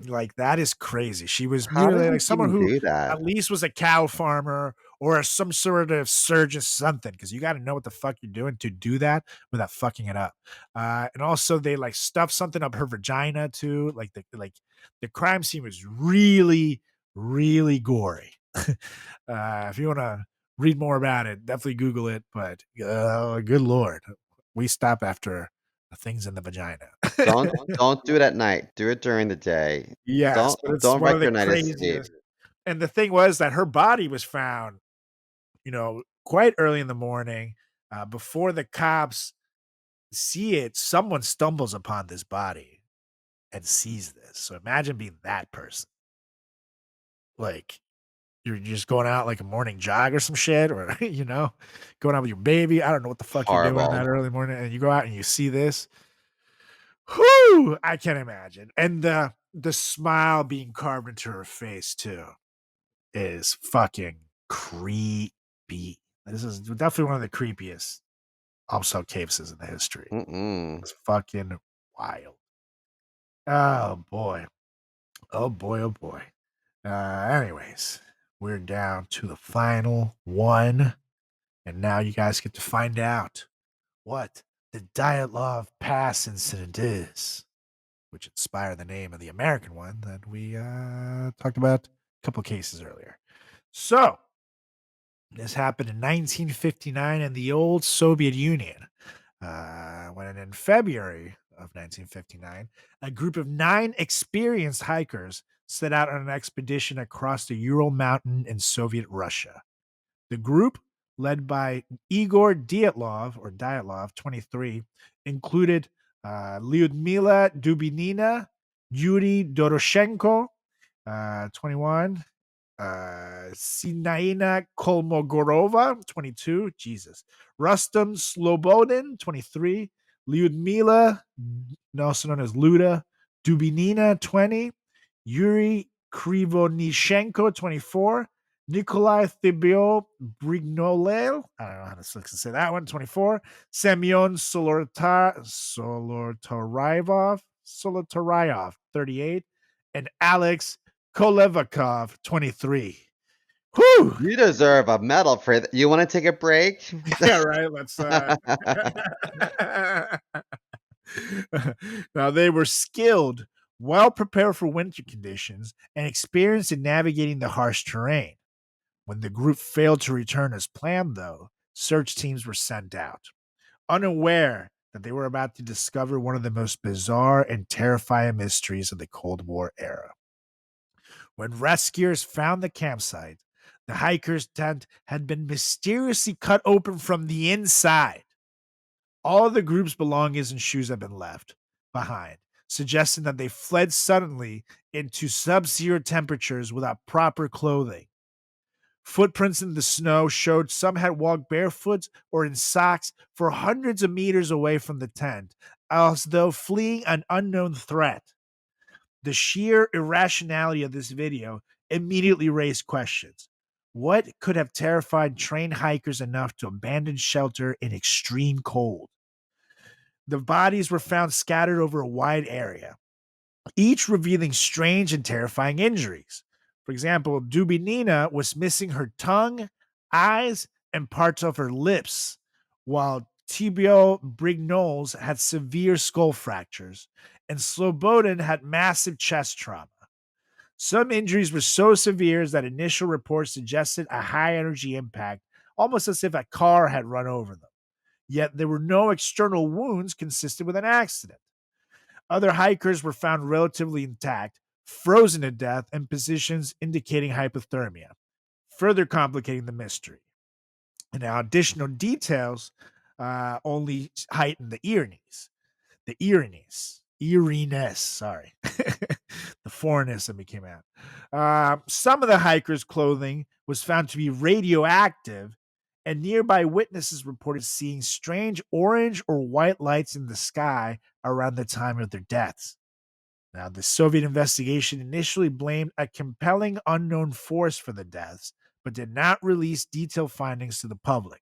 Like, that is crazy. She was How did mutilated, they like someone even who do that? at least was a cow farmer or some sort of surgeon, something, because you got to know what the fuck you're doing to do that without fucking it up. And also, they like stuffed something up her vagina too. The crime scene was really, really gory. If you want to read more about it, definitely Google it. But good lord, we stop after the things in the vagina. Don't do it at night. Do it during the day. Yes, Don't but it's don't one wreck of the your night of sleep. craziest. And the thing was that her body was found, quite early in the morning. Before the cops see it, someone stumbles upon this body and sees this. So imagine being that person. Like, you're just going out like a morning jog or some shit, or going out with your baby. I don't know what the fuck you're doing Horrible. that early morning, and you go out and you see this. Whoo! I can't imagine. And the smile being carved into her face too is fucking creepy. This is definitely one of the creepiest upsell cases in the history. Mm-mm. It's fucking wild. Oh boy. Oh boy. Oh boy. Anyways, we're down to the final one. And now you guys get to find out what the Dyatlov Pass Incident is, which inspired the name of the American one that we talked about a couple cases earlier. So, this happened in 1959 in the old Soviet Union. When in February of 1959, a group of 9 experienced hikers set out on an expedition across the Ural Mountain in Soviet Russia. The group, led by Igor Dyatlov, 23, included Lyudmila Dubinina, Yuri Doroshenko, 21, Sinaina Kolmogorova, 22, Jesus, Rustam Slobodin, 23, Lyudmila, also known as Luda, Dubinina, 20, Yuri Krivonishenko, 24, Nikolai Thibio Brignolel, I don't know how to say that one, 24, Semyon Solotaryov, 38, and Alex Kolevakov, 23. Whew. You deserve a medal for that. You want to take a break? Yeah, right. Let's Now, they were skilled, well prepared for winter conditions, and experienced in navigating the harsh terrain. When the group failed to return as planned, though, search teams were sent out, unaware that they were about to discover one of the most bizarre and terrifying mysteries of the Cold War era. When rescuers found the campsite, the hiker's tent had been mysteriously cut open from the inside. All of the group's belongings and shoes had been left behind, suggesting that they fled suddenly into sub-zero temperatures without proper clothing. Footprints in the snow showed some had walked barefoot or in socks for hundreds of meters away from the tent, as though fleeing an unknown threat. The sheer irrationality of this video immediately raised questions. What could have terrified trained hikers enough to abandon shelter in extreme cold? The bodies were found scattered over a wide area, each revealing strange and terrifying injuries. For example, Dubinina was missing her tongue, eyes, and parts of her lips, while Tibio Brignoles had severe skull fractures, and Slobodin had massive chest trauma. Some injuries were so severe that initial reports suggested a high energy impact, almost as if a car had run over them. Yet there were no external wounds consistent with an accident. Other hikers were found relatively intact, frozen to death in positions indicating hypothermia, further complicating the mystery. And now, additional details only heighten the eeriness. Sorry. The foreignness that came out. Some of the hikers' clothing was found to be radioactive, and nearby witnesses reported seeing strange orange or white lights in the sky around the time of their deaths. Now, the Soviet investigation initially blamed a compelling unknown force for the deaths, but did not release detailed findings to the public.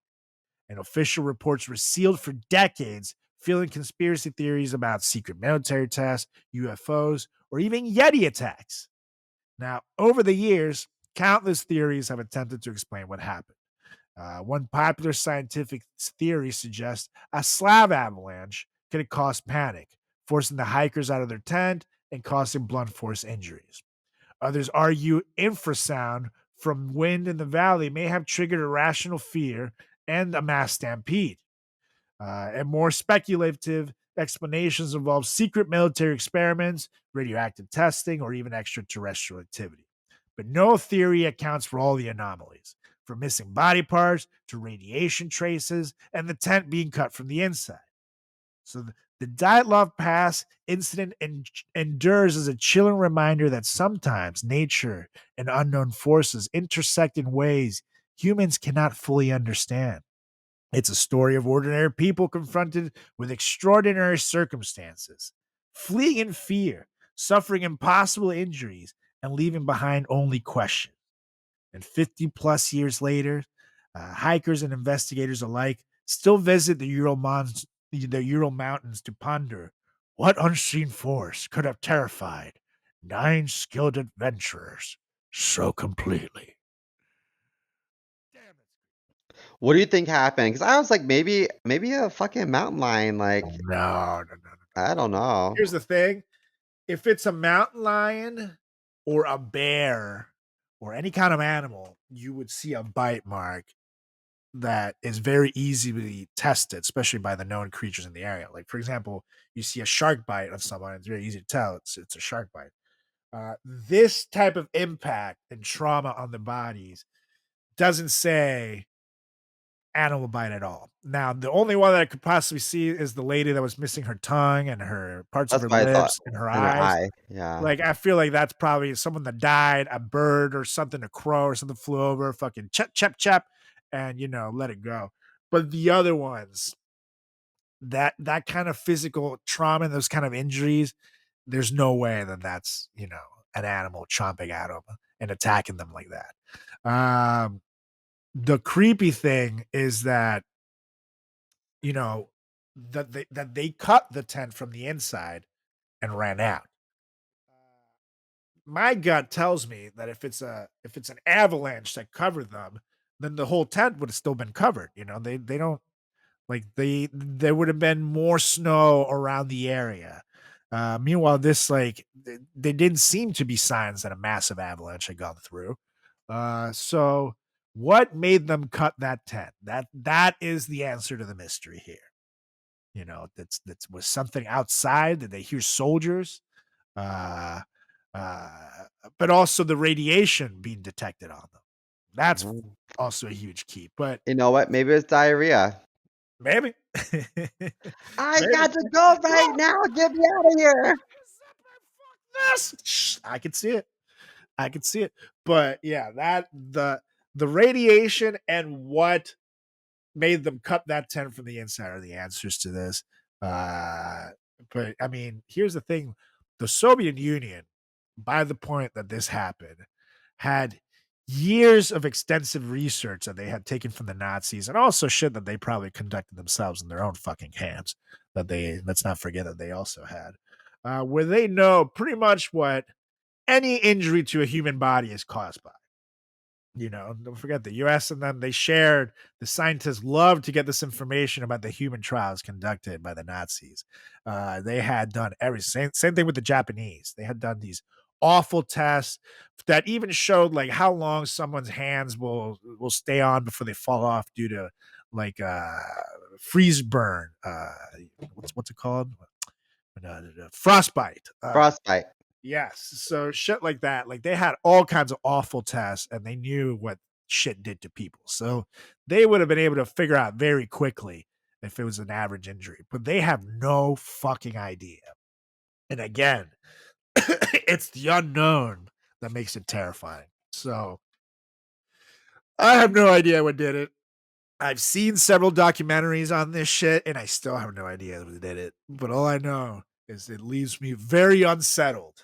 And official reports were sealed for decades, fueling conspiracy theories about secret military tests, UFOs, or even Yeti attacks. Now, over the years, countless theories have attempted to explain what happened. One popular scientific theory suggests a slab avalanche could have caused panic, forcing the hikers out of their tent and causing blunt force injuries. Others argue infrasound from wind in the valley may have triggered irrational fear and a mass stampede. And more speculative explanations involve secret military experiments, radioactive testing, or even extraterrestrial activity. But no theory accounts for all the anomalies, from missing body parts to radiation traces and the tent being cut from the inside. So the Dyatlov Pass incident endures as a chilling reminder that sometimes nature and unknown forces intersect in ways humans cannot fully understand. It's a story of ordinary people confronted with extraordinary circumstances, fleeing in fear, suffering impossible injuries, and leaving behind only questions. And 50 plus years later, hikers and investigators alike still visit the Ural Mountains to ponder what unseen force could have terrified 9 skilled adventurers so completely. Damn it. What do you think happened? Because I was like, maybe a fucking mountain lion. Like, No. I don't know. Here's the thing. If it's a mountain lion or a bear or any kind of animal, you would see a bite mark that is very easily tested, especially by the known creatures in the area. Like, for example, you see a shark bite of someone, it's very easy to tell it's a shark bite. This type of impact and trauma on the bodies doesn't say animal bite at all. Now, the only one that I could possibly see is the lady that was missing her tongue and her parts of That's her what I thought. lips and her In her eyes. eye. Yeah. Like, I feel like that's probably someone that died, a bird or something, a crow or something flew over, fucking chep, and let it go. But the other ones, that kind of physical trauma and those kind of injuries, there's no way that that's an animal chomping at them and attacking them like that. The creepy thing is that that they cut the tent from the inside and ran out. My gut tells me that if it's an avalanche that covered them, then the whole tent would have still been covered. They don't like there would have been more snow around the area. Meanwhile, this they didn't seem to be signs that a massive avalanche had gone through. So what made them cut that tent? That is the answer to the mystery here. That was something outside. Did they hear soldiers? Uh, uh, but also the radiation being detected on them. That's Mhm. also a huge key. But You know what? Maybe it's diarrhea. maybe, I maybe. got to go right now. Get me out of here. This I could see it. I could see it. But yeah, that the radiation and what made them cut that tent from the inside are the answers to this. But I mean, here's the thing: the Soviet Union, by the point that this happened, had years of extensive research that they had taken from the Nazis, and also shit that they probably conducted themselves in their own fucking camps. Let's not forget that they also had, where they know pretty much what any injury to a human body is caused by. Don't forget the US and them, they shared, the scientists loved to get this information about the human trials conducted by the Nazis. They had done same thing with the Japanese. They had done these awful tests that even showed like how long someone's hands will stay on before they fall off due to like freeze burn. What's it called? Frostbite. Frostbite. Yes. So shit like that. Like they had all kinds of awful tests and they knew what shit did to people. So they would have been able to figure out very quickly if it was an average injury, but they have no fucking idea. And again, it's the unknown that makes it terrifying. So I have no idea what did it. I've seen several documentaries on this shit, and I still have no idea who did it. But all I know is it leaves me very unsettled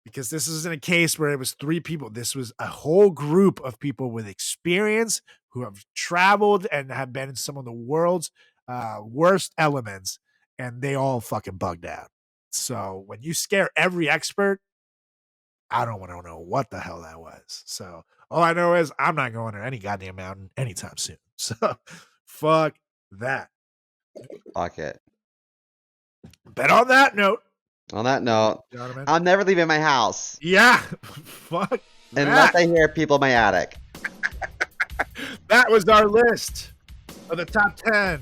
because this isn't a case where it was 3 people. This was a whole group of people with experience who have traveled and have been in some of the world's worst elements, and they all fucking bugged out. So when you scare every expert, I don't want to know what the hell that was. So all I know is I'm not going to any goddamn mountain anytime soon. So fuck that. Fuck it. But on that note, On that note, gentlemen, I'm never leaving my house yeah, fuck unless that. I hear people in my attic. That was our list of the top 10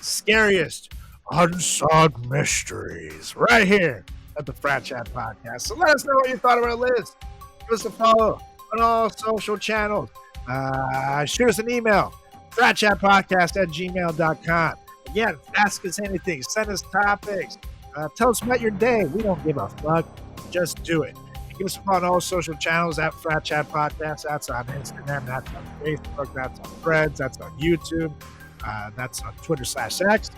scariest unsolved mysteries right here at the Frat Chat Podcast. So let us know what you thought of our list. Give us a follow on all social channels. Shoot us an email, fratchatpodcast@gmail.com. Again, ask us anything. Send us topics. Tell us about your day. We don't give a fuck. Just do it. Give us a follow on all social channels at Frat Chat Podcast. That's on Instagram. That's on Facebook. That's on Threads. That's on YouTube. That's on Twitter/X.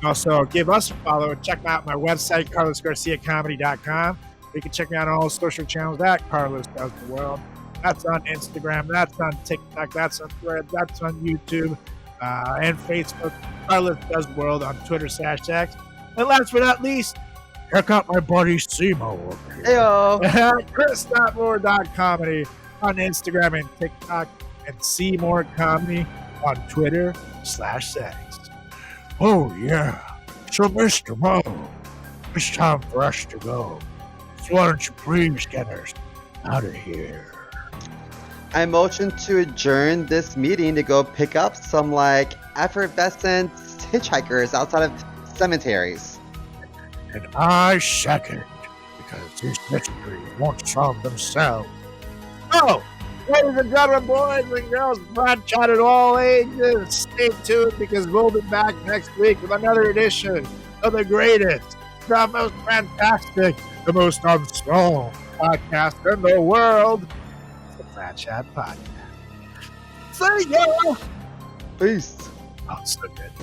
Also, give us a follow and check out my website, carlosgarciacomedy.com. You can check me out on all social channels at Carlos Does the World. That's on Instagram. That's on TikTok. That's on Threads. That's on YouTube and Facebook. Carlos Does the World on Twitter/X. And last but not least, check out my buddy CMO over here. Heyo. Chris.moore.comedy on Instagram and TikTok, and CMoore Comedy on Twitter/X. Oh, yeah. So, Mr. Mo, it's time for us to go. So why don't you please get us out of here? I motion to adjourn this meeting to go pick up some, like, effervescent hitchhikers outside of cemeteries. And I second, because these mysteries won't solve themselves. Oh, ladies and gentlemen, boys and girls, Frat Chat at all ages, stay tuned because we'll be back next week with another edition of the greatest, the most fantastic, the most unsolved podcast in the world, the Frat Chat Podcast. See ya! Peace. Oh, so good.